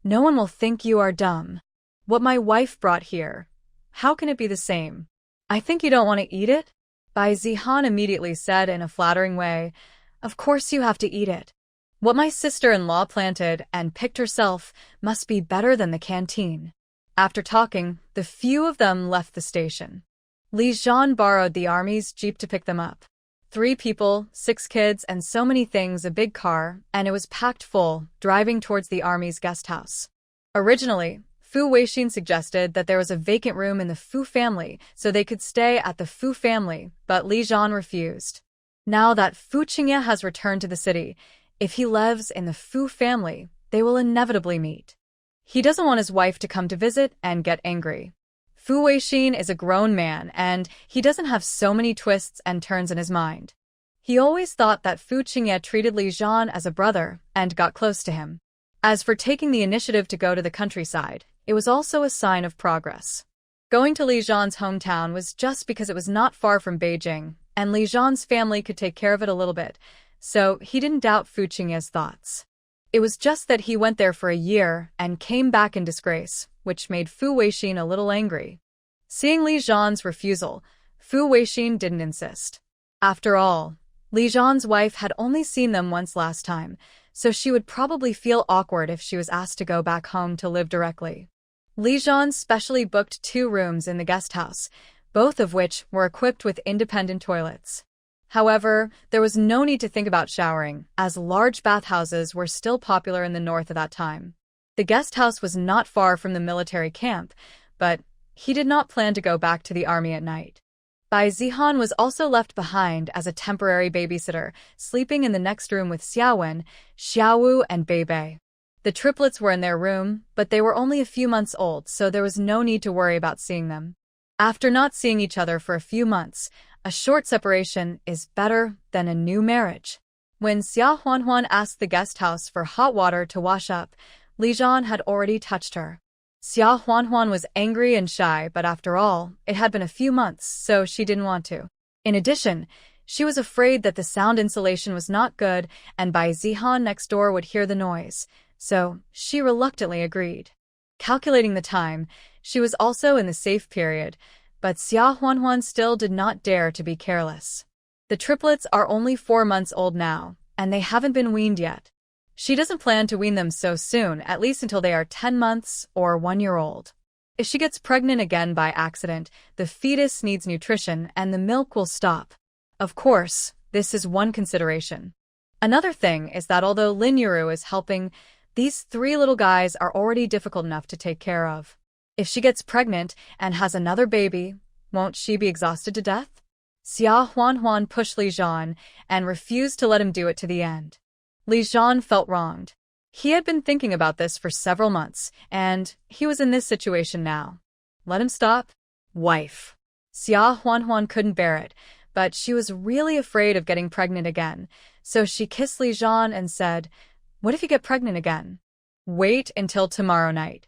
no one will think you are dumb. What my wife brought here, how can it be the same? I think you don't want to eat it? Bai Zihan immediately said in a flattering way, of course you have to eat it. What my sister-in-law planted and picked herself must be better than the canteen. After talking, the few of them left the station. Li Zhan borrowed the army's jeep to pick them up. 3 people, 6 kids, and so many things, a big car, and it was packed full, driving towards the army's guest house. Originally, Fu Weixin suggested that there was a vacant room in the Fu family so they could stay at the Fu family, but Li Zhan refused. Now that Fu Qingye has returned to the city, if he lives in the Fu family, they will inevitably meet. He doesn't want his wife to come to visit and get angry. Fu Weixin is a grown man, and he doesn't have so many twists and turns in his mind. He always thought that Fu Qingye treated Li Zhan as a brother and got close to him. As for taking the initiative to go to the countryside, it was also a sign of progress. Going to Li Zhan's hometown was just because it was not far from Beijing, and Li Zhan's family could take care of it a little bit, so he didn't doubt Fu Qingye's thoughts. It was just that he went there for a year and came back in disgrace, which made Fu Weixin a little angry. Seeing Li Zhan's refusal, Fu Weixin didn't insist. After all, Li Zhan's wife had only seen them once last time, so she would probably feel awkward if she was asked to go back home to live directly. Li Zhan specially booked 2 rooms in the guest house, both of which were equipped with independent toilets. However, there was no need to think about showering, as large bathhouses were still popular in the north at that time. The guest house was not far from the military camp, but he did not plan to go back to the army at night. Bai Zihan was also left behind as a temporary babysitter, sleeping in the next room with Xiaowen, Xiaowu, and Beibei. The triplets were in their room, but they were only a few months old, so there was no need to worry about seeing them. After not seeing each other for a few months, a short separation is better than a new marriage. When Xia Huanhuan asked the guest house for hot water to wash up, Li Zhan had already touched her. Xia Huanhuan was angry and shy, but after all, it had been a few months, so she didn't want to. In addition, she was afraid that the sound insulation was not good and Bai Zihan next door would hear the noise, so she reluctantly agreed. Calculating the time, she was also in the safe period, but Xia Huanhuan still did not dare to be careless. The triplets are only 4 months old now, and they haven't been weaned yet. She doesn't plan to wean them so soon, at least until they are 10 months or 1 year old. If she gets pregnant again by accident, the fetus needs nutrition and the milk will stop. Of course, this is one consideration. Another thing is that although Lin Yuru is helping, these 3 little guys are already difficult enough to take care of. If she gets pregnant and has another baby, won't she be exhausted to death? Xia Huanhuan pushed Li Zhan and refused to let him do it to the end. Li Zhan felt wronged. He had been thinking about this for several months, and he was in this situation now. Let him stop? Wife. Xia Huanhuan couldn't bear it, but she was really afraid of getting pregnant again, so she kissed Li Zhan and said, "What if you get pregnant again? Wait until tomorrow night.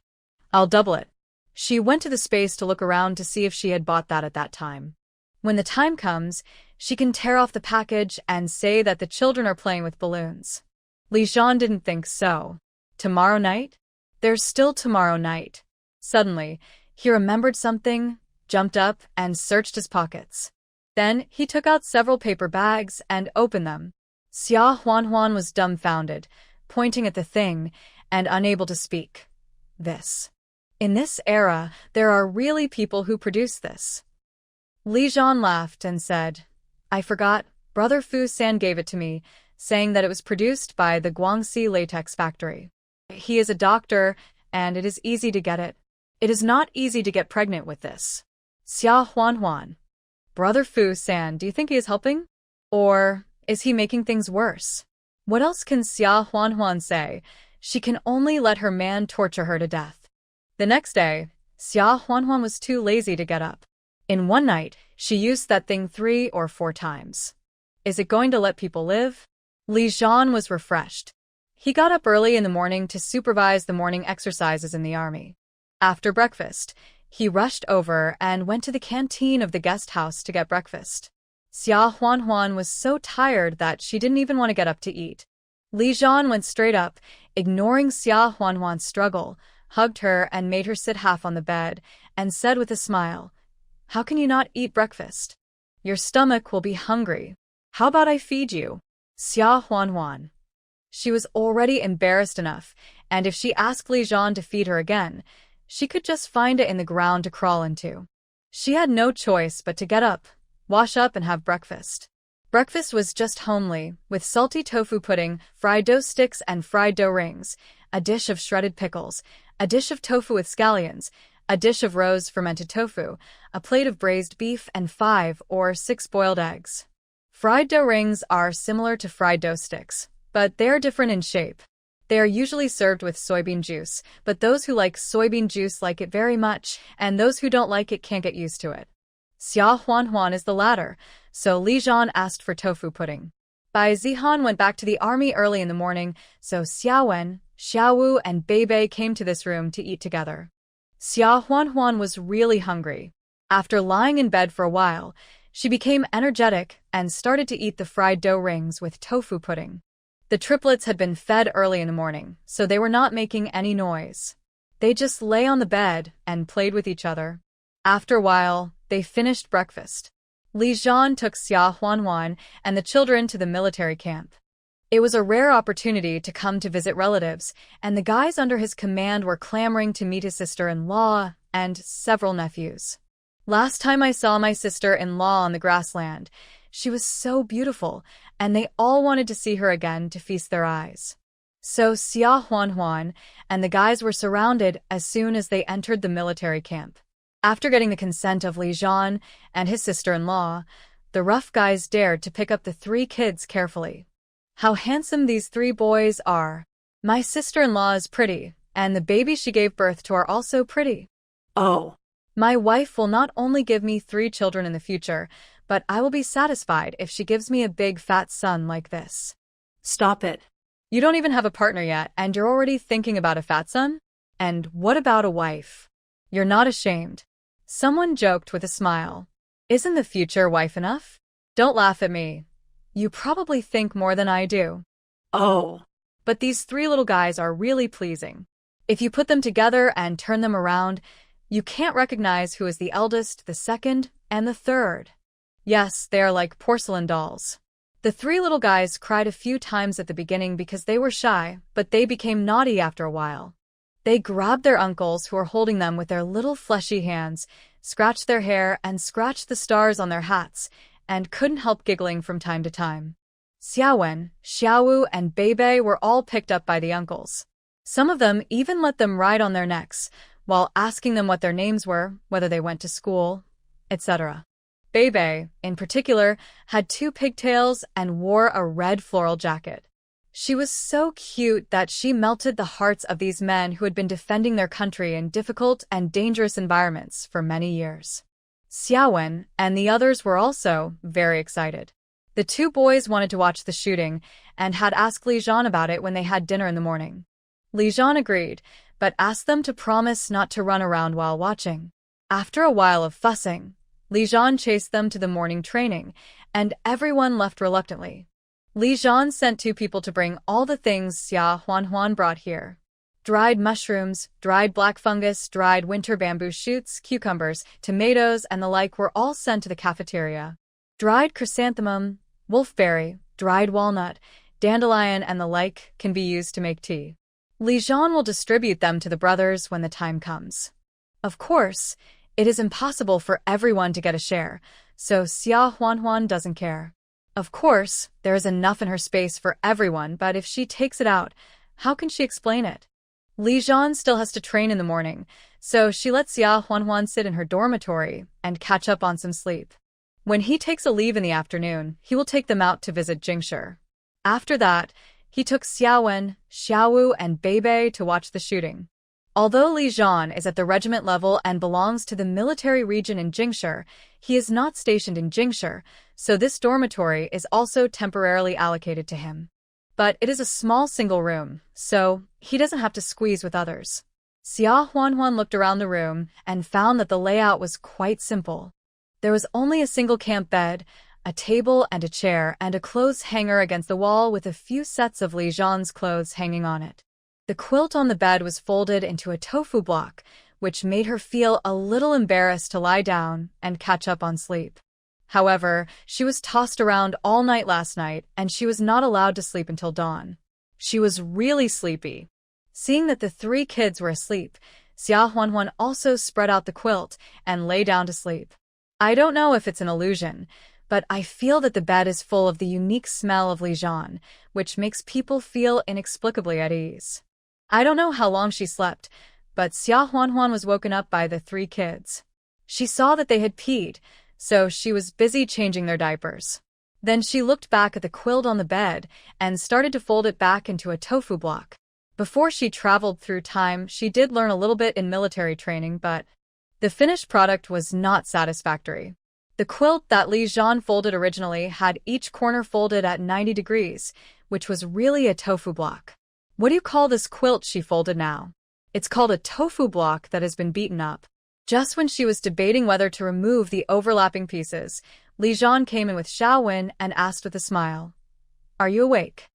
I'll double it." She went to the space to look around to see if she had bought that at that time. When the time comes, she can tear off the package and say that the children are playing with balloons. Li Zhan didn't think so. Tomorrow night? There's still tomorrow night. Suddenly, he remembered something, jumped up, and searched his pockets. Then he took out several paper bags and opened them. Xia Huanhuan was dumbfounded, pointing at the thing, and unable to speak. This. In this era, there are really people who produce this. Li Zhan laughed and said, "I forgot, Brother Fu San gave it to me, saying that it was produced by the Guangxi Latex Factory. He is a doctor, and it is easy to get it. It is not easy to get pregnant with this." Xia Huanhuan. Brother Fu San, do you think he is helping? Or is he making things worse? What else can Xia Huanhuan say? She can only let her man torture her to death. The next day, Xia Huanhuan was too lazy to get up. In one night, she used that thing 3 or 4 times. Is it going to let people live? Li Zhan was refreshed. He got up early in the morning to supervise the morning exercises in the army. After breakfast, he rushed over and went to the canteen of the guest house to get breakfast. Xia Huanhuan was so tired that she didn't even want to get up to eat. Li Zhan went straight up, ignoring Xia Huanhuan's struggle, hugged her and made her sit half on the bed, and said with a smile, "How can you not eat breakfast? Your stomach will be hungry. How about I feed you?" Xia Huanhuan. She was already embarrassed enough, and if she asked Li Zhan to feed her again, she could just find it in the ground to crawl into. She had no choice but to get up, wash up, and have breakfast. Breakfast was just homely, with salty tofu pudding, fried dough sticks and fried dough rings, a dish of shredded pickles, a dish of tofu with scallions, a dish of rose fermented tofu, a plate of braised beef, and 5 or 6 boiled eggs. Fried dough rings are similar to fried dough sticks, but they are different in shape. They are usually served with soybean juice, but those who like soybean juice like it very much, and those who don't like it can't get used to it. Xia Huanhuan is the latter, so Li Zhan asked for tofu pudding. Bai Zihan went back to the army early in the morning, so Xiaowen, Xiaowu, and Beibei came to this room to eat together. Xia Huanhuan was really hungry. After lying in bed for a while, She became energetic and started to eat the fried dough rings with tofu pudding. The triplets had been fed early in the morning, so they were not making any noise. They just lay on the bed and played with each other. After a while, they finished breakfast. Li Jian took Xia Huanhuan and the children to the military camp. It was a rare opportunity to come to visit relatives, and the guys under his command were clamoring to meet his sister-in-law and several nephews. Last time I saw my sister-in-law on the grassland, she was so beautiful, and they all wanted to see her again to feast their eyes. So Xia Huanhuan and the guys were surrounded as soon as they entered the military camp. After getting the consent of Li Jian and his sister-in-law, the rough guys dared to pick up the 3 kids carefully. How handsome these 3 boys are. My sister-in-law is pretty, and the babies she gave birth to are also pretty. Oh. My wife will not only give me 3 children in the future, but I will be satisfied if she gives me a big fat son like this. Stop it. You don't even have a partner yet, and you're already thinking about a fat son? And what about a wife? You're not ashamed. Someone joked with a smile. Isn't the future wife enough? Don't laugh at me. You probably think more than I do. Oh. But these 3 little guys are really pleasing. If you put them together and turn them around, you can't recognize who is the eldest, the second, and the third. Yes, they are like porcelain dolls. The 3 little guys cried a few times at the beginning because they were shy, but they became naughty after a while. They grabbed their uncles who were holding them with their little fleshy hands, scratched their hair and scratched the stars on their hats, and couldn't help giggling from time to time. Xiaowen, Xiaowu, and Beibei were all picked up by the uncles. Some of them even let them ride on their necks, while asking them what their names were, whether they went to school, etc. Beibei, in particular, had 2 pigtails and wore a red floral jacket. She was so cute that she melted the hearts of these men who had been defending their country in difficult and dangerous environments for many years. Xiaowen and the others were also very excited. The 2 boys wanted to watch the shooting and had asked Li Jian about it when they had dinner in the morning. Li Jian agreed, but asked them to promise not to run around while watching. After a while of fussing, Li Jian chased them to the morning training, and everyone left reluctantly. Li Jian sent 2 people to bring all the things Xia Huanhuan brought here. Dried mushrooms, dried black fungus, dried winter bamboo shoots, cucumbers, tomatoes, and the like were all sent to the cafeteria. Dried chrysanthemum, wolfberry, dried walnut, dandelion, and the like can be used to make tea. Li Jian will distribute them to the brothers when the time comes. Of course, it is impossible for everyone to get a share, so Xia Huanhuan doesn't care. Of course, there is enough in her space for everyone, but if she takes it out, how can she explain it? Li Jian still has to train in the morning, so she lets Xia Huanhuan sit in her dormitory and catch up on some sleep. When he takes a leave in the afternoon, he will take them out to visit Jingshi. After that, he took Xiaowen, Xiaowu, and Beibei to watch the shooting. Although Li Jian is at the regiment level and belongs to the military region in Jingshi, he is not stationed in Jingshi, so this dormitory is also temporarily allocated to him. But it is a small single room, so he doesn't have to squeeze with others. Xia Huanhuan looked around the room and found that the layout was quite simple. There was only a single camp bed, a table and a chair, and a clothes hanger against the wall with a few sets of Li Jian's clothes hanging on it. The quilt on the bed was folded into a tofu block, which made her feel a little embarrassed to lie down and catch up on sleep. However, she was tossed around all night last night, and she was not allowed to sleep until dawn. She was really sleepy. Seeing that the 3 kids were asleep, Xia Huanhuan also spread out the quilt and lay down to sleep. I don't know if it's an illusion, but I feel that the bed is full of the unique smell of Li Jian, which makes people feel inexplicably at ease. I don't know how long she slept, but Xia Huanhuan was woken up by the 3 kids. She saw that they had peed, so she was busy changing their diapers. Then she looked back at the quilt on the bed and started to fold it back into a tofu block. Before she traveled through time, she did learn a little bit in military training, but the finished product was not satisfactory. The quilt that Li Jian folded originally had each corner folded at 90 degrees, which was really a tofu block. What do you call this quilt she folded now? It's called a tofu block that has been beaten up. Just when she was debating whether to remove the overlapping pieces, Li Jian came in with Xiaowen and asked with a smile, "Are you awake?"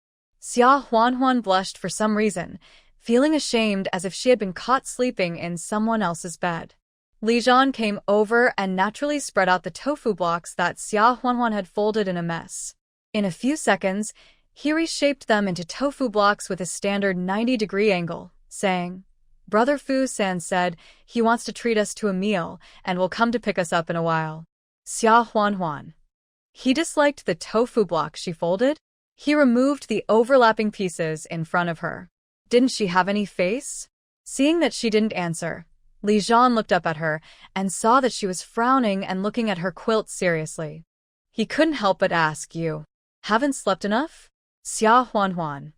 Xia Huanhuan blushed for some reason, feeling ashamed as if she had been caught sleeping in someone else's bed. Li Jian came over and naturally spread out the tofu blocks that Xia Huanhuan had folded in a mess. In a few seconds, he reshaped them into tofu blocks with a standard 90-degree angle, saying, "Brother Fu-san said he wants to treat us to a meal and will come to pick us up in a while." Xia Huanhuan. He disliked the tofu block she folded. He removed the overlapping pieces in front of her. Didn't she have any face? Seeing that she didn't answer, Li Jian looked up at her and saw that she was frowning and looking at her quilt seriously. He couldn't help but ask, "You haven't slept enough?" Xia Huanhuan.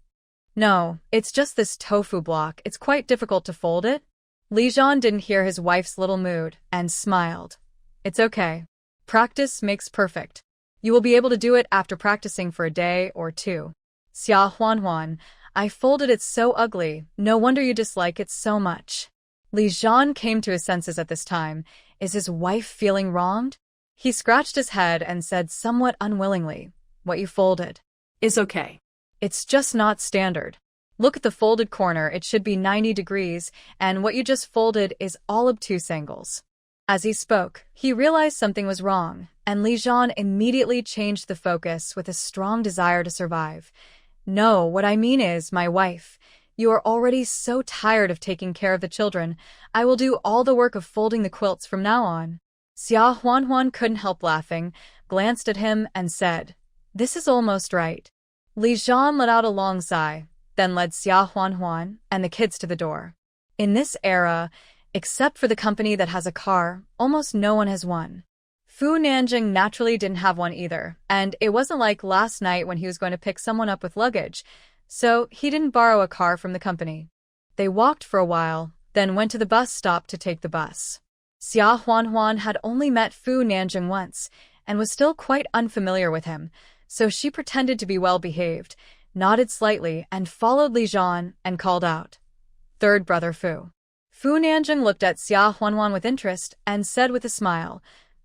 "No, it's just this tofu block, it's quite difficult to fold it." Li Jian didn't hear his wife's little mood and smiled. "It's okay. Practice makes perfect. You will be able to do it after practicing for a day or two." Xia Huanhuan, "I folded it so ugly, no wonder you dislike it so much." Li Jian came to his senses at this time. Is his wife feeling wronged? He scratched his head and said somewhat unwillingly, "What you folded Is okay. It's just not standard. Look at the folded corner, it should be 90 degrees, and what you just folded is all obtuse angles." As he spoke, he realized something was wrong, and Li Jian immediately changed the focus with a strong desire to survive. "No, what I mean is, my wife, you are already so tired of taking care of the children. I will do all the work of folding the quilts from now on." Xia Huanhuan couldn't help laughing, glanced at him, and said, "This is almost right." Li Jian let out a long sigh, then led Xia Huanhuan and the kids to the door. In this era, except for the company that has a car, almost no one has one. Fu Nanjing naturally didn't have one either, and it wasn't like last night when he was going to pick someone up with luggage, so he didn't borrow a car from the company. They walked for a while, then went to the bus stop to take the bus. Xia Huanhuan had only met Fu Nanjing once, and was still quite unfamiliar with him, so she pretended to be well-behaved, nodded slightly, and followed Li Jian and called out, "Third brother Fu." Fu Nanjing looked at Xia Huanhuan with interest and said with a smile,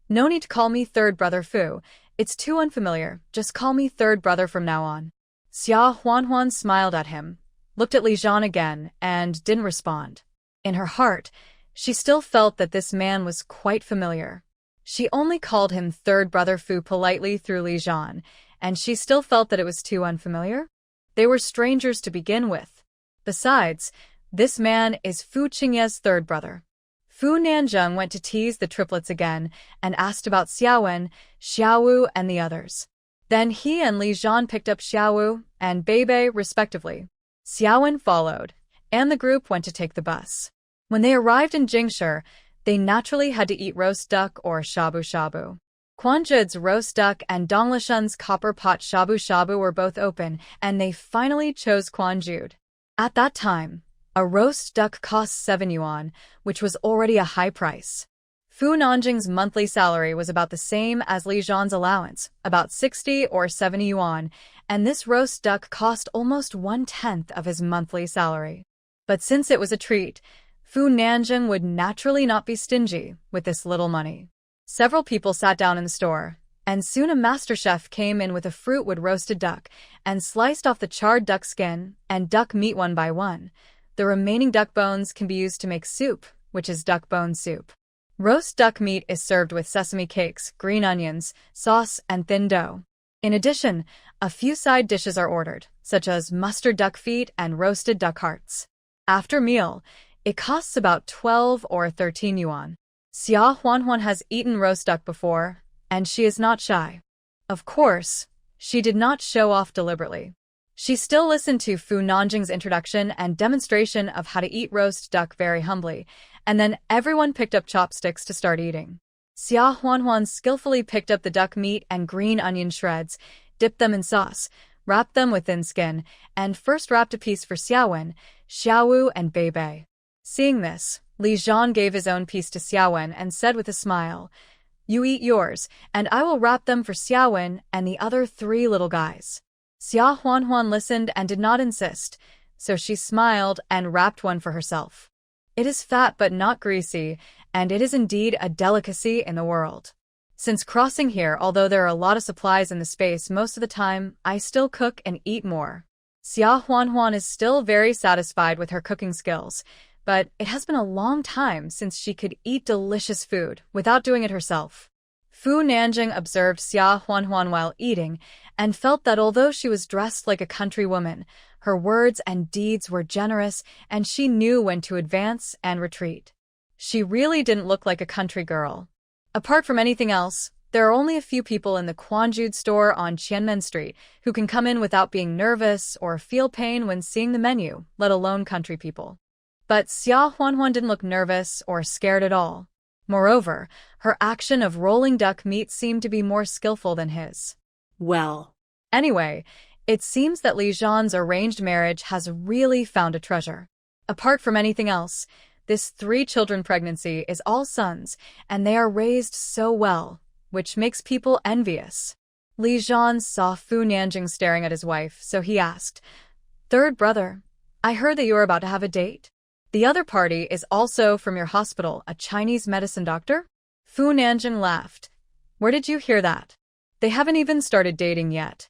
"No need to call me third brother Fu. It's too unfamiliar. Just call me third brother from now on." Xia Huanhuan smiled at him, looked at Li Jian again, and didn't respond. In her heart, she still felt that this man was quite familiar. She only called him third brother Fu politely through Li Jian, and she still felt that it was too unfamiliar. They were strangers to begin with. Besides, this man is Fu Qingye's third brother. Fu Nanjing went to tease the triplets again and asked about Xiaowen, Xiaowu, and the others. Then he and Li Jian picked up Xiaowu and Beibei respectively. Xiaowen followed, and the group went to take the bus. When they arrived in Jingshi, they naturally had to eat roast duck or shabu-shabu. Quanjud's roast duck and Donglishun's copper pot shabu-shabu were both open, and they finally chose Quanjude. At that time, a roast duck cost 7 yuan, which was already a high price. Fu Nanjing's monthly salary was about the same as Li Jian's allowance, about 60 or 70 yuan, and this roast duck cost almost 1/10 of his monthly salary. But since it was a treat, Fu Nanjing would naturally not be stingy with this little money. Several people sat down in the store, and soon a master chef came in with a fruit-wood roasted duck and sliced off the charred duck skin and duck meat one by one. The remaining duck bones can be used to make soup, which is duck bone soup. Roast duck meat is served with sesame cakes, green onions, sauce, and thin dough. In addition, a few side dishes are ordered, such as mustard duck feet and roasted duck hearts. After meal, it costs about 12 or 13 yuan. Xia Huanhuan has eaten roast duck before, and she is not shy. Of course, she did not show off deliberately. She still listened to Fu Nanjing's introduction and demonstration of how to eat roast duck very humbly, and then everyone picked up chopsticks to start eating. Xia Huanhuan skillfully picked up the duck meat and green onion shreds, dipped them in sauce, wrapped them with thin skin, and first wrapped a piece for Xiaowen, Xiaowu, and Beibei. Seeing this, Li Jian gave his own piece to Xiaowen and said with a smile, "You eat yours, and I will wrap them for Xiaowen and the other 3 little guys." Xia Huanhuan listened and did not insist, so she smiled and wrapped one for herself. It is fat but not greasy, and it is indeed a delicacy in the world. Since crossing here, although there are a lot of supplies in the space, most of the time, I still cook and eat more. Xia Huanhuan is still very satisfied with her cooking skills, but it has been a long time since she could eat delicious food without doing it herself. Fu Nanjing observed Xia Huanhuan while eating and felt that although she was dressed like a country woman, her words and deeds were generous and she knew when to advance and retreat. She really didn't look like a country girl. Apart from anything else, there are only a few people in the Quanjude store on Qianmen Street who can come in without being nervous or feel pain when seeing the menu, let alone country people. But Xia Huanhuan didn't look nervous or scared at all. Moreover, her action of rolling duck meat seemed to be more skillful than his. Well. Anyway, it seems that Li Zhan's arranged marriage has really found a treasure. Apart from anything else, this 3-children pregnancy is all sons, and they are raised so well, which makes people envious. Li Zhan saw Fu Nanjing staring at his wife, so he asked, "Third brother, I heard that you are about to have a date. The other party is also from your hospital, a Chinese medicine doctor?" Fu Nanjing laughed. "Where did you hear that? They haven't even started dating yet."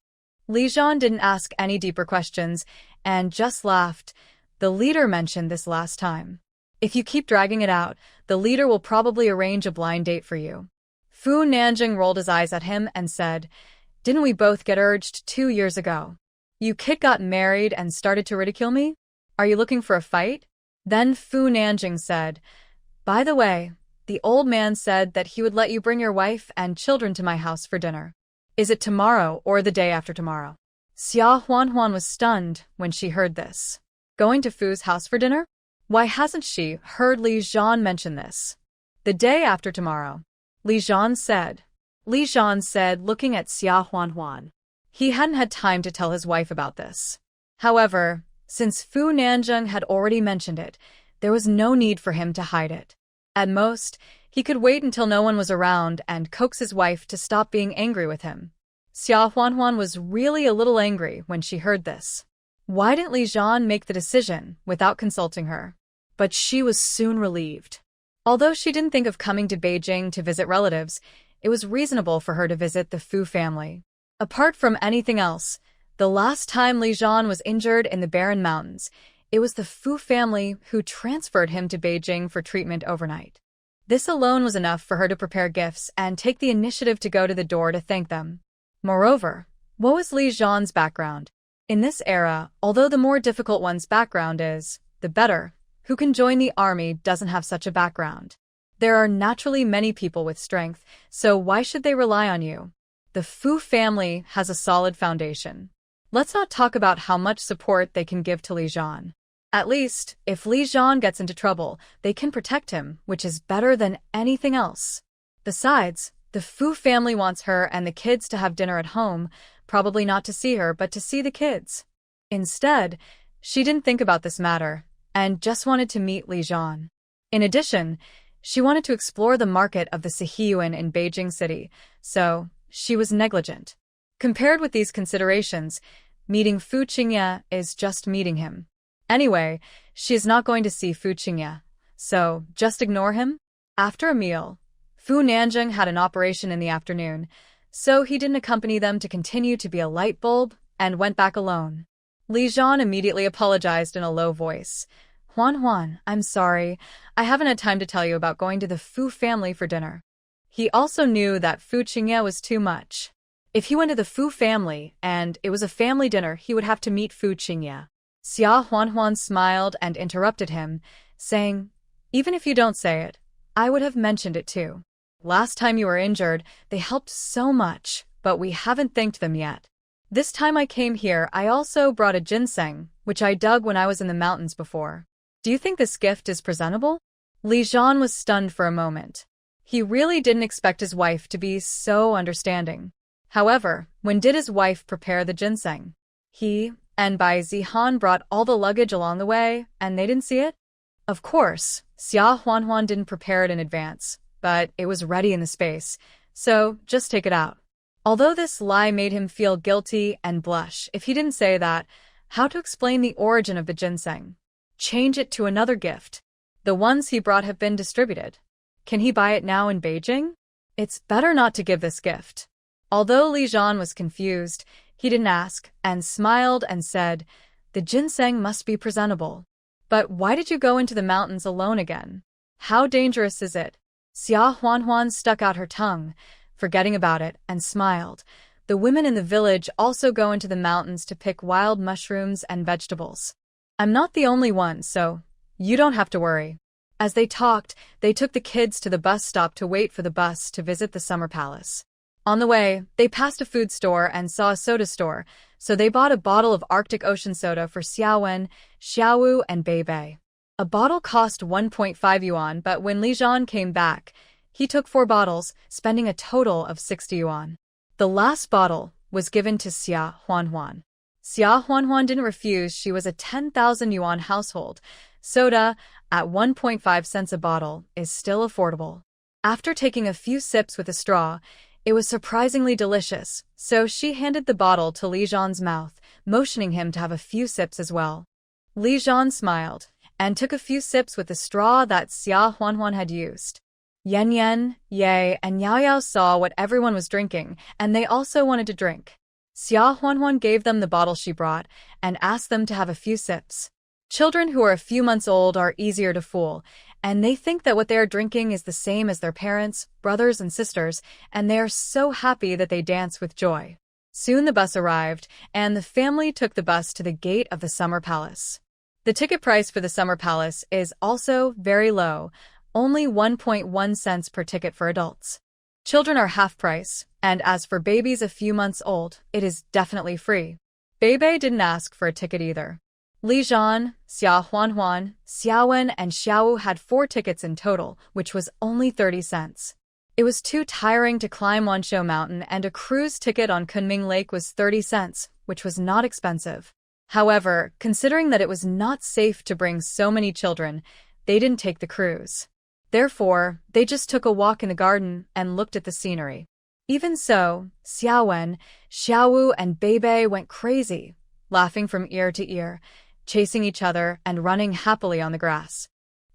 Li Zhan didn't ask any deeper questions and just laughed. "The leader mentioned this last time. If you keep dragging it out, the leader will probably arrange a blind date for you." Fu Nanjing rolled his eyes at him and said, "Didn't we both get urged 2 years ago? You kid got married and started to ridicule me? Are you looking for a fight?" Then Fu Nanjing said, "By the way, the old man said that he would let you bring your wife and children to my house for dinner. Is it tomorrow or the day after tomorrow?" Xia Huanhuan was stunned when she heard this. Going to Fu's house for dinner? Why hasn't she heard Li Zhan mention this? "The day after tomorrow," Li Zhan said. Li Zhan said, looking at Xia Huanhuan. He hadn't had time to tell his wife about this. However, since Fu Nanjing had already mentioned it, there was no need for him to hide it. At most, he could wait until no one was around and coax his wife to stop being angry with him. Xia Huanhuan was really a little angry when she heard this. Why didn't Li Zhan make the decision without consulting her? But she was soon relieved. Although she didn't think of coming to Beijing to visit relatives, it was reasonable for her to visit the Fu family. Apart from anything else, the last time Li Zhan was injured in the Barren Mountains, it was the Fu family who transferred him to Beijing for treatment overnight. This alone was enough for her to prepare gifts and take the initiative to go to the door to thank them. Moreover, what was Li Zhan's background? In this era, although the more difficult one's background is, the better, who can join the army doesn't have such a background. There are naturally many people with strength, so why should they rely on you? The Fu family has a solid foundation. Let's not talk about how much support they can give to Li Zhan. At least, if Li Zhan gets into trouble, they can protect him, which is better than anything else. Besides, the Fu family wants her and the kids to have dinner at home, probably not to see her but to see the kids. Instead, she didn't think about this matter and just wanted to meet Li Zhan. In addition, she wanted to explore the market of the Sihiyuan in Beijing City, so she was negligent. Compared with these considerations, meeting Fu Qingye is just meeting him. Anyway, she is not going to see Fu Qingye, so just ignore him. After a meal, Fu Nanjing had an operation in the afternoon, so he didn't accompany them to continue to be a light bulb and went back alone. Li Zhan immediately apologized in a low voice. "Huanhuan, I'm sorry. I haven't had time to tell you about going to the Fu family for dinner." He also knew that Fu Qingye was too much. If he went to the Fu family and it was a family dinner, he would have to meet Fu Qingye. Xia Huanhuan smiled and interrupted him, saying, "Even if you don't say it, I would have mentioned it too. Last time you were injured, they helped so much, but we haven't thanked them yet. This time I came here, I also brought a ginseng, which I dug when I was in the mountains before. Do you think this gift is presentable?" Li Zhan was stunned for a moment. He really didn't expect his wife to be so understanding. However, when did his wife prepare the ginseng? He and Bai Zihan brought all the luggage along the way, and they didn't see it? Of course, Xia Huanhuan didn't prepare it in advance, but it was ready in the space, so just take it out. Although this lie made him feel guilty and blush if he didn't say that, how to explain the origin of the ginseng? Change it to another gift. The ones he brought have been distributed. Can he buy it now in Beijing? It's better not to give this gift. Although Li Zhan was confused, he didn't ask, and smiled and said, the ginseng must be presentable. But why did you go into the mountains alone again? How dangerous is it? Xia Huanhuan stuck out her tongue, forgetting about it, and smiled. The women in the village also go into the mountains to pick wild mushrooms and vegetables. I'm not the only one, so you don't have to worry. As they talked, they took the kids to the bus stop to wait for the bus to visit the summer palace. On the way, they passed a food store and saw a soda store, so they bought a bottle of Arctic Ocean soda for Xiaowen, Xiaowu, and Beibei. A bottle cost 1.5 yuan, but when Li Zhan came back, he took 4 bottles, spending a total of 60 yuan. The last bottle was given to Xia Huanhuan. Xia Huanhuan didn't refuse. She was a 10,000 yuan household. Soda, at 1.5 cents a bottle, is still affordable. After taking a few sips with a straw, it was surprisingly delicious, so she handed the bottle to Li Zhan's mouth, motioning him to have a few sips as well. Li Zhan smiled and took a few sips with the straw that Xia Huanhuan had used. Yan Yan, Ye, and Yao Yao saw what everyone was drinking, and they also wanted to drink. Xia Huanhuan gave them the bottle she brought and asked them to have a few sips. Children who are a few months old are easier to fool, and they think that what they are drinking is the same as their parents, brothers, and sisters, and they are so happy that they dance with joy. Soon the bus arrived, and the family took the bus to the gate of the summer palace. The ticket price for the summer palace is also very low, only 1.1 cents per ticket for adults. Children are half price, and as for babies a few months old, it is definitely free. Beibei didn't ask for a ticket either. Li Zhan, Xia Huanhuan, Xiaowen, and Xiaowu had 4 tickets in total, which was only 30 cents. It was too tiring to climb Wanshou Mountain, and a cruise ticket on Kunming Lake was 30 cents, which was not expensive. However, considering that it was not safe to bring so many children, they didn't take the cruise. Therefore, they just took a walk in the garden and looked at the scenery. Even so, Xiaowen, Xiaowu, and Beibei went crazy, laughing from ear to ear, chasing each other and running happily on the grass.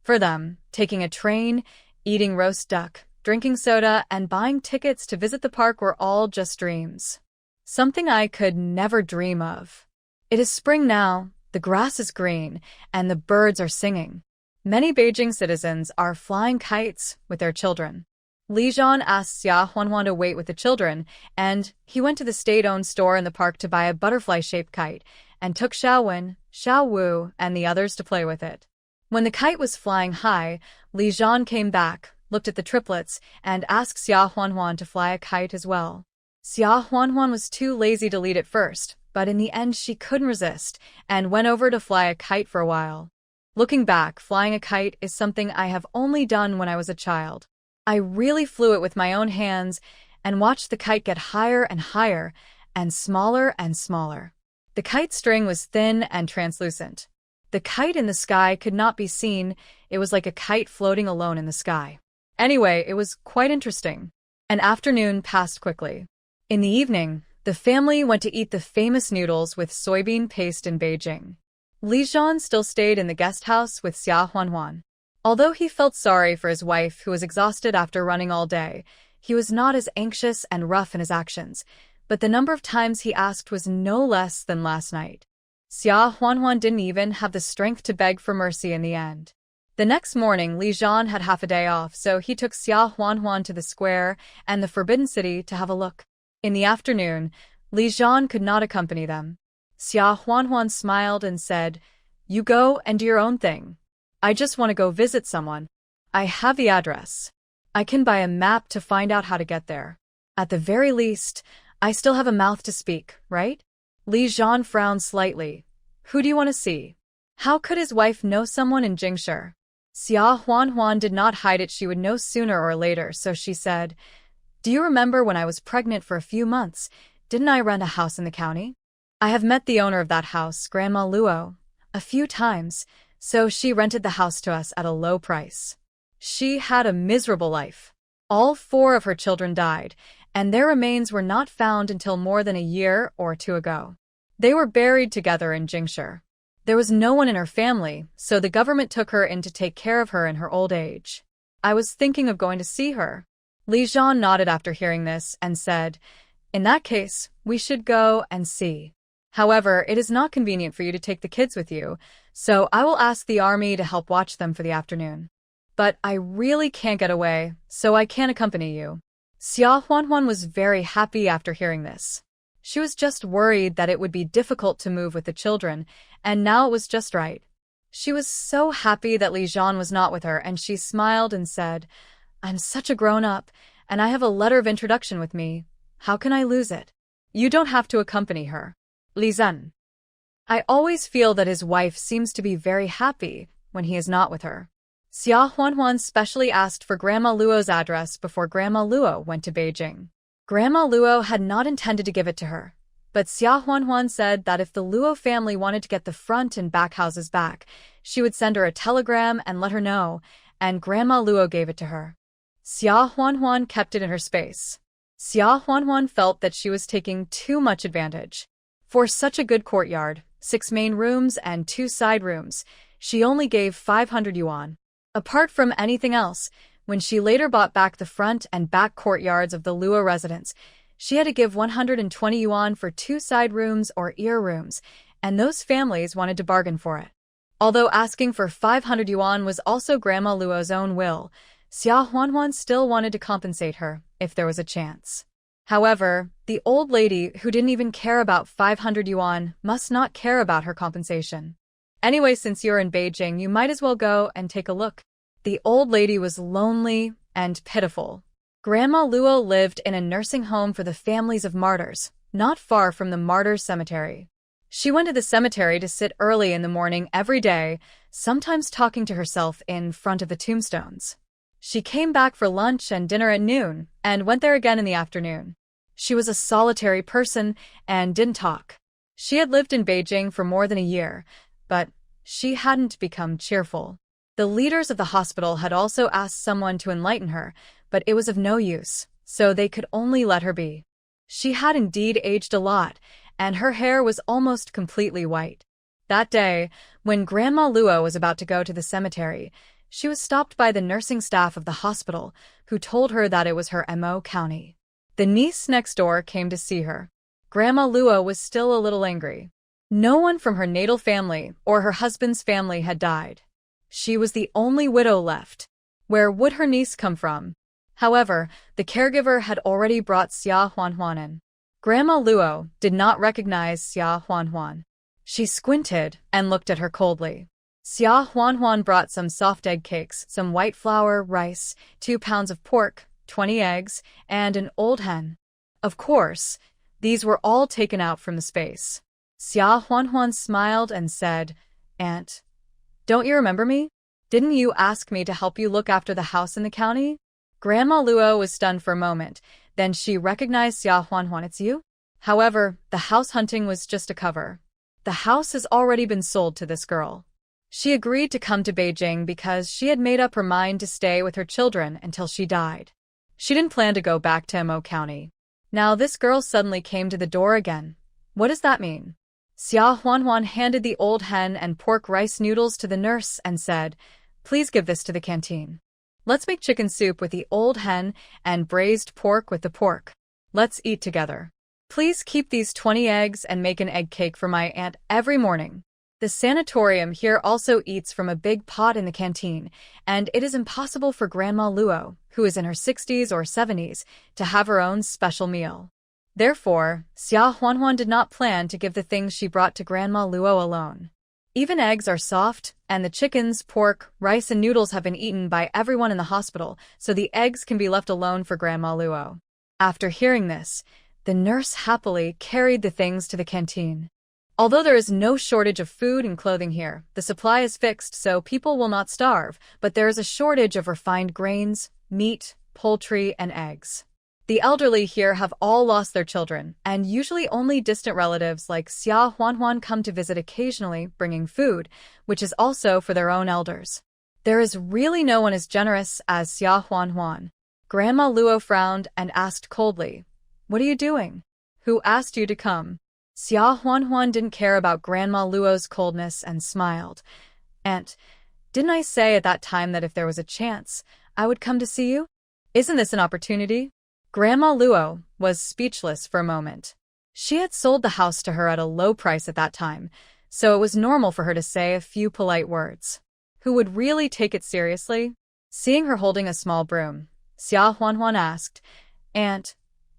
For them, taking a train, eating roast duck, drinking soda, and buying tickets to visit the park were all just dreams. Something I could never dream of. It is spring now, the grass is green, and the birds are singing. Many Beijing citizens are flying kites with their children. Li Zhan asked Xia Huanhuan to wait with the children, and he went to the state-owned store in the park to buy a butterfly-shaped kite, and took Xiaowen, Xiaowu, and the others to play with it. When the kite was flying high, Li Zhan came back, looked at the triplets, and asked Xia Huanhuan to fly a kite as well. Xia Huanhuan was too lazy to lead at first, but in the end she couldn't resist, and went over to fly a kite for a while. Looking back, flying a kite is something I have only done when I was a child. I really flew it with my own hands, and watched the kite get higher and higher, and smaller and smaller. The kite string was thin and translucent. The kite in the sky could not be seen. It was like a kite floating alone in the sky. Anyway, it was quite interesting. An afternoon passed quickly. In the evening, the family went to eat the famous noodles with soybean paste in Beijing. Li Zhan still stayed in the guest house with Xia Huanhuan. Although he felt sorry for his wife who was exhausted after running all day, he was not as anxious and rough in his actions, but the number of times he asked was no less than last night. Xia Huanhuan didn't even have the strength to beg for mercy in the end. The next morning, Li Zhan had half a day off, so he took Xia Huanhuan to the square and the Forbidden City to have a look. In the afternoon, Li Zhan could not accompany them. Xia Huanhuan smiled and said, "You go and do your own thing. I just want to go visit someone. I have the address. I can buy a map to find out how to get there. At the very least, I still have a mouth to speak, right?" Li Zhan frowned slightly. "Who do you want to see?" How could his wife know someone in Jingshi? Xia Huanhuan did not hide it. She would know sooner or later, so she said, "Do you remember when I was pregnant for a few months? Didn't I rent a house in the county? I have met the owner of that house, Grandma Luo, a few times, so she rented the house to us at a low price. She had a miserable life. All 4 of her children died, and their remains were not found until more than a year or 2 ago. They were buried together in Jingshi. There was no one in her family, so the government took her in to take care of her in her old age. I was thinking of going to see her." Li Zhan nodded after hearing this and said, "In that case, we should go and see. However, it is not convenient for you to take the kids with you, so I will ask the army to help watch them for the afternoon. But I really can't get away, so I can't accompany you." Xia Huanhuan was very happy after hearing this. She was just worried that it would be difficult to move with the children, and now it was just right. She was so happy that Li Zhan was not with her, and she smiled and said, "I'm such a grown-up, and I have a letter of introduction with me. How can I lose it?" "You don't have to accompany her." Li Zhen. I always feel that his wife seems to be very happy when he is not with her. Xia Huanhuan specially asked for Grandma Luo's address before Grandma Luo went to Beijing. Grandma Luo had not intended to give it to her, but Xia Huanhuan said that if the Luo family wanted to get the front and back houses back, she would send her a telegram and let her know, and Grandma Luo gave it to her. Xia Huanhuan kept it in her space. Xia Huanhuan felt that she was taking too much advantage. For such a good courtyard, 6 main rooms and 2 side rooms, she only gave 500 yuan. Apart from anything else, when she later bought back the front and back courtyards of the Luo residence, she had to give 120 yuan for 2 side rooms or ear rooms, and those families wanted to bargain for it. Although asking for 500 yuan was also Grandma Luo's own will, Xia Huanhuan still wanted to compensate her, if there was a chance. However, the old lady who didn't even care about 500 yuan must not care about her compensation. "Anyway, since you're in Beijing, you might as well go and take a look." The old lady was lonely and pitiful. Grandma Luo lived in a nursing home for the families of martyrs, not far from the martyrs' cemetery. She went to the cemetery to sit early in the morning every day, sometimes talking to herself in front of the tombstones. She came back for lunch and dinner at noon, and went there again in the afternoon. She was a solitary person and didn't talk. She had lived in Beijing for more than a year, but she hadn't become cheerful. The leaders of the hospital had also asked someone to enlighten her, but it was of no use, so they could only let her be. She had indeed aged a lot, and her hair was almost completely white. That day, when Grandma Luo was about to go to the cemetery, she was stopped by the nursing staff of the hospital, who told her that it was her Mo County. The niece next door came to see her. Grandma Luo was still a little angry. No one from her natal family or her husband's family had died. She was the only widow left. Where would her niece come from? However, the caregiver had already brought Xia Huanhuan in. Grandma Luo did not recognize Xia Huanhuan. She squinted and looked at her coldly. Xia Huanhuan brought some soft egg cakes, some white flour, rice, 2 pounds of pork, 20 eggs, and an old hen. Of course, these were all taken out from the space. Xia Huanhuan smiled and said, "Aunt, don't you remember me? Didn't you ask me to help you look after the house in the county?" Grandma Luo was stunned for a moment, then she recognized Xia Huanhuan. "It's you?" However, the house hunting was just a cover. The house has already been sold to this girl. She agreed to come to Beijing because she had made up her mind to stay with her children until she died. She didn't plan to go back to Mo County. Now this girl suddenly came to the door again. What does that mean? Xia Huanhuan handed the old hen and pork rice noodles to the nurse and said, "Please give this to the canteen. Let's make chicken soup with the old hen and braised pork with the pork. Let's eat together. Please keep these 20 eggs and make an egg cake for my aunt every morning." The sanatorium here also eats from a big pot in the canteen, and it is impossible for Grandma Luo, who is in her 60s or 70s, to have her own special meal. Therefore, Xia Huanhuan did not plan to give the things she brought to Grandma Luo alone. Even eggs are soft, and the chickens, pork, rice and noodles have been eaten by everyone in the hospital, so the eggs can be left alone for Grandma Luo. After hearing this, the nurse happily carried the things to the canteen. Although there is no shortage of food and clothing here, the supply is fixed so people will not starve, but there is a shortage of refined grains, meat, poultry, and eggs. The elderly here have all lost their children, and usually only distant relatives like Xia Huanhuan come to visit occasionally, bringing food, which is also for their own elders. There is really no one as generous as Xia Huanhuan. Grandma Luo frowned and asked coldly, "What are you doing? Who asked you to come?" Xia Huanhuan didn't care about Grandma Luo's coldness and smiled. "Aunt, didn't I say at that time that if there was a chance, I would come to see you? Isn't this an opportunity? Grandma Luo was speechless for a moment. She had sold the house to her at a low price at that time, so it was normal for her to say a few polite words. Who would really take it seriously? Seeing her holding a small broom, Xia Huanhuan asked, "Aunt,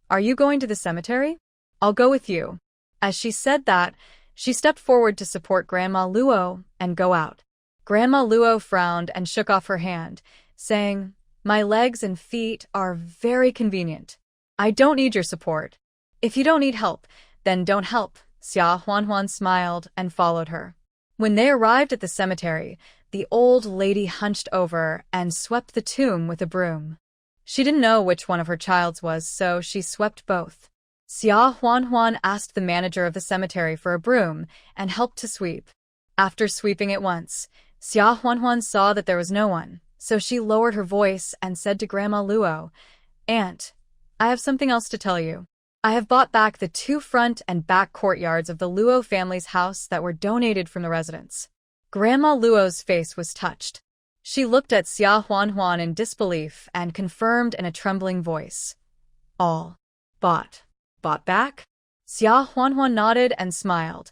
are you going to the cemetery? I'll go with you." As she said that, she stepped forward to support Grandma Luo and go out. Grandma Luo frowned and shook off her hand, saying, "My legs and feet are very convenient. I don't need your support. If you don't need help, then don't help." Xia Huanhuan smiled and followed her. When they arrived at the cemetery, the old lady hunched over and swept the tomb with a broom. She didn't know which one of her child's was, so she swept both. Xia Huanhuan asked the manager of the cemetery for a broom and helped to sweep. After sweeping it once, Xia Huanhuan saw that there was no one, so she lowered her voice and said to Grandma Luo, "Aunt, I have something else to tell you. I have bought back the 2 front and back courtyards of the Luo family's house that were donated from the residents." Grandma Luo's face was touched. She looked at Xia Huanhuan in disbelief and confirmed in a trembling voice, "All bought back?" Xia Huanhuan nodded and smiled.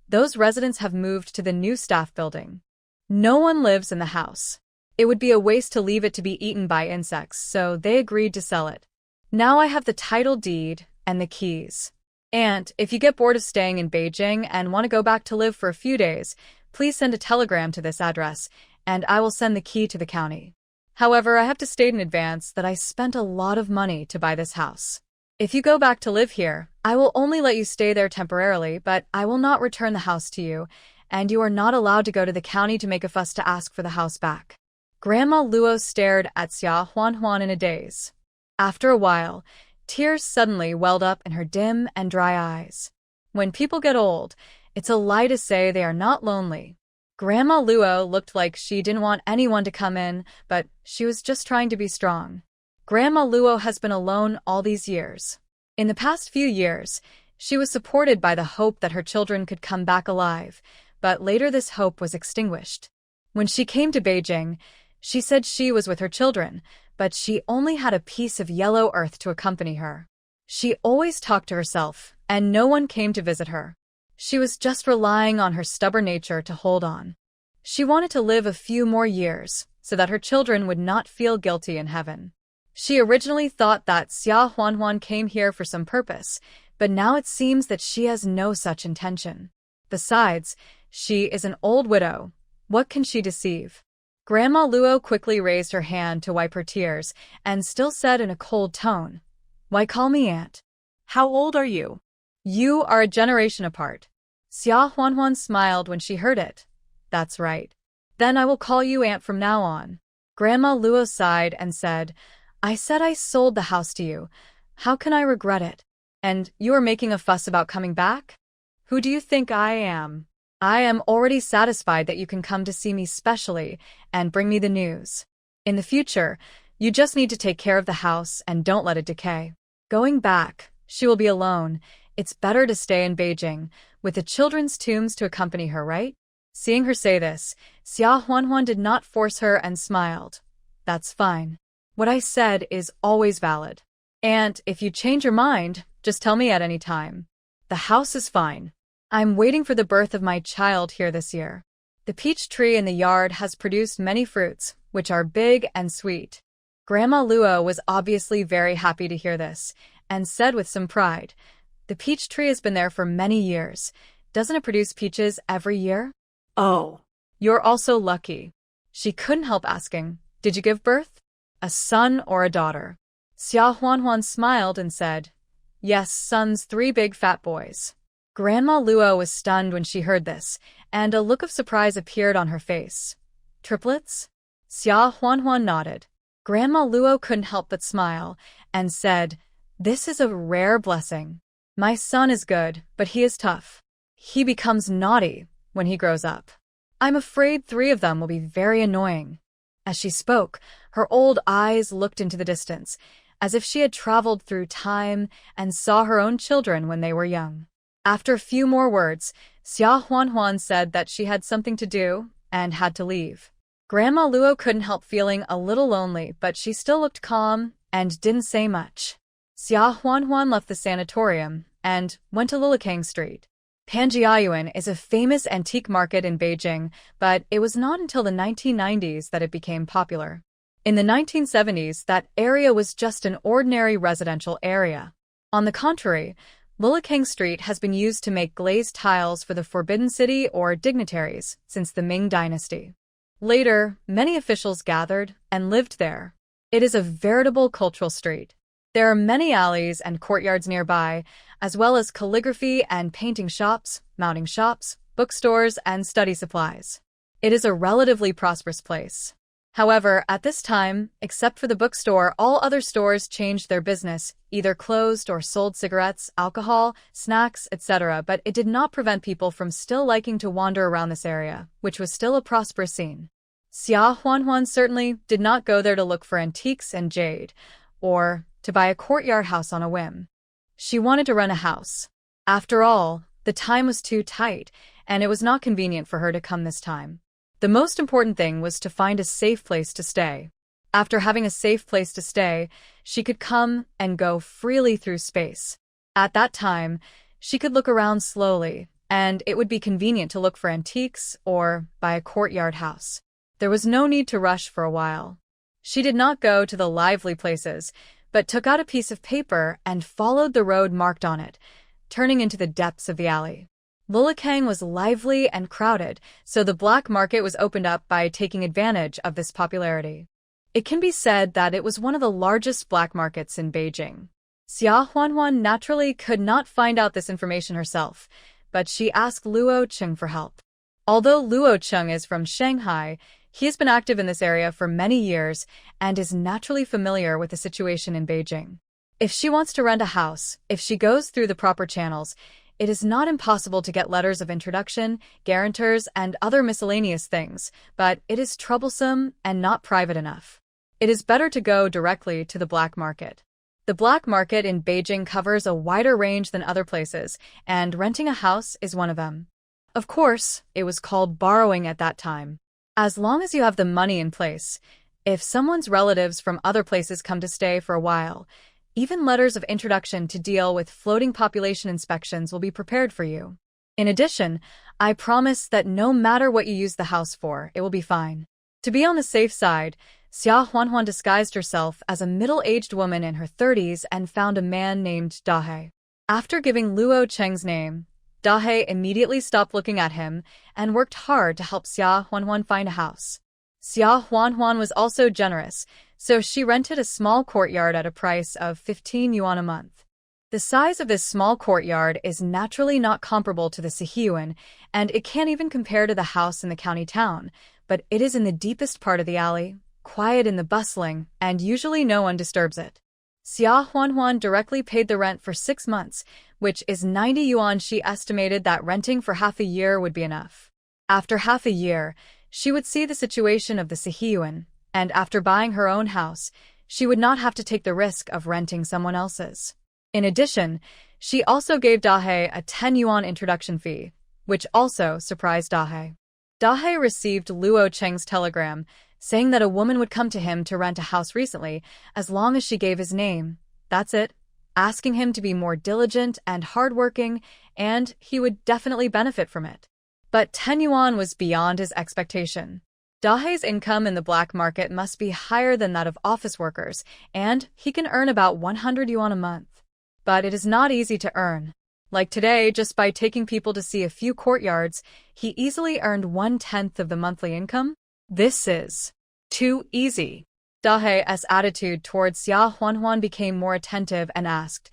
"Those residents have moved to the new staff building. No one lives in the house. It would be a waste to leave it to be eaten by insects, so they agreed to sell it. Now I have the title deed and the keys. And if you get bored of staying in Beijing and want to go back to live for a few days, please send a telegram to this address, and I will send the key to the county. However, I have to state in advance that I spent a lot of money to buy this house. If you go back to live here, I will only let you stay there temporarily, but I will not return the house to you, and you are not allowed to go to the county to make a fuss to ask for the house back." Grandma Luo stared at Xia Huanhuan in a daze. After a while, tears suddenly welled up in her dim and dry eyes. When people get old, it's a lie to say they are not lonely. Grandma Luo looked like she didn't want anyone to come in, but she was just trying to be strong. Grandma Luo has been alone all these years. In the past few years, she was supported by the hope that her children could come back alive, but later this hope was extinguished. When she came to Beijing, she said she was with her children, but she only had a piece of yellow earth to accompany her. She always talked to herself, and no one came to visit her. She was just relying on her stubborn nature to hold on. She wanted to live a few more years, so that her children would not feel guilty in heaven. She originally thought that Xia Huanhuan came here for some purpose, but now it seems that she has no such intention. Besides, she is an old widow. What can she deceive? Grandma Luo quickly raised her hand to wipe her tears and still said in a cold tone, "Why call me aunt? How old are you? You are a generation apart." Xia Huanhuan smiled when she heard it. "That's right. Then I will call you aunt from now on." Grandma Luo sighed and said, "I said I sold the house to you. How can I regret it? And you are making a fuss about coming back? Who do you think I am? I am already satisfied that you can come to see me specially and bring me the news. In the future, you just need to take care of the house and don't let it decay. Going back, she will be alone. It's better to stay in Beijing, with the children's tombs to accompany her, right?" Seeing her say this, Xia Huanhuan did not force her and smiled. "That's fine. What I said is always valid. And if you change your mind, just tell me at any time. The house is fine. I'm waiting for the birth of my child here this year. The peach tree in the yard has produced many fruits, which are big and sweet." Grandma Luo was obviously very happy to hear this, and said with some pride, "The peach tree has been there for many years. Doesn't it produce peaches every year?" Oh, "You're also lucky." She couldn't help asking, "Did you give birth? A son or a daughter?" Xia Huanhuan smiled and said, "Yes, sons, 3 big fat boys." Grandma Luo was stunned when she heard this, and a look of surprise appeared on her face. "Triplets?" Xia Huanhuan nodded. Grandma Luo couldn't help but smile, and said, "This is a rare blessing. My son is good, but he is tough. He becomes naughty when he grows up. I'm afraid 3 of them will be very annoying." As she spoke, her old eyes looked into the distance, as if she had traveled through time and saw her own children when they were young. After a few more words, Xia Huanhuan said that she had something to do and had to leave. Grandma Luo couldn't help feeling a little lonely, but she still looked calm and didn't say much. Xia Huanhuan left the sanatorium and went to Lilikang Street. Panjiayuan is a famous antique market in Beijing, but it was not until the 1990s that it became popular. In the 1970s, that area was just an ordinary residential area. On the contrary, Lilikang Street has been used to make glazed tiles for the Forbidden City or dignitaries since the Ming Dynasty. Later, many officials gathered and lived there. It is a veritable cultural street. There are many alleys and courtyards nearby, as well as calligraphy and painting shops, mounting shops, bookstores, and study supplies. It is a relatively prosperous place. However, at this time, except for the bookstore, all other stores changed their business, either closed or sold cigarettes, alcohol, snacks, etc., but it did not prevent people from still liking to wander around this area, which was still a prosperous scene. Xia Huanhuan certainly did not go there to look for antiques and jade, or to buy a courtyard house on a whim. She wanted to rent a house. After all, the time was too tight, and it was not convenient for her to come this time. The most important thing was to find a safe place to stay. After having a safe place to stay, she could come and go freely through space. At that time, she could look around slowly, and it would be convenient to look for antiques or buy a courtyard house. There was no need to rush for a while. She did not go to the lively places, but took out a piece of paper and followed the road marked on it, turning into the depths of the alley. Lilikang was lively and crowded, so the black market was opened up by taking advantage of this popularity. It can be said that it was one of the largest black markets in Beijing. Xia Huanhuan naturally could not find out this information herself, but she asked Luo Cheng for help. Although Luo Cheng is from Shanghai, he has been active in this area for many years and is naturally familiar with the situation in Beijing. If she wants to rent a house, if she goes through the proper channels, it is not impossible to get letters of introduction, guarantors, and other miscellaneous things, but it is troublesome and not private enough. It is better to go directly to the black market. The black market in Beijing covers a wider range than other places, and renting a house is one of them. Of course, it was called borrowing at that time. As long as you have the money in place, if someone's relatives from other places come to stay for a while, even letters of introduction to deal with floating population inspections will be prepared for you. In addition, I promise that no matter what you use the house for, it will be fine. To be on the safe side, Xia Huanhuan disguised herself as a middle-aged woman in her 30s and found a man named Dahe. After giving Luo Cheng's name, Dahe immediately stopped looking at him and worked hard to help Xia Huanhuan find a house. Xia Huanhuan was also generous, so she rented a small courtyard at a price of 15 yuan a month. The size of this small courtyard is naturally not comparable to the Sihiyuan, and it can't even compare to the house in the county town, but it is in the deepest part of the alley, quiet in the bustling, and usually no one disturbs it. Xia Huanhuan directly paid the rent for 6 months, which is 90 yuan. She estimated that renting for half a year would be enough. After half a year, she would see the situation of the Sihiyuan, and after buying her own house, she would not have to take the risk of renting someone else's. In addition, she also gave Dahe a 10 yuan introduction fee, which also surprised Dahe. Dahe received Luo Cheng's telegram, saying that a woman would come to him to rent a house recently, as long as she gave his name. That's it, asking him to be more diligent and hardworking, and he would definitely benefit from it. But 10 yuan was beyond his expectation. Dahe's income in the black market must be higher than that of office workers, and he can earn about 100 yuan a month. But it is not easy to earn. Like today, just by taking people to see a few courtyards, he easily earned 1/10 of the monthly income. This is too easy. Dahe's attitude towards Xia Huanhuan became more attentive and asked,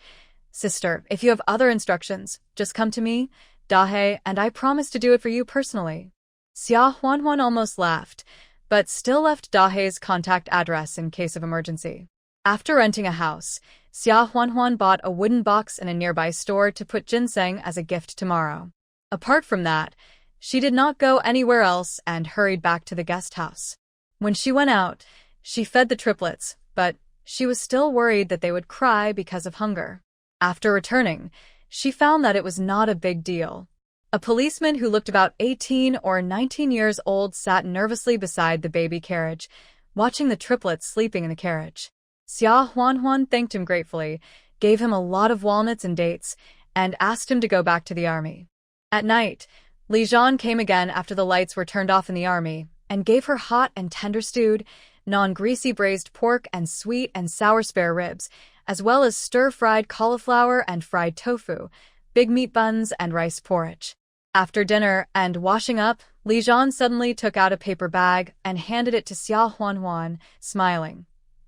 "Sister, if you have other instructions, just come to me, Dahe, and I promise to do it for you personally." Xia Huanhuan almost laughed, but still left Dahe's contact address in case of emergency. After renting a house, Xia Huanhuan bought a wooden box in a nearby store to put ginseng as a gift tomorrow. Apart from that, she did not go anywhere else and hurried back to the guest house. When she went out, she fed the triplets, but she was still worried that they would cry because of hunger. After returning, she found that it was not a big deal. A policeman who looked about 18 or 19 years old sat nervously beside the baby carriage, watching the triplets sleeping in the carriage. Xia Huanhuan thanked him gratefully, gave him a lot of walnuts and dates, and asked him to go back to the army. At night, Li Zhan came again after the lights were turned off in the army, and gave her hot and tender stewed, non-greasy braised pork and sweet and sour spare ribs, as well as stir-fried cauliflower and fried tofu, big meat buns and rice porridge. After dinner and washing up, Li Zhan suddenly took out a paper bag and handed it to Xia Huanhuan, smiling.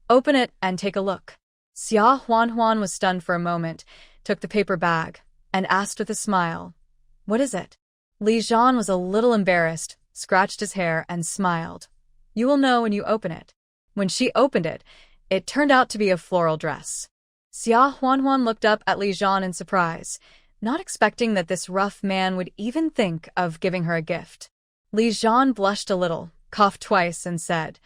Open it and take a look. Xia Huanhuan was stunned for a moment, took the paper bag, and asked with a smile, "What is it?" Li Zhan was a little embarrassed, scratched his hair, and smiled. "You will know when you open it." When she opened it, it turned out to be a floral dress. Xia Huanhuan looked up at Li Zhan in surprise, not expecting that this rough man would even think of giving her a gift. Li Zhan blushed a little, coughed twice, and said,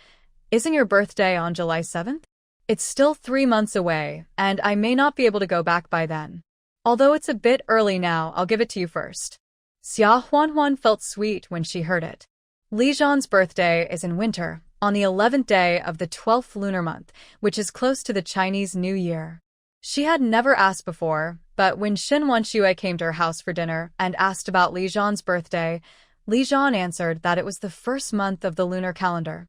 "Isn't your birthday on July 7th? It's still 3 months away, and I may not be able to go back by then. Although it's a bit early now, I'll give it to you first." Xia Huanhuan felt sweet when she heard it. Li Zhan's birthday is in winter, on the 11th day of the 12th lunar month, which is close to the Chinese New Year. She had never asked before, but when Shen Wanxue came to her house for dinner and asked about Li Zhan's birthday, Li Zhan answered that it was the first month of the lunar calendar.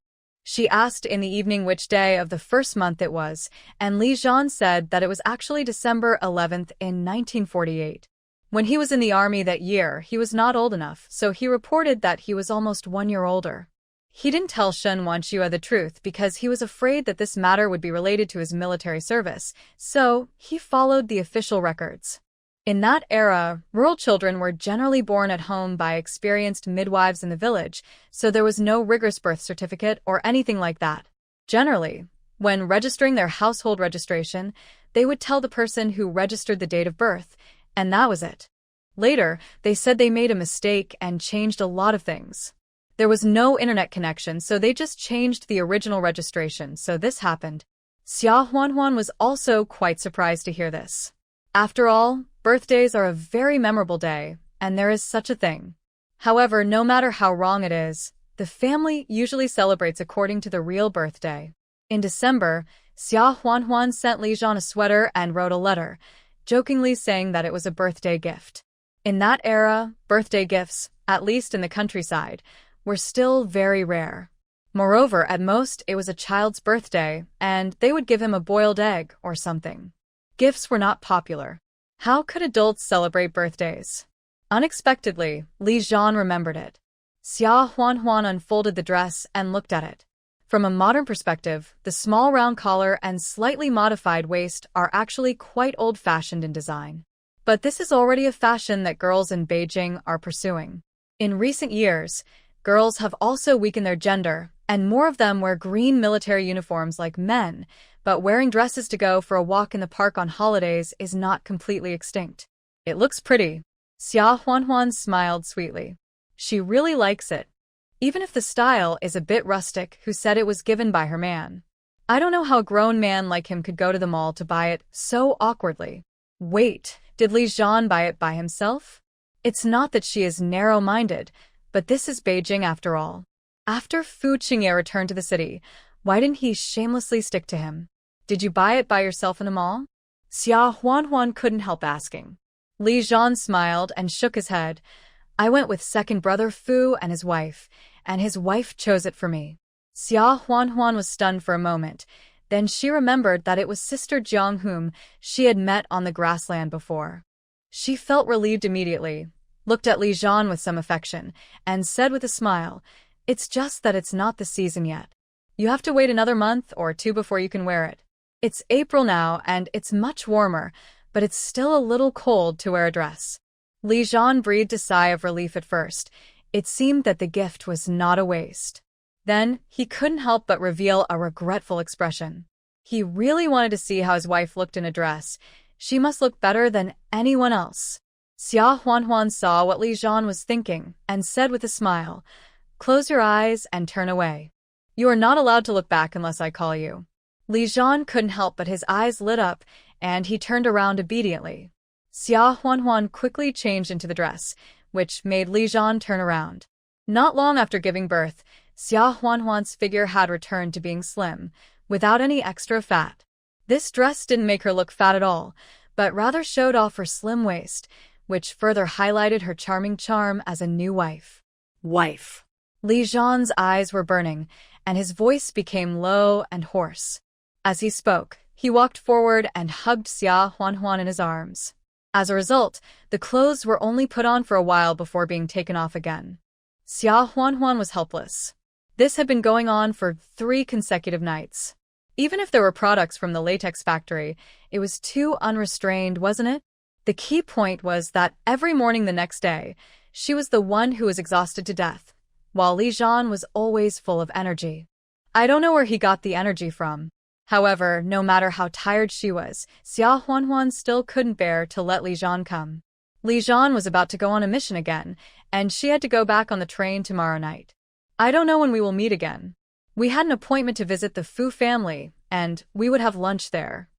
She asked in the evening which day of the first month it was, and Li Zhan said that it was actually December 11th in 1948. When he was in the army that year, he was not old enough, so he reported that he was almost 1 year older. He didn't tell Shen Wanxue the truth because he was afraid that this matter would be related to his military service, so he followed the official records. In that era, rural children were generally born at home by experienced midwives in the village, so there was no rigorous birth certificate or anything like that. Generally, when registering their household registration, they would tell the person who registered the date of birth, and that was it. Later, they said they made a mistake and changed a lot of things. There was no internet connection, so they just changed the original registration, so this happened. Xia Huanhuan was also quite surprised to hear this. After all, birthdays are a very memorable day, and there is such a thing. However, no matter how wrong it is, the family usually celebrates according to the real birthday. In December, Xia Huanhuan sent Li Zhan a sweater and wrote a letter, jokingly saying that it was a birthday gift. In that era, birthday gifts, at least in the countryside, were still very rare. Moreover, at most, it was a child's birthday, and they would give him a boiled egg or something. Gifts were not popular. How could adults celebrate birthdays? Unexpectedly, Li Zhan remembered it. Xia Huanhuan unfolded the dress and looked at it. From a modern perspective, the small round collar and slightly modified waist are actually quite old-fashioned in design. But this is already a fashion that girls in Beijing are pursuing. In recent years, girls have also weakened their gender, and more of them wear green military uniforms like men, but wearing dresses to go for a walk in the park on holidays is not completely extinct. It looks pretty. Xia Huanhuan smiled sweetly. She really likes it. Even if the style is a bit rustic, who said it was given by her man. I don't know how a grown man like him could go to the mall to buy it so awkwardly. Wait, did Li Zhan buy it by himself? It's not that she is narrow-minded, but this is Beijing after all. After Fu Qingye returned to the city, why didn't he shamelessly stick to him? Did you buy it by yourself in a mall? Xia Huanhuan couldn't help asking. Li Zhan smiled and shook his head. I went with second brother Fu and his wife chose it for me. Xia Huanhuan was stunned for a moment. Then she remembered that it was Sister Jiang whom she had met on the grassland before. She felt relieved immediately, looked at Li Zhan with some affection, and said with a smile, "It's just that it's not the season yet. You have to wait another month or 2 before you can wear it. It's April now and it's much warmer, but it's still a little cold to wear a dress." Li Zhan breathed a sigh of relief at first. It seemed that the gift was not a waste. Then, he couldn't help but reveal a regretful expression. He really wanted to see how his wife looked in a dress. She must look better than anyone else. Xia Huanhuan saw what Li Zhan was thinking and said with a smile, "Close your eyes and turn away. You are not allowed to look back unless I call you." Li Zhan couldn't help but his eyes lit up, and he turned around obediently. Xia Huanhuan quickly changed into the dress, which made Li Zhan turn around. Not long after giving birth, Xia Huanhuan's figure had returned to being slim, without any extra fat. This dress didn't make her look fat at all, but rather showed off her slim waist, which further highlighted her charming charm as a new wife. Wife. Li Zhan's eyes were burning, and his voice became low and hoarse. As he spoke, he walked forward and hugged Xia Huanhuan in his arms. As a result, the clothes were only put on for a while before being taken off again. Xia Huanhuan was helpless. This had been going on for 3 consecutive nights. Even if there were products from the latex factory, it was too unrestrained, wasn't it? The key point was that every morning the next day, she was the one who was exhausted to death, while Li Zhan was always full of energy. I don't know where he got the energy from. However, no matter how tired she was, Xia Huanhuan still couldn't bear to let Li Zhan come. Li Zhan was about to go on a mission again, and she had to go back on the train tomorrow night. I don't know when we will meet again. We had an appointment to visit the Fu family, and we would have lunch there.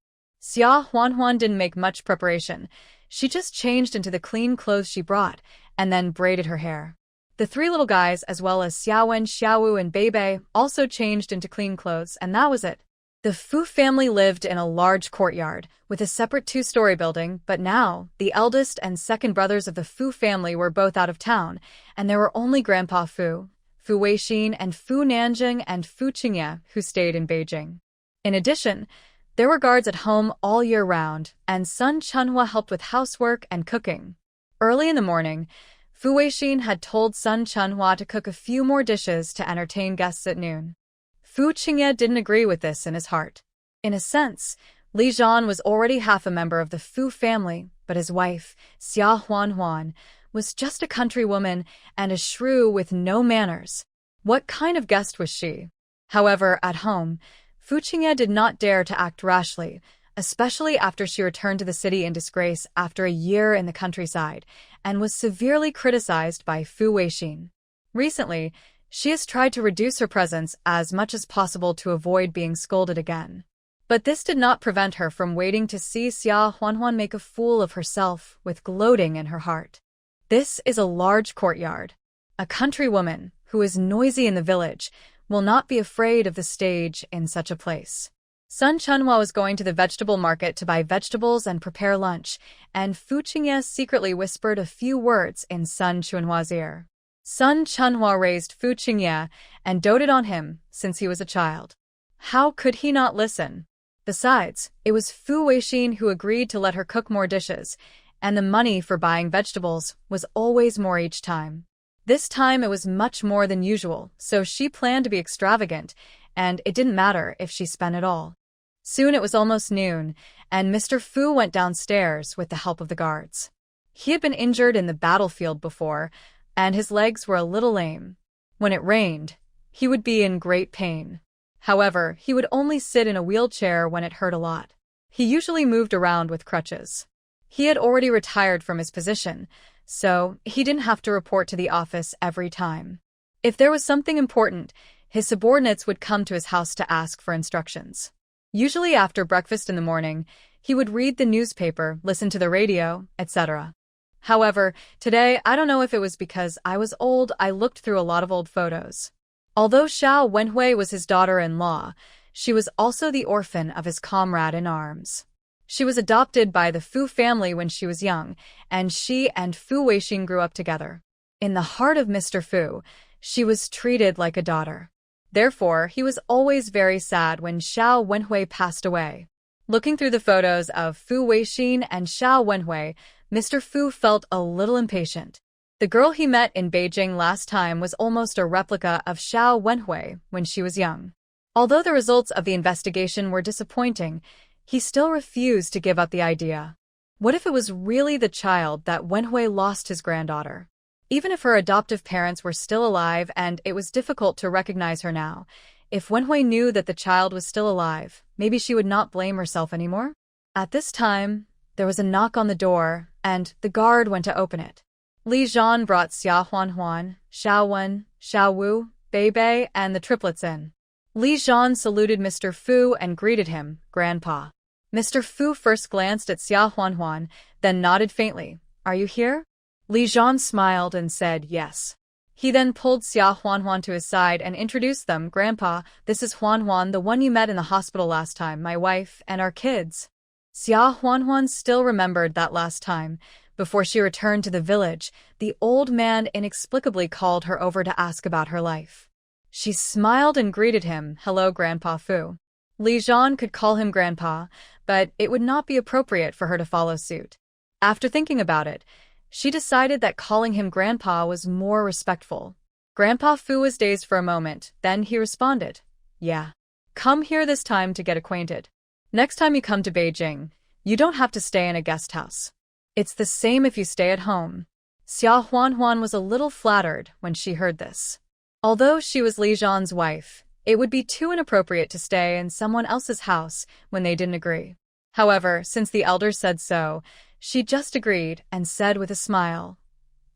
Xia Huanhuan didn't make much preparation. She just changed into the clean clothes she brought, and then braided her hair. The 3 little guys, as well as Xiaowen, Xiaowu, and Beibei, also changed into clean clothes, and that was it. The Fu family lived in a large courtyard, with a separate 2-story building, but now, the eldest and second brothers of the Fu family were both out of town, and there were only Grandpa Fu, Fu Weixin, and Fu Nanjing and Fu Qingye who stayed in Beijing. In addition, there were guards at home all year round, and Sun Chunhua helped with housework and cooking. Early in the morning, Fu Weixin had told Sun Chunhua to cook a few more dishes to entertain guests at noon. Fu Qingye didn't agree with this in his heart. In a sense, Li Zhan was already half a member of the Fu family, but his wife, Xia Huanhuan, was just a country woman and a shrew with no manners. What kind of guest was she? However, at home, Fu Qingye did not dare to act rashly, especially after she returned to the city in disgrace after a year in the countryside, and was severely criticized by Fu Weixin. Recently, she has tried to reduce her presence as much as possible to avoid being scolded again. But this did not prevent her from waiting to see Xia Huanhuan make a fool of herself with gloating in her heart. This is a large courtyard. A country woman, who is noisy in the village, will not be afraid of the stage in such a place. Sun Chunhua was going to the vegetable market to buy vegetables and prepare lunch, and Fu Qingye secretly whispered a few words in Sun Chunhua's ear. Sun Chunhua raised Fu Qingye and doted on him since he was a child. How could he not listen? Besides, it was Fu Weixin who agreed to let her cook more dishes, and the money for buying vegetables was always more each time. This time it was much more than usual, so she planned to be extravagant, and it didn't matter if she spent it all. Soon it was almost noon, and Mr. Fu went downstairs with the help of the guards. He had been injured in the battlefield before, and his legs were a little lame. When it rained, he would be in great pain. However, he would only sit in a wheelchair when it hurt a lot. He usually moved around with crutches. He had already retired from his position, so he didn't have to report to the office every time. If there was something important, his subordinates would come to his house to ask for instructions. Usually after breakfast in the morning, he would read the newspaper, listen to the radio, etc. However, today, I don't know if it was because I was old, I looked through a lot of old photos. Although Xiao Wenhui was his daughter-in-law, she was also the orphan of his comrade in arms. She was adopted by the Fu family when she was young, and she and Fu Weixin grew up together. In the heart of Mr. Fu, she was treated like a daughter. Therefore, he was always very sad when Xiao Wenhui passed away. Looking through the photos of Fu Weixin and Xiao Wenhui, Mr. Fu felt a little impatient. The girl he met in Beijing last time was almost a replica of Xiao Wenhui when she was young. Although the results of the investigation were disappointing, he still refused to give up the idea. What if it was really the child that Wenhui lost his granddaughter? Even if her adoptive parents were still alive and it was difficult to recognize her now, if Wenhui knew that the child was still alive, maybe she would not blame herself anymore? At this time, there was a knock on the door, and the guard went to open it. Li Zhan brought Xia Huanhuan, Xiaowen, Xiaowu, Beibei, and the triplets in. Li Zhan saluted Mr. Fu and greeted him, Grandpa. Mr. Fu first glanced at Xia Huanhuan, then nodded faintly. Are you here? Li Zhan smiled and said yes. He then pulled Xia Huanhuan to his side and introduced them. Grandpa, this is Huanhuan, the one you met in the hospital last time, my wife, and our kids. Xia Huanhuan still remembered that last time. Before she returned to the village, the old man inexplicably called her over to ask about her life. She smiled and greeted him, hello Grandpa Fu. Li Zhan could call him Grandpa, but it would not be appropriate for her to follow suit. After thinking about it, she decided that calling him Grandpa was more respectful. Grandpa Fu was dazed for a moment, then he responded, yeah. Come here this time to get acquainted. Next time you come to Beijing, you don't have to stay in a guest house. It's the same if you stay at home. Xia Huanhuan was a little flattered when she heard this. Although she was Li Zhan's wife, it would be too inappropriate to stay in someone else's house when they didn't agree. However, since the elders said so, she just agreed and said with a smile,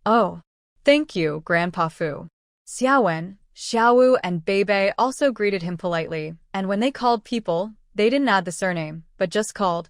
oh, thank you, Grandpa Fu. Xiaowen, Xiaowu, and Beibei also greeted him politely, and when they called people, they didn't add the surname, but just called,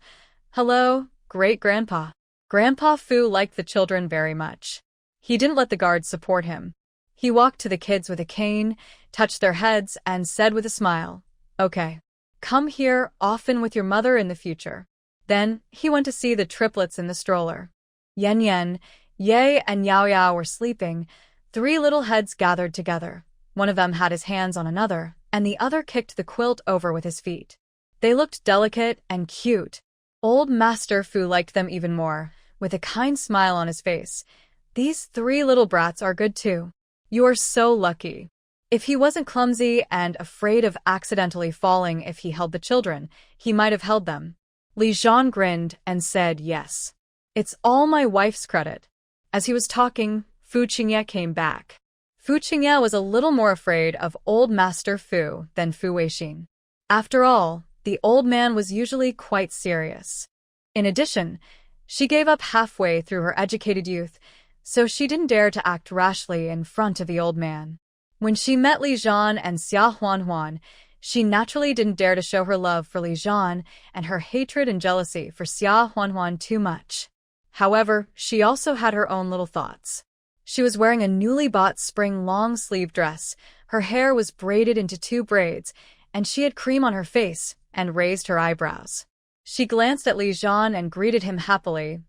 hello, great-grandpa. Grandpa Fu liked the children very much. He didn't let the guards support him. He walked to the kids with a cane, touched their heads, and said with a smile, okay, come here often with your mother in the future. Then, he went to see the triplets in the stroller. Yan Yan, Ye, and Yao Yao were sleeping, 3 little heads gathered together. One of them had his hands on another, and the other kicked the quilt over with his feet. They looked delicate and cute. Old Master Fu liked them even more, with a kind smile on his face. These 3 little brats are good too. You are so lucky. If he wasn't clumsy and afraid of accidentally falling if he held the children, he might have held them. Li Zhan grinned and said yes. It's all my wife's credit. As he was talking, Fu Qingye came back. Fu Qingye was a little more afraid of old Master Fu than Fu Weixin. After all, the old man was usually quite serious. In addition, she gave up halfway through her educated youth, so she didn't dare to act rashly in front of the old man. When she met Li Zhan and Xia Huanhuan, she naturally didn't dare to show her love for Li Zhan and her hatred and jealousy for Xia Huanhuan too much. However, she also had her own little thoughts. She was wearing a newly bought spring long-sleeve dress, her hair was braided into 2 braids, and she had cream on her face and raised her eyebrows. She glanced at Li Zhan and greeted him happily.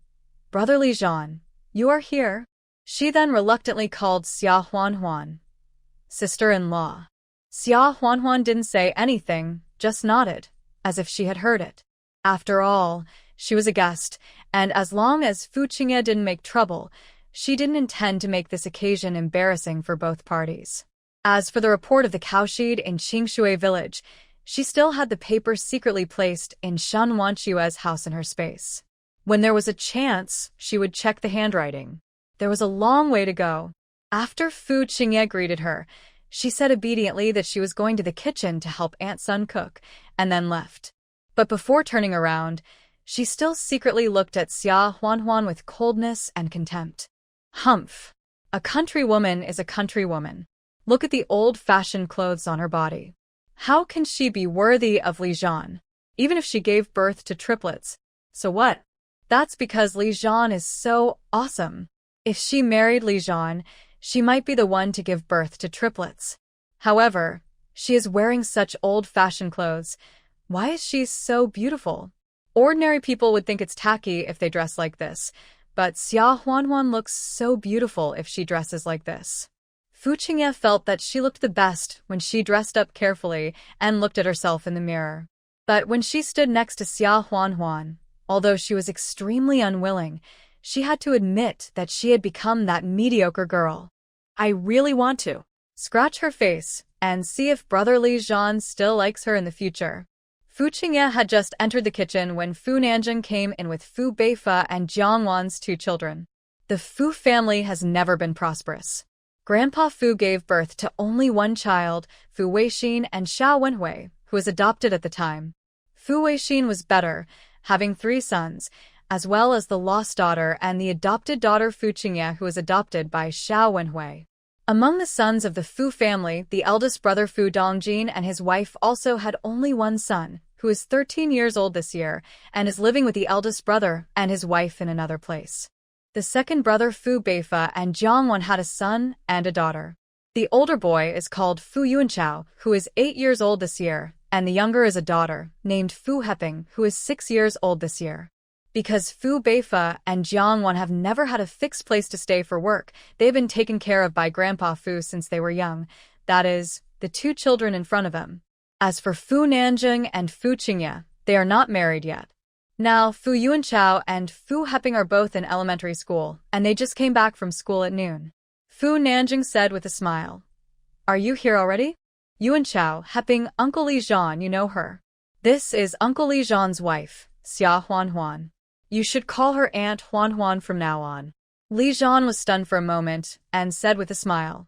Brother Li Zhan, you are here? She then reluctantly called Xia Huanhuan sister-in-law. Xia Huanhuan didn't say anything, just nodded, as if she had heard it. After all, she was a guest, and as long as Fu Qingye didn't make trouble, she didn't intend to make this occasion embarrassing for both parties. As for the report of the cowshed in Qingshui village, she still had the paper secretly placed in Shen Wanxue's house in her space. When there was a chance, she would check the handwriting. There was a long way to go. After Fu Qingye greeted her, she said obediently that she was going to the kitchen to help Aunt Sun cook, and then left. But before turning around, she still secretly looked at Xia Huanhuan with coldness and contempt. Humph! A country woman is a country woman. Look at the old-fashioned clothes on her body. How can she be worthy of Li Zhan, even if she gave birth to triplets? So what? That's because Li Zhan is so awesome. If she married Li Zhan, she might be the one to give birth to triplets. However, she is wearing such old-fashioned clothes. Why is she so beautiful? Ordinary people would think it's tacky if they dress like this, but Xia Huanhuan looks so beautiful if she dresses like this. Fu Qingye felt that she looked the best when she dressed up carefully and looked at herself in the mirror. But when she stood next to Xia Huanhuan, although she was extremely unwilling, she had to admit that she had become that mediocre girl. I really want to scratch her face and see if Brother Li Zhan still likes her in the future. Fu Qingye had just entered the kitchen when Fu Nanjing came in with Fu Beifa and Jiang Wan's 2 children. The Fu family has never been prosperous. Grandpa Fu gave birth to only 1 child, Fu Weixin and Xiao Wenhui, who was adopted at the time. Fu Weixin was better, having 3 sons, as well as the lost daughter and the adopted daughter Fu Qingye, who was adopted by Xiao Wenhui. Among the sons of the Fu family, the eldest brother Fu Dongjin and his wife also had only 1 son, who is 13 years old this year, and is living with the eldest brother and his wife in another place. The second brother Fu Beifa and Jiangwen had a son and a daughter. The older boy is called Fu Yuanchao, who is 8 years old this year, and the younger is a daughter, named Fu Heping, who is 6 years old this year. Because Fu Beifa and Jiangwen have never had a fixed place to stay for work, they've been taken care of by Grandpa Fu since they were young, that is, the 2 children in front of him. As for Fu Nanjing and Fu Qingye, they are not married yet. Now, Fu Yuanchao and Fu Heping are both in elementary school, and they just came back from school at noon. Fu Nanjing said with a smile, "Are you here already?" Yuanchao, Heping, Uncle Li Zhan, you know her. This is Uncle Li Zhan's wife, Xia Huanhuan. You should call her Aunt Huanhuan from now on. Li Zhan was stunned for a moment and said with a smile,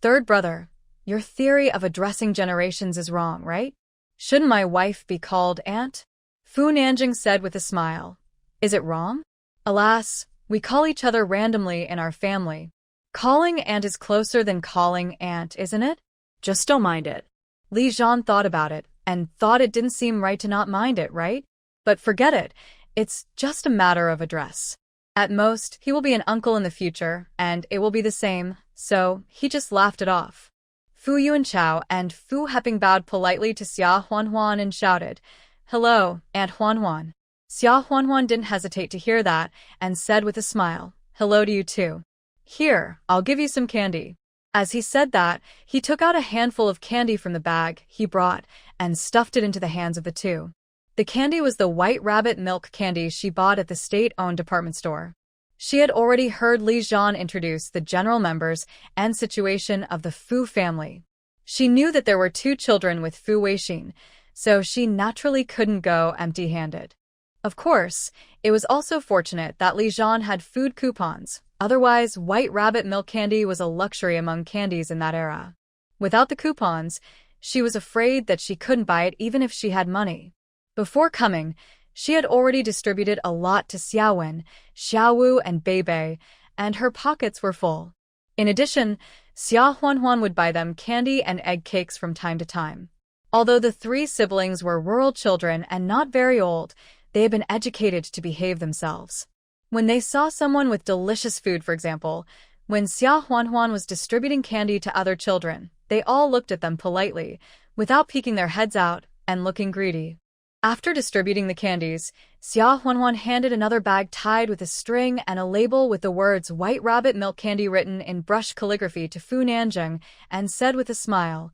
"Third brother, your theory of addressing generations is wrong, right? Shouldn't my wife be called Aunt?" Fu Nanjing said with a smile, "Is it wrong? Alas, we call each other randomly in our family. Calling Aunt is closer than calling Aunt, isn't it?" Just don't mind it. Li Zhan thought about it and thought it didn't seem right to not mind it, right? But forget it. It's just a matter of address. At most, he will be an uncle in the future, and it will be the same, so he just laughed it off. Fu Yuanchao and Fu Heping bowed politely to Xia Huanhuan and shouted, "Hello, Aunt Huanhuan." Xia Huanhuan didn't hesitate to hear that and said with a smile, "Hello to you too. Here, I'll give you some candy." As he said that, he took out a handful of candy from the bag he brought and stuffed it into the hands of the 2. The candy was the White Rabbit milk candy she bought at the state-owned department store. She had already heard Li Zhan introduce the general members and situation of the Fu family. She knew that there were 2 children with Fu Weixin, so she naturally couldn't go empty-handed. Of course, it was also fortunate that Li Zhan had food coupons. Otherwise, White Rabbit milk candy was a luxury among candies in that era. Without the coupons, she was afraid that she couldn't buy it even if she had money. Before coming, she had already distributed a lot to Xiaowen, Xiaowu, and Beibei, and her pockets were full. In addition, Xia Huanhuan would buy them candy and egg cakes from time to time. Although the 3 siblings were rural children and not very old, they had been educated to behave themselves. When they saw someone with delicious food, for example, when Xia Huanhuan was distributing candy to other children, they all looked at them politely, without peeking their heads out and looking greedy. After distributing the candies, Xia Huanhuan handed another bag tied with a string and a label with the words White Rabbit milk candy written in brush calligraphy to Fu Nanjing and said with a smile,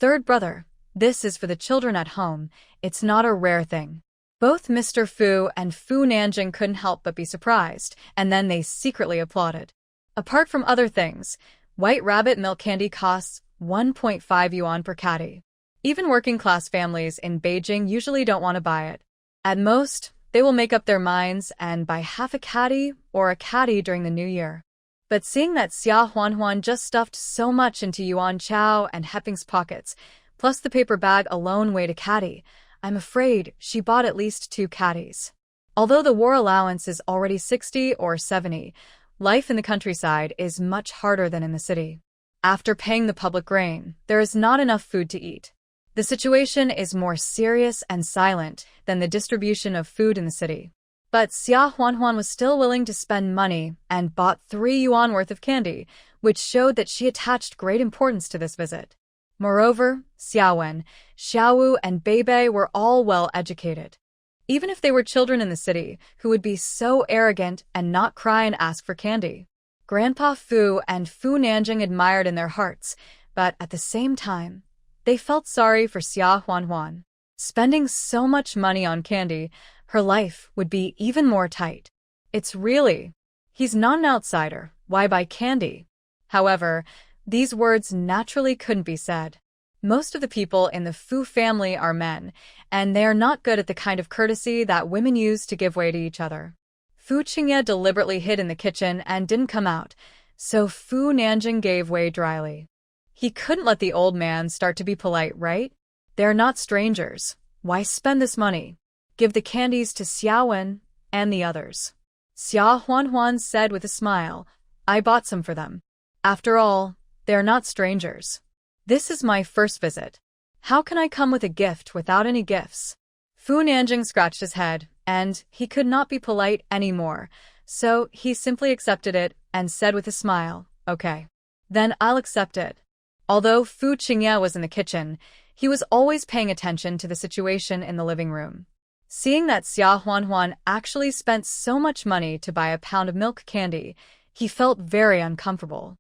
"Third brother, this is for the children at home. It's not a rare thing." Both Mr. Fu and Fu Nanjing couldn't help but be surprised, and then they secretly applauded. Apart from other things, White Rabbit milk candy costs 1.5 yuan per caddy. Even working-class families in Beijing usually don't want to buy it. At most, they will make up their minds and buy half a caddy or a caddy during the new year. But seeing that Xia Huanhuan just stuffed so much into Yuanchao and Heping's pockets, plus the paper bag alone weighed a caddy, I'm afraid she bought at least 2 caddies. Although the war allowance is already 60 or 70, life in the countryside is much harder than in the city. After paying the public grain, there is not enough food to eat. The situation is more serious and silent than the distribution of food in the city. But Xia Huanhuan was still willing to spend money and bought 3 yuan worth of candy, which showed that she attached great importance to this visit. Moreover, Xiaowen, Xiaowu, and Beibei were all well educated. Even if they were children in the city, who would be so arrogant and not cry and ask for candy. Grandpa Fu and Fu Nanjing admired in their hearts, but at the same time, they felt sorry for Xia Huanhuan. Spending so much money on candy, her life would be even more tight. He's not an outsider, why buy candy? However, these words naturally couldn't be said. Most of the people in the Fu family are men, and they are not good at the kind of courtesy that women use to give way to each other. Fu Qingye deliberately hid in the kitchen and didn't come out, so Fu Nanjing gave way dryly. He couldn't let the old man start to be polite, right? They're not strangers. Why spend this money? Give the candies to Xiaowen and the others. Xia Huanhuan said with a smile, I bought some for them. After all, they're not strangers. This is my first visit. How can I come with a gift without any gifts? Fu Nanjing scratched his head, and he could not be polite anymore, so he simply accepted it and said with a smile, "Okay. Then I'll accept it." Although Fu Qingye was in the kitchen, he was always paying attention to the situation in the living room. Seeing that Xia Huanhuan actually spent so much money to buy a pound of milk candy, he felt very uncomfortable.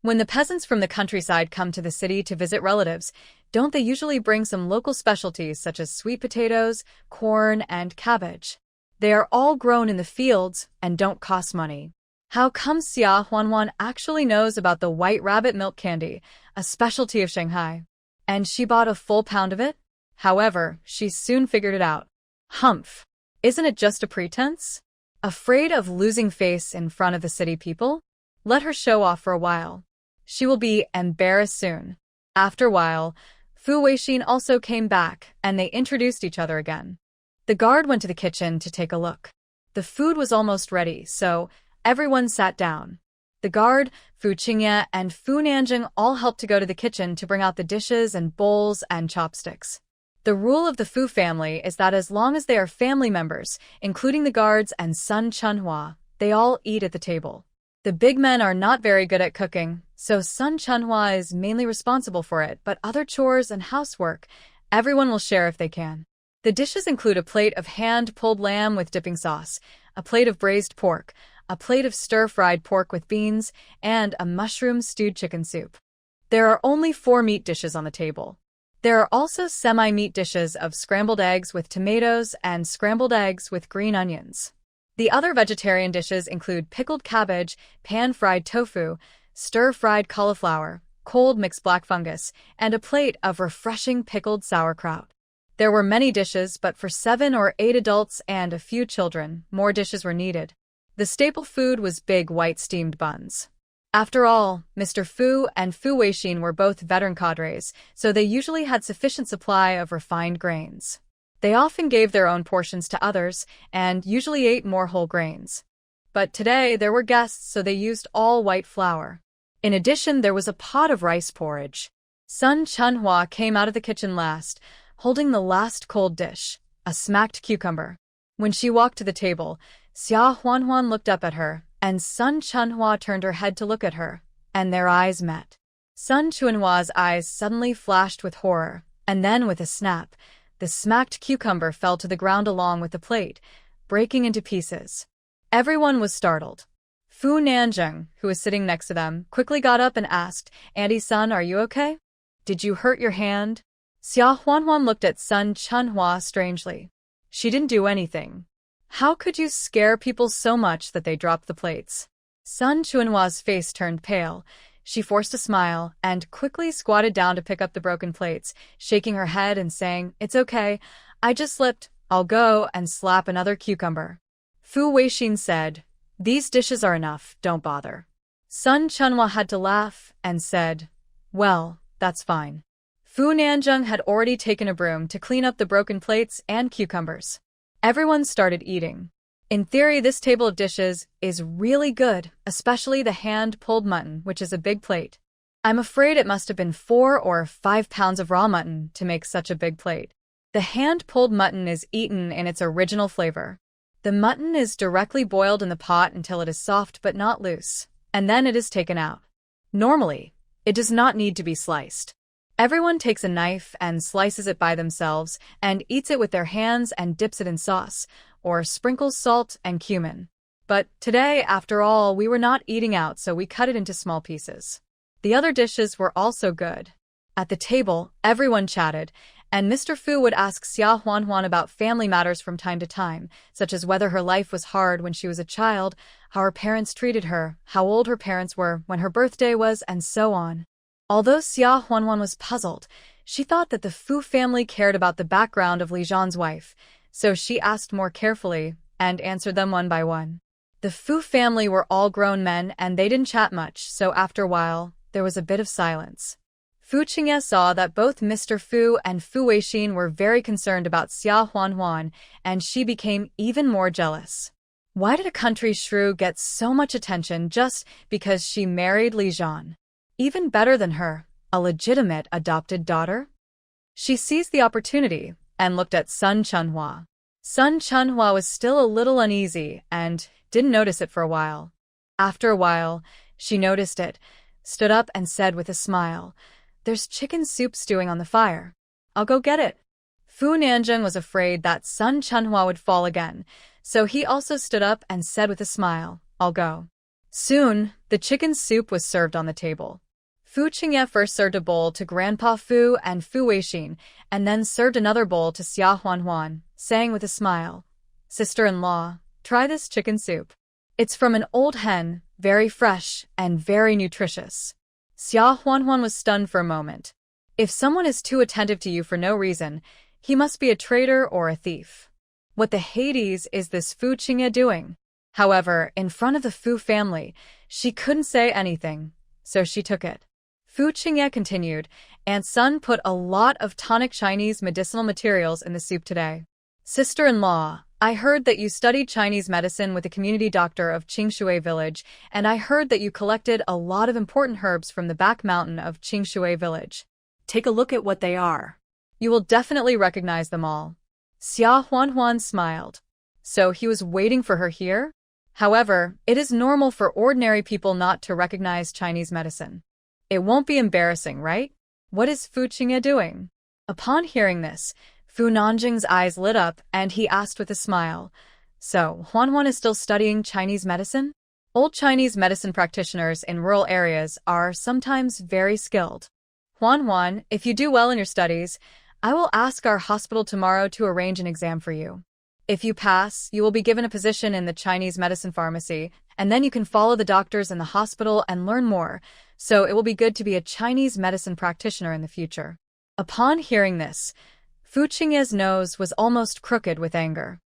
When the peasants from the countryside come to the city to visit relatives, don't they usually bring some local specialties such as sweet potatoes, corn, and cabbage? They are all grown in the fields and don't cost money. How come Xia Huanhuan actually knows about the white rabbit milk candy, a specialty of Shanghai? And she bought a full pound of it? However, she soon figured it out. Humph! Isn't it just a pretense? Afraid of losing face in front of the city people? Let her show off for a while. She will be embarrassed soon. After a while, Fu Weixin also came back, and they introduced each other again. The guard went to the kitchen to take a look. The food was almost ready, so everyone sat down. The guard, Fu Qingye, and Fu Nanjing all helped to go to the kitchen to bring out the dishes and bowls and chopsticks. The rule of the Fu family is that as long as they are family members, including the guards and Sun Chunhua, they all eat at the table. The big men are not very good at cooking, so Sun Chunhua is mainly responsible for it, but other chores and housework, everyone will share if they can. The dishes include a plate of hand-pulled lamb with dipping sauce, a plate of braised pork, a plate of stir-fried pork with beans, and a mushroom-stewed chicken soup. There are only 4 meat dishes on the table. There are also semi-meat dishes of scrambled eggs with tomatoes and scrambled eggs with green onions. The other vegetarian dishes include pickled cabbage, pan-fried tofu, stir-fried cauliflower, cold mixed black fungus, and a plate of refreshing pickled sauerkraut. There were many dishes, but for 7 or 8 adults and a few children, more dishes were needed. The staple food was big white steamed buns. After all, Mr. Fu and Fu Weixin were both veteran cadres, so they usually had sufficient supply of refined grains. They often gave their own portions to others, and usually ate more whole grains. But today there were guests, so they used all white flour. In addition, there was a pot of rice porridge. Sun Chunhua came out of the kitchen last, holding the last cold dish, a smacked cucumber. When she walked to the table, Xia Huanhuan looked up at her, and Sun Chunhua turned her head to look at her, and their eyes met. Sun Chunhua's eyes suddenly flashed with horror, and then with a snap, the smacked cucumber fell to the ground along with the plate, breaking into pieces. Everyone was startled. Fu Nanjing, who was sitting next to them, quickly got up and asked, "Auntie Sun, are you okay? Did you hurt your hand?" Xia Huanhuan looked at Sun Chunhua strangely. "She didn't do anything. How could you scare people so much that they dropped the plates?" Sun Chunhua's face turned pale. She forced a smile and quickly squatted down to pick up the broken plates, shaking her head and saying, "It's okay. I just slipped. I'll go and slap another cucumber." Fu Weixin said, "These dishes are enough, don't bother." Sun Chunhua had to laugh and said, "Well, that's fine." Fu Nanjing had already taken a broom to clean up the broken plates and cucumbers. Everyone started eating. In theory, this table of dishes is really good, especially the hand-pulled mutton, which is a big plate. I'm afraid it must have been 4 or 5 pounds of raw mutton to make such a big plate. The hand-pulled mutton is eaten in its original flavor. The mutton is directly boiled in the pot until it is soft but not loose, and then it is taken out. Normally, it does not need to be sliced. Everyone takes a knife and slices it by themselves and eats it with their hands and dips it in sauce, or sprinkles salt and cumin. But today, after all, we were not eating out, so we cut it into small pieces. The other dishes were also good. At the table, everyone chatted, and Mr. Fu would ask Xia Huanhuan about family matters from time to time, such as whether her life was hard when she was a child, how her parents treated her, how old her parents were, when her birthday was, and so on. Although Xia Huanhuan was puzzled, she thought that the Fu family cared about the background of Li Zhan's wife, so she asked more carefully and answered them one by one. The Fu family were all grown men and they didn't chat much, so after a while, there was a bit of silence. Fu Qingye saw that both Mr. Fu and Fu Weixin were very concerned about Xia Huanhuan, and she became even more jealous. Why did a country shrew get so much attention just because she married Li Zhan? Even better than her, a legitimate adopted daughter? She seized the opportunity and looked at Sun Chunhua. Sun Chunhua was still a little uneasy and didn't notice it for a while. After a while, she noticed it, stood up and said with a smile, "There's chicken soup stewing on the fire. I'll go get it." Fu Nanjing was afraid that Sun Chunhua would fall again, so he also stood up and said with a smile, "I'll go." Soon, the chicken soup was served on the table. Fu Qingye first served a bowl to Grandpa Fu and Fu Weixin, and then served another bowl to Xia Huanhuan, saying with a smile, "Sister-in-law, try this chicken soup. It's from an old hen, very fresh and very nutritious." Xia Huanhuan was stunned for a moment. If someone is too attentive to you for no reason, he must be a traitor or a thief. What the Hades is this Fu Qingye doing? However, in front of the Fu family, she couldn't say anything, so she took it. Fu Qingye continued, "Aunt Sun put a lot of tonic Chinese medicinal materials in the soup today. Sister-in-law, I heard that you studied Chinese medicine with the community doctor of Qingshui village, and I heard that you collected a lot of important herbs from the back mountain of Qingshui village. Take a look at what they are. You will definitely recognize them all." Xia Huanhuan smiled. So he was waiting for her here? However, it is normal for ordinary people not to recognize Chinese medicine. It won't be embarrassing, right? What is Fu Qingye doing? Upon hearing this, Fu Nanjing's eyes lit up and he asked with a smile, "So, Huanhuan is still studying Chinese medicine?" Old Chinese medicine practitioners in rural areas are sometimes very skilled. "Huanhuan, if you do well in your studies, I will ask our hospital tomorrow to arrange an exam for you. If you pass, you will be given a position in the Chinese medicine pharmacy, and then you can follow the doctors in the hospital and learn more, so it will be good to be a Chinese medicine practitioner in the future." Upon hearing this, Fu Qingye's nose was almost crooked with anger.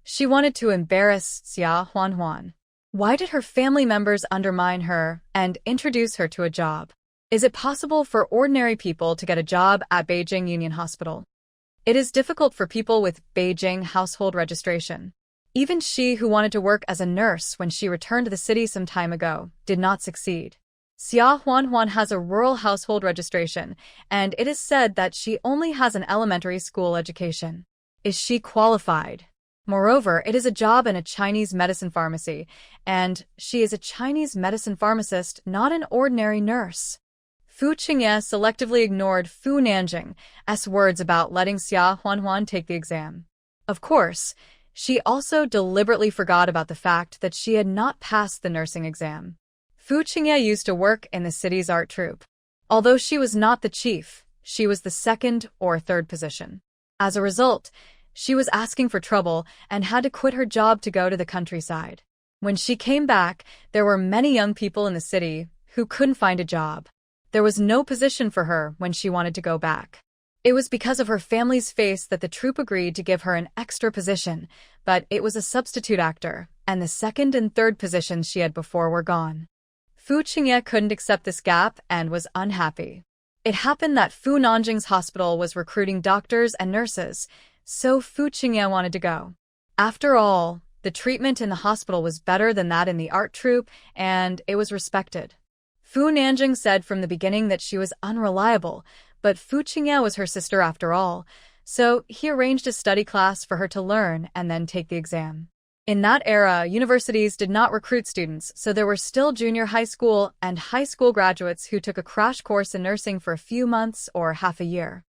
She wanted to embarrass Xia Huanhuan. Why did her family members undermine her and introduce her to a job? Is it possible for ordinary people to get a job at Beijing Union Hospital? It is difficult for people with Beijing household registration. Even she who wanted to work as a nurse when she returned to the city some time ago did not succeed. Xia Huanhuan has a rural household registration, and it is said that she only has an elementary school education. Is she qualified? Moreover, it is a job in a Chinese medicine pharmacy, and she is a Chinese medicine pharmacist, not an ordinary nurse. Fu Qingye selectively ignored Fu Nanjing's words about letting Xia Huanhuan take the exam. Of course, she also deliberately forgot about the fact that she had not passed the nursing exam. Fu Qingye used to work in the city's art troupe. Although she was not the chief, she was the second or third position. As a result, she was asking for trouble and had to quit her job to go to the countryside. When she came back, there were many young people in the city who couldn't find a job. There was no position for her when she wanted to go back. It was because of her family's face that the troupe agreed to give her an extra position, but it was a substitute actor, and the second and third positions she had before were gone. Fu Qingye couldn't accept this gap and was unhappy. It happened that Fu Nanjing's hospital was recruiting doctors and nurses, so Fu Qingye wanted to go. After all, the treatment in the hospital was better than that in the art troupe, and it was respected. Fu Nanjing said from the beginning that she was unreliable, but Fu Qingye was her sister after all, so he arranged a study class for her to learn and then take the exam. In that era, universities did not recruit students, so there were still junior high school and high school graduates who took a crash course in nursing for a few months or half a year.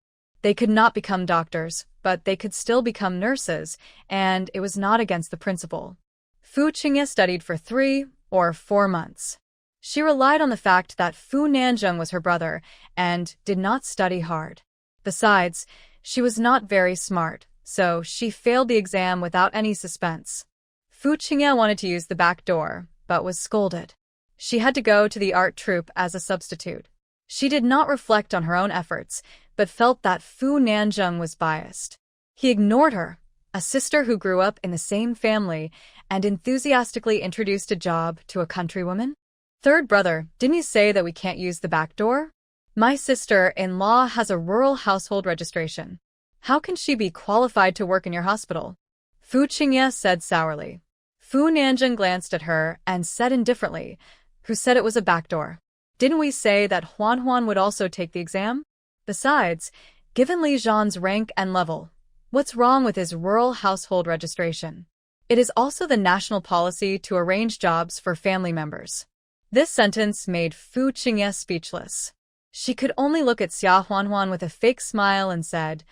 They could not become doctors, but they could still become nurses, and it was not against the principle. Fu Qingye studied for 3 or 4 months. She relied on the fact that Fu Nanjing was her brother and did not study hard. Besides, she was not very smart, so she failed the exam without any suspense. Fu Qingye wanted to use the back door, but was scolded. She had to go to the art troupe as a substitute. She did not reflect on her own efforts, but felt that Fu Nanjing was biased. He ignored her, a sister who grew up in the same family, and enthusiastically introduced a job to a countrywoman. "Third brother, didn't you say that we can't use the back door? My sister-in-law has a rural household registration. How can she be qualified to work in your hospital?" Fu Qingye said sourly. Fu Nanjing glanced at her and said indifferently, "Who said it was a back door? Didn't we say that Huanhuan would also take the exam? Besides, given Li Zhan's rank and level, What's wrong with his rural household registration? It is also the national policy to arrange jobs for family members. This sentence made Fu Qingye speechless. She could only look at Xia Huanhuan with a fake smile and said,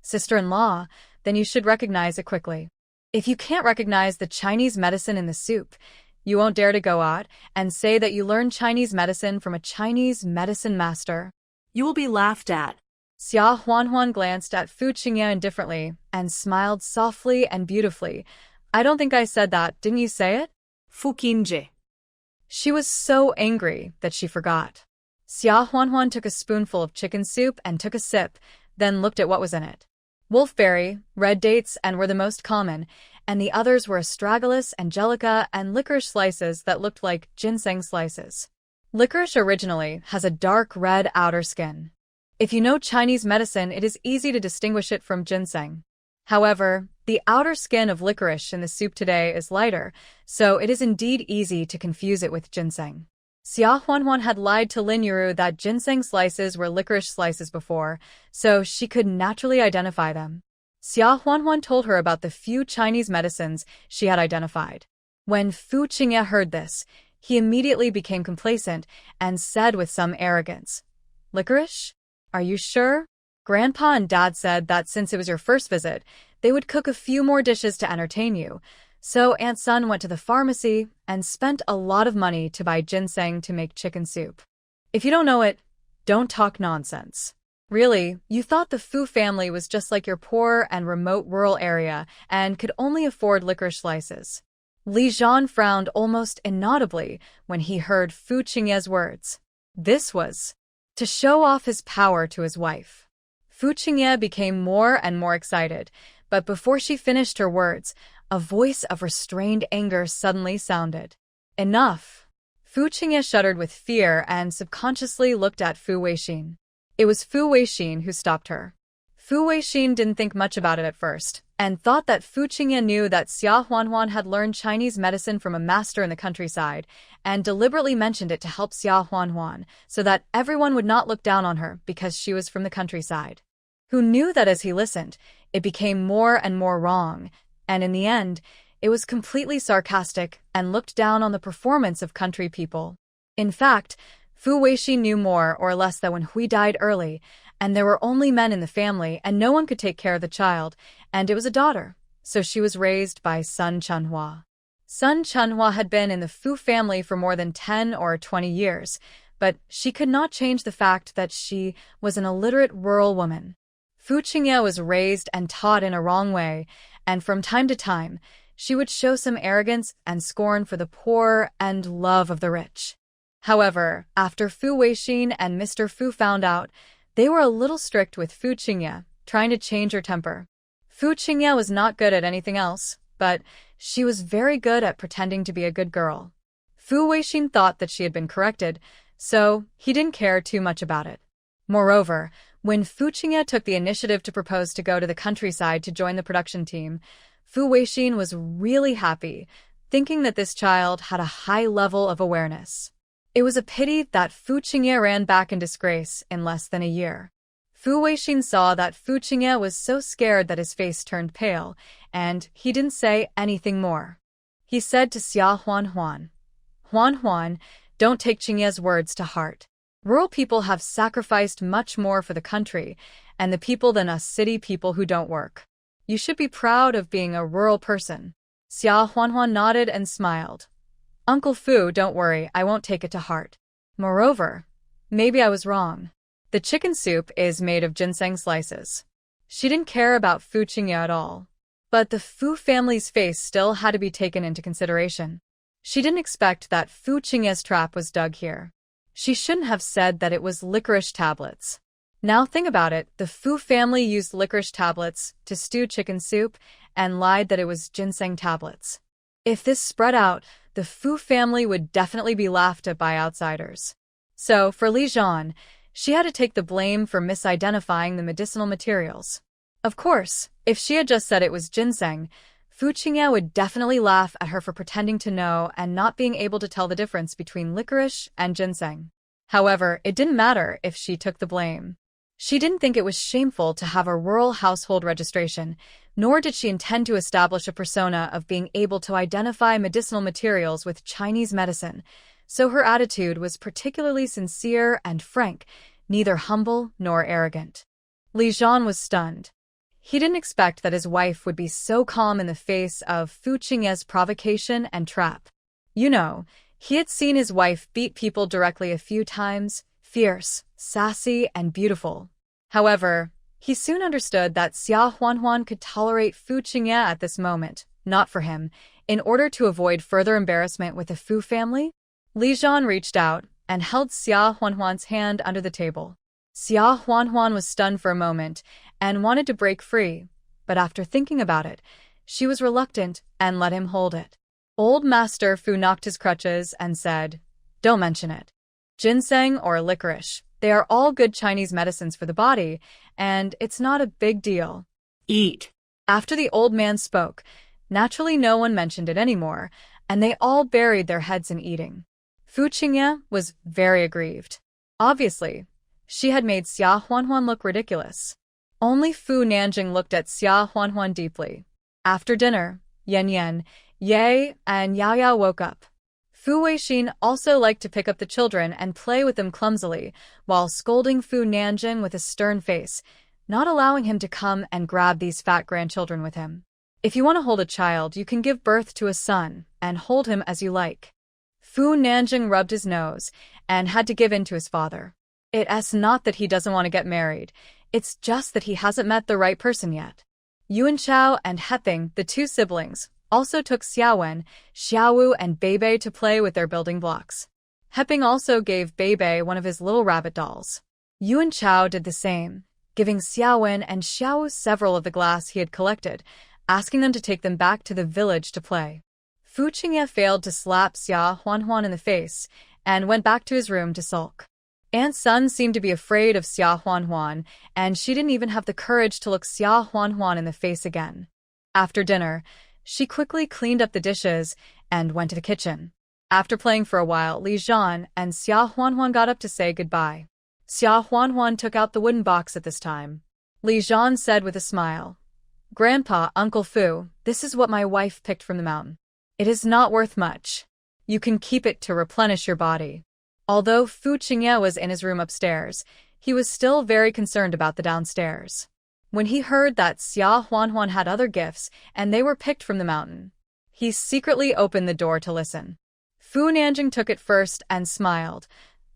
"Sister-in-law, then you should recognize it quickly. If you can't recognize the Chinese medicine in the soup, you won't dare to go out and say that you learned Chinese medicine from a Chinese medicine master." You will be laughed at. Xia Huanhuan glanced at Fu Qingye indifferently and smiled softly and beautifully. "I don't think I said that, didn't you say it?" Fu Qingye. She was so angry that she forgot. Xia Huanhuan took a spoonful of chicken soup and took a sip, then looked at what was in it. Wolfberry, red dates and were the most common, and the others were astragalus, angelica, and licorice slices that looked like ginseng slices. Licorice originally has a dark red outer skin. If you know Chinese medicine, it is easy to distinguish it from ginseng. However, the outer skin of licorice in the soup today is lighter, so it is indeed easy to confuse it with ginseng. Xia Huanhuan had lied to Lin Yuru that ginseng slices were licorice slices before, so she could naturally identify them. Xia Huanhuan told her about the few Chinese medicines she had identified. When Fu Qingye heard this, he immediately became complacent and said with some arrogance, "Licorice? Are you sure? Grandpa and Dad said that since it was your first visit, they would cook a few more dishes to entertain you. So Aunt Sun went to the pharmacy and spent a lot of money to buy ginseng to make chicken soup. If you don't know it, don't talk nonsense. Really, you thought the Fu family was just like your poor and remote rural area and could only afford licorice slices." Li Zhan frowned almost inaudibly when he heard Fu Qingye's words. This was to show off his power to his wife. Fu Qingye became more and more excited, but before she finished her words, a voice of restrained anger suddenly sounded. "Enough!" Fu Qingye shuddered with fear and subconsciously looked at Fu Weixin. It was Fu Weixin who stopped her. Fu Weixin didn't think much about it at first, and thought that Fu Qingye knew that Xia Huanhuan had learned Chinese medicine from a master in the countryside, and deliberately mentioned it to help Xia Huanhuan, so that everyone would not look down on her because she was from the countryside. Who knew that as he listened, it became more and more wrong, and in the end, it was completely sarcastic and looked down on the performance of country people. In fact, Fu Weixin knew more or less that when Hui died early, and there were only men in the family and no one could take care of the child, and it was a daughter, so she was raised by Sun Chunhua. Sun Chunhua had been in the Fu family for more than 10 or 20 years, but she could not change the fact that she was an illiterate rural woman. Fu Qingye was raised and taught in a wrong way, and from time to time, she would show some arrogance and scorn for the poor and love of the rich. However, after Fu Weixin and Mr. Fu found out, they were a little strict with Fu Qingye, trying to change her temper. Fu Qingye was not good at anything else, but she was very good at pretending to be a good girl. Fu Weixin thought that she had been corrected, so he didn't care too much about it. Moreover, when Fu Qingye took the initiative to propose to go to the countryside to join the production team, Fu Weixin was really happy, thinking that this child had a high level of awareness. It was a pity that Fu Qingye ran back in disgrace in less than a year. Fu Weixin saw that Fu Qingye was so scared that his face turned pale, and he didn't say anything more. He said to Xia Huanhuan, "Huanhuan, don't take Qingye's words to heart. Rural people have sacrificed much more for the country and the people than us city people who don't work. You should be proud of being a rural person." Xia Huanhuan nodded and smiled. "Uncle Fu, don't worry, I won't take it to heart. Moreover, maybe I was wrong. The chicken soup is made of ginseng slices." She didn't care about Fu Qingye at all. But the Fu family's face still had to be taken into consideration. She didn't expect that Fu Qingye's trap was dug here. She shouldn't have said that it was licorice tablets. Now think about it, the Fu family used licorice tablets to stew chicken soup and lied that it was ginseng tablets. If this spread out, the Fu family would definitely be laughed at by outsiders. So, for Li Zhan, she had to take the blame for misidentifying the medicinal materials. Of course, if she had just said it was ginseng, Fu Qingye would definitely laugh at her for pretending to know and not being able to tell the difference between licorice and ginseng. However, it didn't matter if she took the blame. She didn't think it was shameful to have a rural household registration, nor did she intend to establish a persona of being able to identify medicinal materials with Chinese medicine, so her attitude was particularly sincere and frank, neither humble nor arrogant. Li Zhan was stunned. He didn't expect that his wife would be so calm in the face of Fu Qingye's provocation and trap. He had seen his wife beat people directly a few times, fierce, sassy, and beautiful. However, he soon understood that Xia Huanhuan could tolerate Fu Qingye at this moment, not for him. In order to avoid further embarrassment with the Fu family, Li Zhan reached out and held Xia Huanhuan's hand under the table. Xia Huanhuan was stunned for a moment and wanted to break free, but after thinking about it, she was reluctant and let him hold it. Old Master Fu knocked his crutches and said, "Don't mention it. Ginseng or licorice, they are all good Chinese medicines for the body, and it's not a big deal. Eat." After the old man spoke, naturally no one mentioned it anymore, and they all buried their heads in eating. Fu Qingye was very aggrieved. Obviously, she had made Xia Huanhuan look ridiculous. Only Fu Nanjing looked at Xia Huanhuan deeply. After dinner, Yan Yan, Ye, and Yao Yao woke up. Fu Weixin also liked to pick up the children and play with them clumsily, while scolding Fu Nanjing with a stern face, not allowing him to come and grab these fat grandchildren with him. If you want to hold a child, you can give birth to a son and hold him as you like. Fu Nanjing rubbed his nose and had to give in to his father. It's not that he doesn't want to get married, it's just that he hasn't met the right person yet. Yuan Chao and Heping, the two siblings, also took Xiaowen, Xiaowu, and Beibei to play with their building blocks. Heping also gave Beibei one of his little rabbit dolls. Yuan Chao did the same, giving Xiaowen and Xiaowu several of the glass he had collected, asking them to take them back to the village to play. Fu Qingye failed to slap Xia Huanhuan in the face and went back to his room to sulk. Aunt Sun seemed to be afraid of Xia Huanhuan, and she didn't even have the courage to look Xia Huanhuan in the face again. After dinner, she quickly cleaned up the dishes and went to the kitchen. After playing for a while, Li Zhan and Xia Huanhuan got up to say goodbye. Xia Huanhuan took out the wooden box at this time. Li Zhan said with a smile, "Grandpa, Uncle Fu, this is what my wife picked from the mountain. It is not worth much. You can keep it to replenish your body." Although Fu Qingye was in his room upstairs, he was still very concerned about the downstairs. When he heard that Xia Huanhuan had other gifts and they were picked from the mountain, he secretly opened the door to listen. Fu Nanjing took it first and smiled.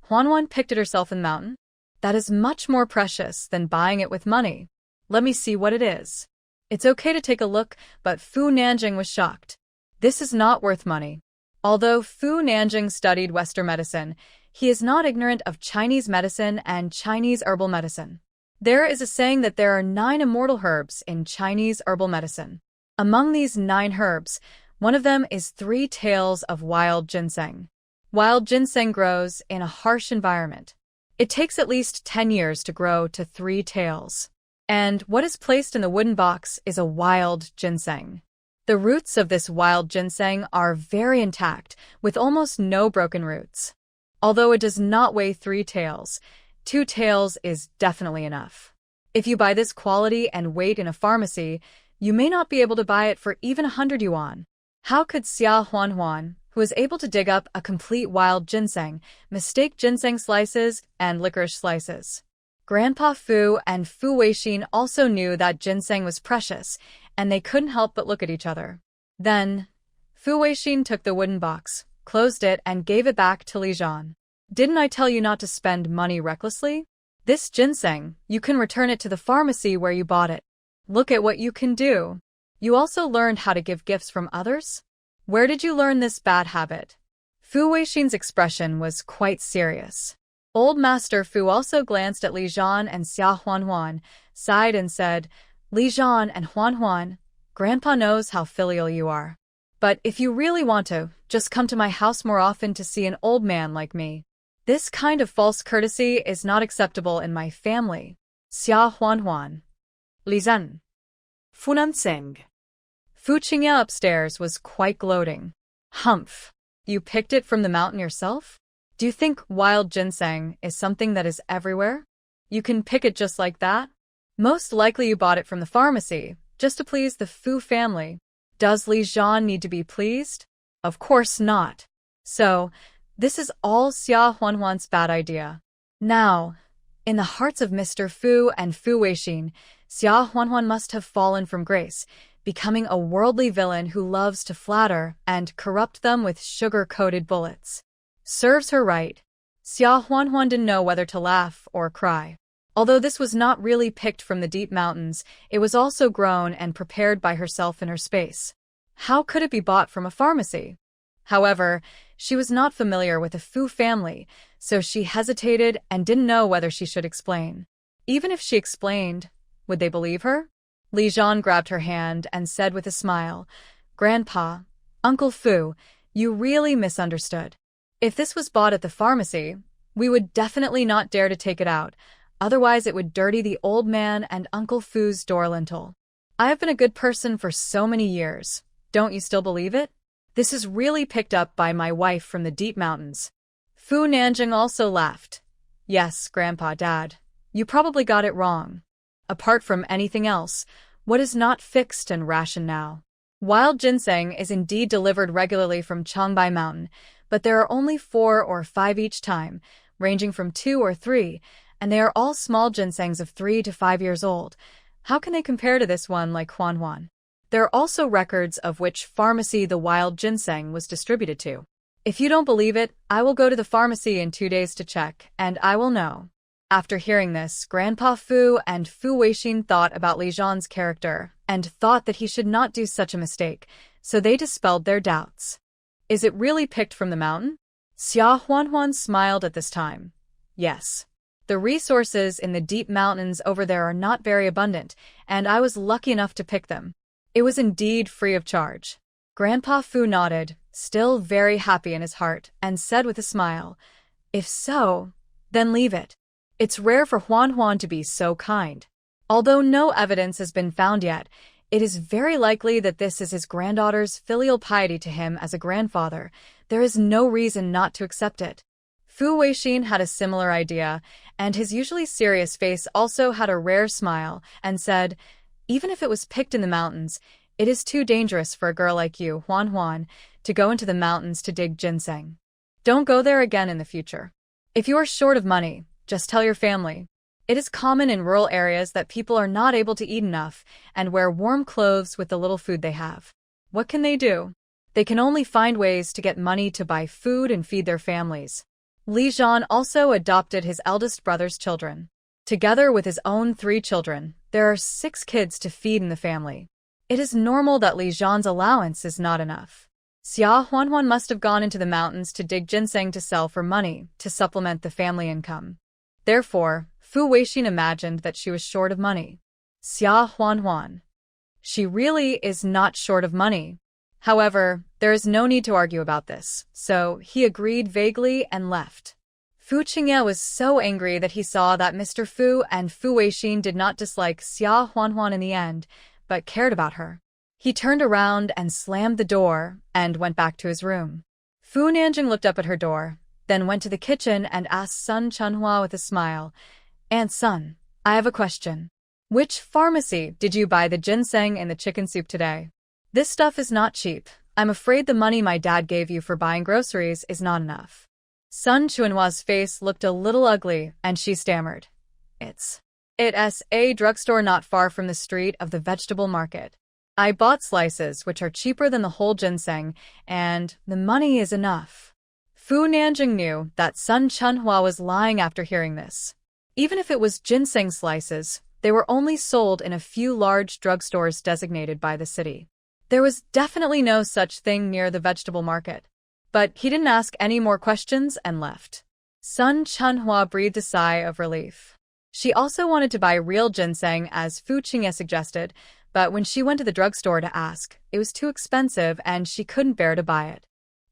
"Huanhuan picked it herself in the mountain? That is much more precious than buying it with money. Let me see what it is." It's okay to take a look, but Fu Nanjing was shocked. This is not worth money. Although Fu Nanjing studied Western medicine, he is not ignorant of Chinese medicine and Chinese herbal medicine. There is a saying that there are 9 immortal herbs in Chinese herbal medicine. Among these 9 herbs, one of them is 3 tails of wild ginseng. Wild ginseng grows in a harsh environment. It takes at least 10 years to grow to 3 tails. And what is placed in the wooden box is a wild ginseng. The roots of this wild ginseng are very intact, with almost no broken roots. Although it does not weigh 3 taels, 2 taels is definitely enough. If you buy this quality and weight in a pharmacy, you may not be able to buy it for even 100 yuan. How could Xia Huanhuan, who was able to dig up a complete wild ginseng, mistake ginseng slices and licorice slices? Grandpa Fu and Fu Weixin also knew that ginseng was precious, and they couldn't help but look at each other. Then, Fu Weixin took the wooden box, closed it, and gave it back to Li Zhan. "Didn't I tell you not to spend money recklessly? This ginseng, you can return it to the pharmacy where you bought it. Look at what you can do. You also learned how to give gifts from others? Where did you learn this bad habit?" Fu Weixin's expression was quite serious. Old Master Fu also glanced at Li Zhan and Xia Huanhuan, sighed and said, "Li Zhan and Huanhuan, Grandpa knows how filial you are. But if you really want to, just come to my house more often to see an old man like me. This kind of false courtesy is not acceptable in my family." Xia Huanhuan. Li Zhen. Fu Nanzeng. Fu Qingye upstairs was quite gloating. "Humph! You picked it from the mountain yourself? Do you think wild ginseng is something that is everywhere? You can pick it just like that? Most likely you bought it from the pharmacy, just to please the Fu family. Does Li Zhan need to be pleased? Of course not. So, this is all Xia Huanhuan's bad idea. Now, in the hearts of Mr. Fu and Fu Weixin, Xia Huanhuan must have fallen from grace, becoming a worldly villain who loves to flatter and corrupt them with sugar-coated bullets. Serves her right. Xia Huanhuan didn't know whether to laugh or cry. Although this was not really picked from the deep mountains, it was also grown and prepared by herself in her space. How could it be bought from a pharmacy? However, she was not familiar with the Fu family, so she hesitated and didn't know whether she should explain. Even if she explained, would they believe her? Li Zhan grabbed her hand and said with a smile, "Grandpa, Uncle Fu, you really misunderstood. If this was bought at the pharmacy, we would definitely not dare to take it out, otherwise it would dirty the old man and Uncle Fu's door lintel. I have been a good person for so many years. Don't you still believe it? This is really picked up by my wife from the deep mountains." Fu Nanjing also laughed. "Yes, Grandpa, Dad, you probably got it wrong. Apart from anything else, what is not fixed and ration now? Wild ginseng is indeed delivered regularly from Changbai Mountain, but there are only 4 or 5 each time, ranging from 2 or 3, and they are all small ginsengs of 3 to 5 years old. How can they compare to this one like Huanhuan? There are also records of which pharmacy the wild ginseng was distributed to. If you don't believe it, I will go to the pharmacy in 2 days to check, and I will know." After hearing this, Grandpa Fu and Fu Weixin thought about Li Zhan's character and thought that he should not do such a mistake, so they dispelled their doubts. "Is it really picked from the mountain?" Xia Huanhuan smiled at this time. "Yes. The resources in the deep mountains over there are not very abundant, and I was lucky enough to pick them. It was indeed free of charge." Grandpa Fu nodded, still very happy in his heart, and said with a smile, "If so, then leave it. It's rare for Huanhuan to be so kind. Although no evidence has been found yet, it is very likely that this is his granddaughter's filial piety to him as a grandfather. There is no reason not to accept it." Fu Weixin had a similar idea, and his usually serious face also had a rare smile, and said, "Even if it was picked in the mountains, it is too dangerous for a girl like you, Huanhuan, to go into the mountains to dig ginseng. Don't go there again in the future. If you are short of money, just tell your family. It is common in rural areas that people are not able to eat enough and wear warm clothes with the little food they have. What can they do? They can only find ways to get money to buy food and feed their families." Li Zhan also adopted his eldest brother's children. Together with his own 3 children, there are 6 kids to feed in the family. It is normal that Li Zhan's allowance is not enough. Xia Huanhuan must have gone into the mountains to dig ginseng to sell for money to supplement the family income. Therefore, Fu Weixin imagined that she was short of money. Xia Huanhuan. She really is not short of money. However, there is no need to argue about this, so he agreed vaguely and left. Fu Qingye was so angry that he saw that Mr. Fu and Fu Weixin did not dislike Xia Huanhuan in the end, but cared about her. He turned around and slammed the door and went back to his room. Fu Nanjing looked up at her door, then went to the kitchen and asked Sun Chunhua with a smile, "Aunt Sun, I have a question. Which pharmacy did you buy the ginseng and the chicken soup today? This stuff is not cheap. I'm afraid the money my dad gave you for buying groceries is not enough." Sun Chunhua's face looked a little ugly, and she stammered, It's a drugstore not far from the street of the vegetable market. I bought slices which are cheaper than the whole ginseng, and the money is enough." Fu Nanjing knew that Sun Chunhua was lying after hearing this. Even if it was ginseng slices, they were only sold in a few large drugstores designated by the city. There was definitely no such thing near the vegetable market. But he didn't ask any more questions and left. Sun Chunhua breathed a sigh of relief. She also wanted to buy real ginseng as Fu Qingye suggested, but when she went to the drugstore to ask, it was too expensive and she couldn't bear to buy it.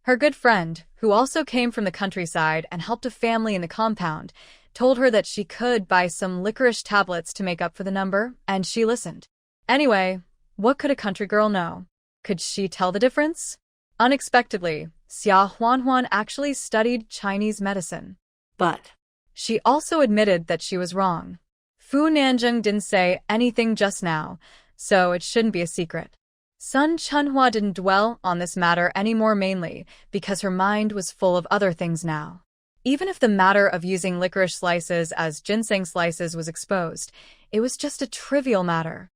Her good friend, who also came from the countryside and helped a family in the compound, told her that she could buy some licorice tablets to make up for the number, and she listened. Anyway, what could a country girl know? Could she tell the difference? Unexpectedly, Xia Huanhuan actually studied Chinese medicine. But She also admitted that she was wrong. Fu Nanjing didn't say anything just now, so it shouldn't be a secret. Sun Chunhua didn't dwell on this matter anymore, mainly because her mind was full of other things now. Even if the matter of using licorice slices as ginseng slices was exposed, it was just a trivial matter.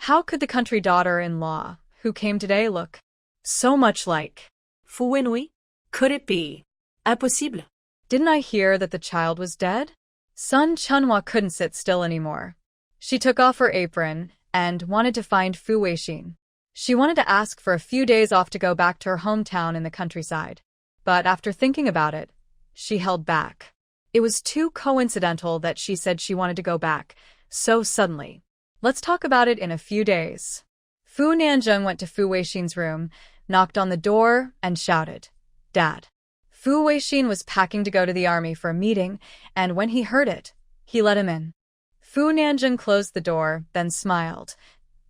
How could the country daughter-in-law, who came today, look so much like Fu Wenhui? Could it be? Impossible. Didn't I hear that the child was dead? Sun Chunhua couldn't sit still anymore. She took off her apron and wanted to find Fu Weixin. She wanted to ask for a few days off to go back to her hometown in the countryside. But after thinking about it, she held back. It was too coincidental that she said she wanted to go back so suddenly. Let's talk about it in a few days. Fu Nanjing went to Fu Weixin's room, knocked on the door, and shouted, "Dad." Fu Weixin was packing to go to the army for a meeting, and when he heard it, he let him in. Fu Nanjing closed the door, then smiled.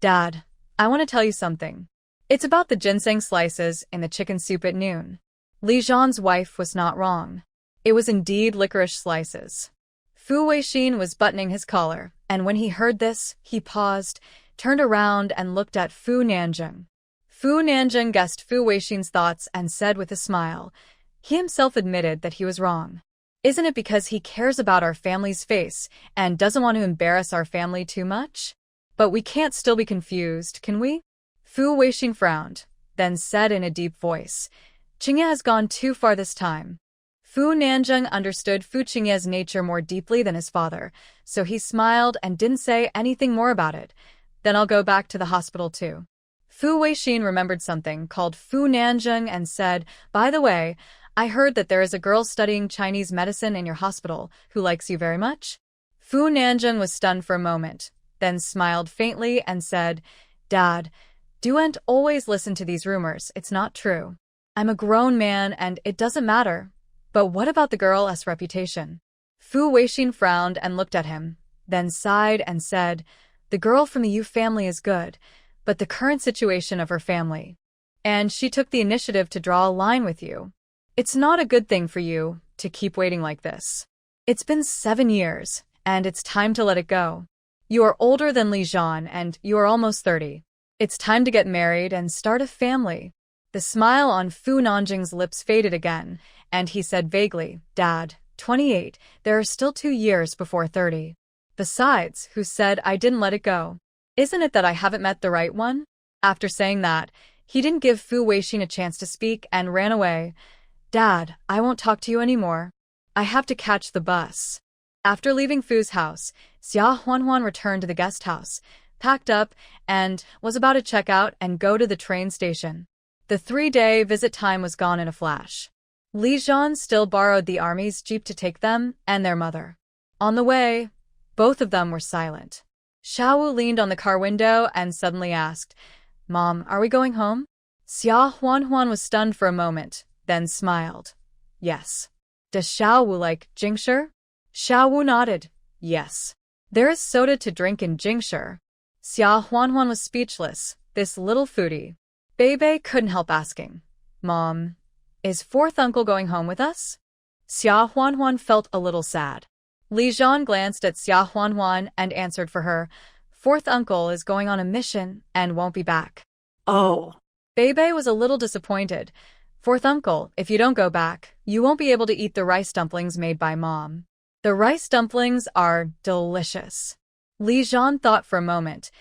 "Dad, I want to tell you something. It's about the ginseng slices in the chicken soup at noon." Li Zhan's wife was not wrong. It was indeed licorice slices. Fu Weixin was buttoning his collar, and when he heard this, he paused, turned around and looked at Fu Nanjing. Fu Nanjing guessed Fu Weixin's thoughts and said with a smile, he himself admitted that he was wrong. "Isn't it because he cares about our family's face and doesn't want to embarrass our family too much? But we can't still be confused, can we?" Fu Weixin frowned, then said in a deep voice, "Qingye has gone too far this time." Fu Nanjing understood Fu Qingye's nature more deeply than his father, so he smiled and didn't say anything more about it. "Then I'll go back to the hospital too." Fu Weixin remembered something, called Fu Nanjing and said, "By the way, I heard that there is a girl studying Chinese medicine in your hospital who likes you very much." Fu Nanjing was stunned for a moment, then smiled faintly and said, "Dad, don't always listen to these rumors, it's not true. I'm a grown man and it doesn't matter. But what about the girl's reputation?" Fu Weixin frowned and looked at him, then sighed and said, "The girl from the Yu family is good, but the current situation of her family. And she took the initiative to draw a line with you. It's not a good thing for you to keep waiting like this. It's been 7 years, and it's time to let it go. You are older than Li Zhan, and you are almost 30. It's time to get married and start a family." The smile on Fu Nanjing's lips faded again, and he said vaguely, "Dad, 28, there are still 2 years before 30. Besides, who said I didn't let it go? Isn't it that I haven't met the right one?" After saying that, he didn't give Fu Weixin a chance to speak and ran away. "Dad, I won't talk to you anymore. I have to catch the bus." After leaving Fu's house, Xia Huanhuan returned to the guest house, packed up, and was about to check out and go to the train station. The 3-day visit time was gone in a flash. Li Zhan still borrowed the army's jeep to take them and their mother. On the way, both of them were silent. Xiaowu leaned on the car window and suddenly asked, "Mom, are we going home?" Xia Huanhuan was stunned for a moment, then smiled. "Yes." "Does Xiaowu like Jingshi?" Xiaowu nodded. "Yes. There is soda to drink in Jingshi." Xia Huanhuan was speechless, this little foodie. Beibei couldn't help asking, "Mom, is fourth uncle going home with us?" Xia Huanhuan felt a little sad. Li Zhan glanced at Xia Huanhuan and answered for her, "Fourth uncle is going on a mission and won't be back." Oh. Beibei was a little disappointed. "Fourth uncle, if you don't go back, you won't be able to eat the rice dumplings made by Mom. The rice dumplings are delicious." Li Zhan thought for a moment.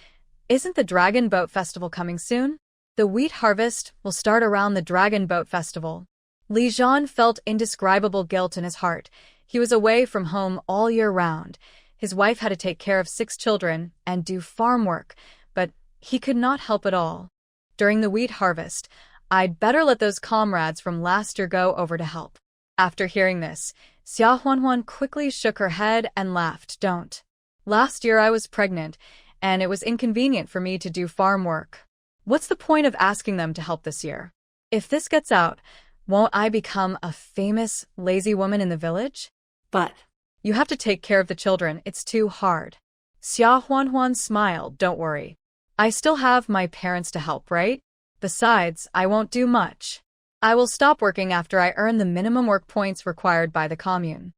"Isn't the Dragon Boat Festival coming soon? The wheat harvest will start around the Dragon Boat Festival." Li Zhan felt indescribable guilt in his heart. He was away from home all year round. His wife had to take care of 6 children and do farm work, but he could not help at all. During the wheat harvest, I'd better let those comrades from last year go over to help. After hearing this, Xia Huanhuan quickly shook her head and laughed. "Don't. Last year I was pregnant, and it was inconvenient for me to do farm work. What's the point of asking them to help this year? If this gets out, won't I become a famous, lazy woman in the village?" But "You have to take care of the children, it's too hard." Xia Huanhuan smiled. "Don't worry. I still have my parents to help, right? Besides, I won't do much. I will stop working after I earn the minimum work points required by the commune."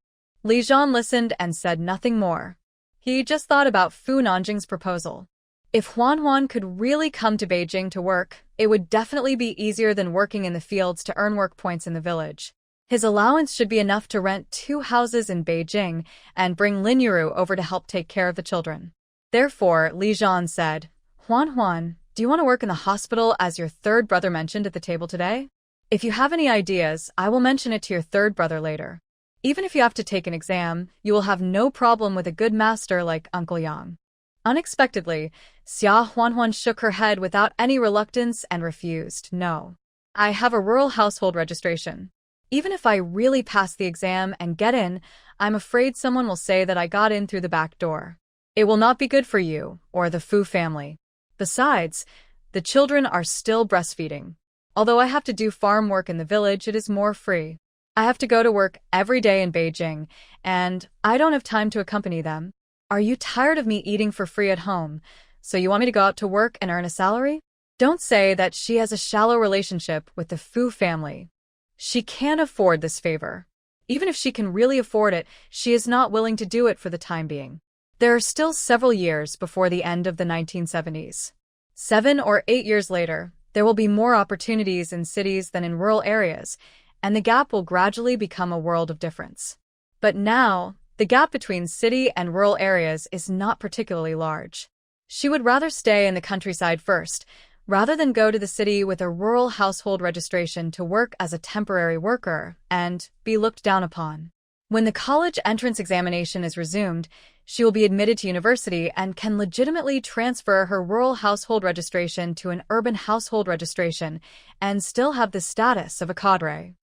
Li Zhan listened and said nothing more. He just thought about Fu Nanjing's proposal. If Huan Huan could really come to Beijing to work, it would definitely be easier than working in the fields to earn work points in the village. His allowance should be enough to rent 2 houses in Beijing and bring Lin Yuru over to help take care of the children. Therefore, Li Zhan said, Huan Huan, do you want to work in the hospital as your third brother mentioned at the table today? If you have any ideas, I will mention it to your third brother later. Even if you have to take an exam, you will have no problem with a good master like Uncle Yang. Unexpectedly, Xia Huanhuan shook her head without any reluctance and refused. No. I have a rural household registration. Even if I really pass the exam and get in, I'm afraid someone will say that I got in through the back door. It will not be good for you or the Fu family. Besides, the children are still breastfeeding. Although I have to do farm work in the village, it is more free. I have to go to work every day in Beijing, and I don't have time to accompany them. Are you tired of me eating for free at home, so you want me to go out to work and earn a salary? Don't say that she has a shallow relationship with the Fu family. She can't afford this favor. Even if she can really afford it, she is not willing to do it for the time being. There are still several years before the end of the 1970s. 7 or 8 years later, there will be more opportunities in cities than in rural areas, and the gap will gradually become a world of difference. But now, the gap between city and rural areas is not particularly large. She would rather stay in the countryside first, rather than go to the city with a rural household registration to work as a temporary worker and be looked down upon. When the college entrance examination is resumed, she will be admitted to university and can legitimately transfer her rural household registration to an urban household registration and still have the status of a cadre.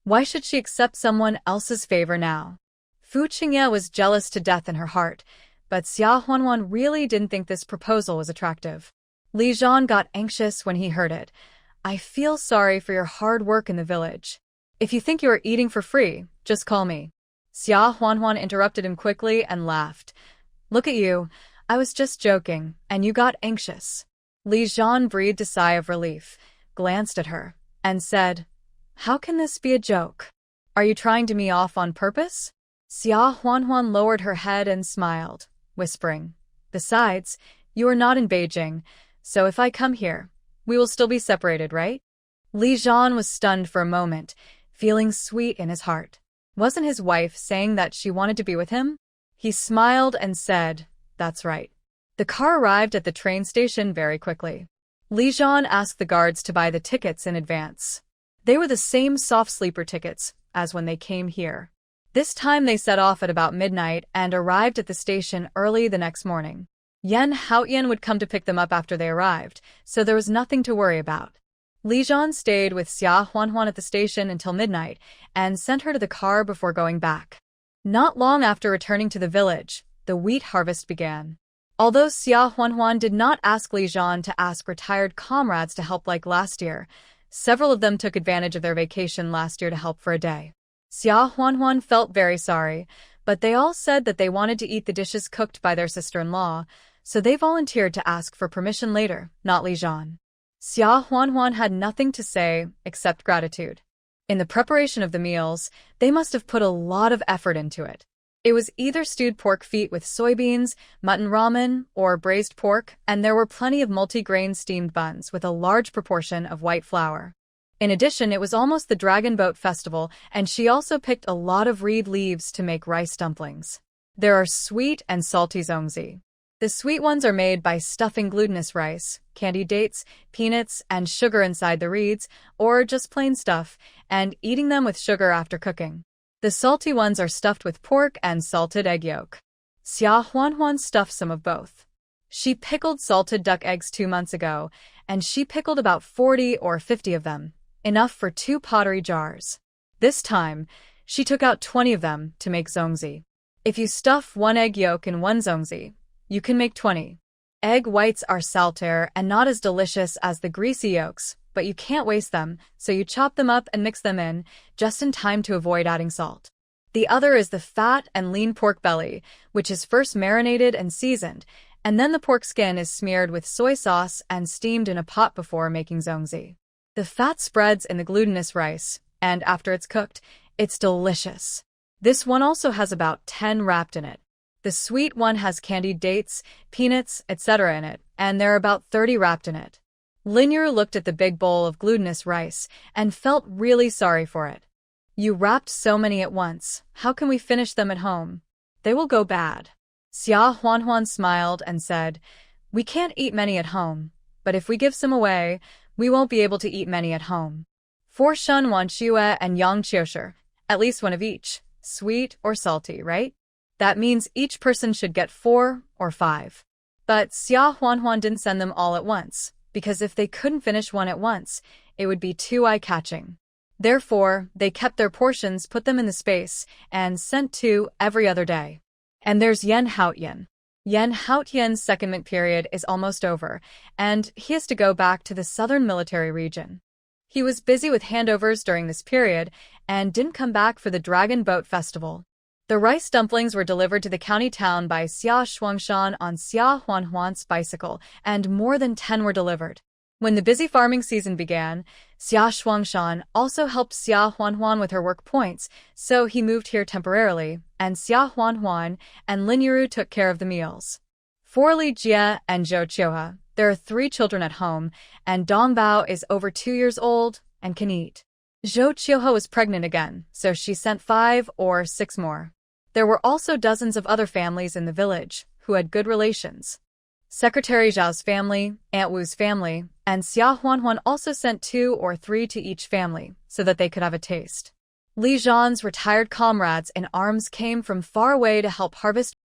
Why should she accept someone else's favor now? Fu Qingye was jealous to death in her heart, but Xia Huanhuan really didn't think this proposal was attractive. Li Zhan got anxious when he heard it. I feel sorry for your hard work in the village. If you think you are eating for free, just call me. Xia Huanhuan interrupted him quickly and laughed. Look at you. I was just joking, and you got anxious. Li Zhan breathed a sigh of relief, glanced at her, and said, How can this be a joke? Are you trying to me off on purpose? Xia Huanhuan lowered her head and smiled, whispering, Besides, you are not in Beijing, so if I come here, we will still be separated, right? Li Zhan was stunned for a moment, feeling sweet in his heart. Wasn't his wife saying that she wanted to be with him? He smiled and said, That's right. The car arrived at the train station very quickly. Li Zhan asked the guards to buy the tickets in advance. They were the same soft sleeper tickets as when they came here. This time they set off at about midnight and arrived at the station early the next morning. Yan Haotian would come to pick them up after they arrived, so there was nothing to worry about. Li Zhan stayed with Xia Huanhuan at the station until midnight and sent her to the car before going back. Not long after returning to the village, the wheat harvest began. Although Xia Huanhuan did not ask Li Zhan to ask retired comrades to help like last year, several of them took advantage of their vacation last year to help for a day. Xia Huanhuan felt very sorry, but they all said that they wanted to eat the dishes cooked by their sister-in-law, so they volunteered to ask for permission later, not Li Zhan. Xia Huanhuan had nothing to say except gratitude. In the preparation of the meals, they must have put a lot of effort into it. It was either stewed pork feet with soybeans, mutton ramen, or braised pork, and there were plenty of multi-grain steamed buns with a large proportion of white flour. In addition, it was almost the Dragon Boat Festival, and she also picked a lot of reed leaves to make rice dumplings. There are sweet and salty zongzi. The sweet ones are made by stuffing glutinous rice, candied dates, peanuts, and sugar inside the reeds, or just plain stuff, and eating them with sugar after cooking. The salty ones are stuffed with pork and salted egg yolk. Xia Huanhuan stuffed some of both. She pickled salted duck eggs 2 months ago, and she pickled about 40 or 50 of them, enough for 2 pottery jars. This time, she took out 20 of them to make zongzi. If you stuff 1 egg yolk in 1 zongzi, you can make 20. Egg whites are saltier and not as delicious as the greasy yolks, but you can't waste them, so you chop them up and mix them in, just in time to avoid adding salt. The other is the fat and lean pork belly, which is first marinated and seasoned, and then the pork skin is smeared with soy sauce and steamed in a pot before making zongzi. The fat spreads in the glutinous rice, and after it's cooked, it's delicious. This one also has about 10 wrapped in it. The sweet one has candied dates, peanuts, etc. in it, and there are about 30 wrapped in it. Linuru looked at the big bowl of glutinous rice and felt really sorry for it. You wrapped so many at once. How can we finish them at home? They will go bad. Xia Huanhuan smiled and said, we can't eat many at home, but if we give some away, we won't be able to eat many at home. For Shun Wan Xue and Yang Qiushi, at least one of each, sweet or salty, right? That means each person should get 4 or 5. But Xia Huanhuan didn't send them all at once, because if they couldn't finish one at once, it would be too eye-catching. Therefore, they kept their portions, put them in the space, and sent 2 every other day. And there's Yan Haotian. Yan Haotian's secondment period is almost over, and he has to go back to the southern military region. He was busy with handovers during this period and didn't come back for the Dragon Boat Festival. The rice dumplings were delivered to the county town by Xia Shuangshan on Xia Huanhuan's bicycle, and more than 10 were delivered. When the busy farming season began, Xia Shuangshan also helped Xia Huanhuan with her work points, so he moved here temporarily, and Xia Huanhuan and Linuru took care of the meals. For Li Jie and Zhou Qiuhe, there are 3 children at home, and Dong Bao is over 2 years old and can eat. Zhou Qiuhe was pregnant again, so she sent 5 or 6 more. There were also dozens of other families in the village who had good relations. Secretary Zhao's family, Aunt Wu's family, and Xia Huanhuan also sent 2 or 3 to each family so that they could have a taste. Li Zhan's retired comrades in arms came from far away to help harvest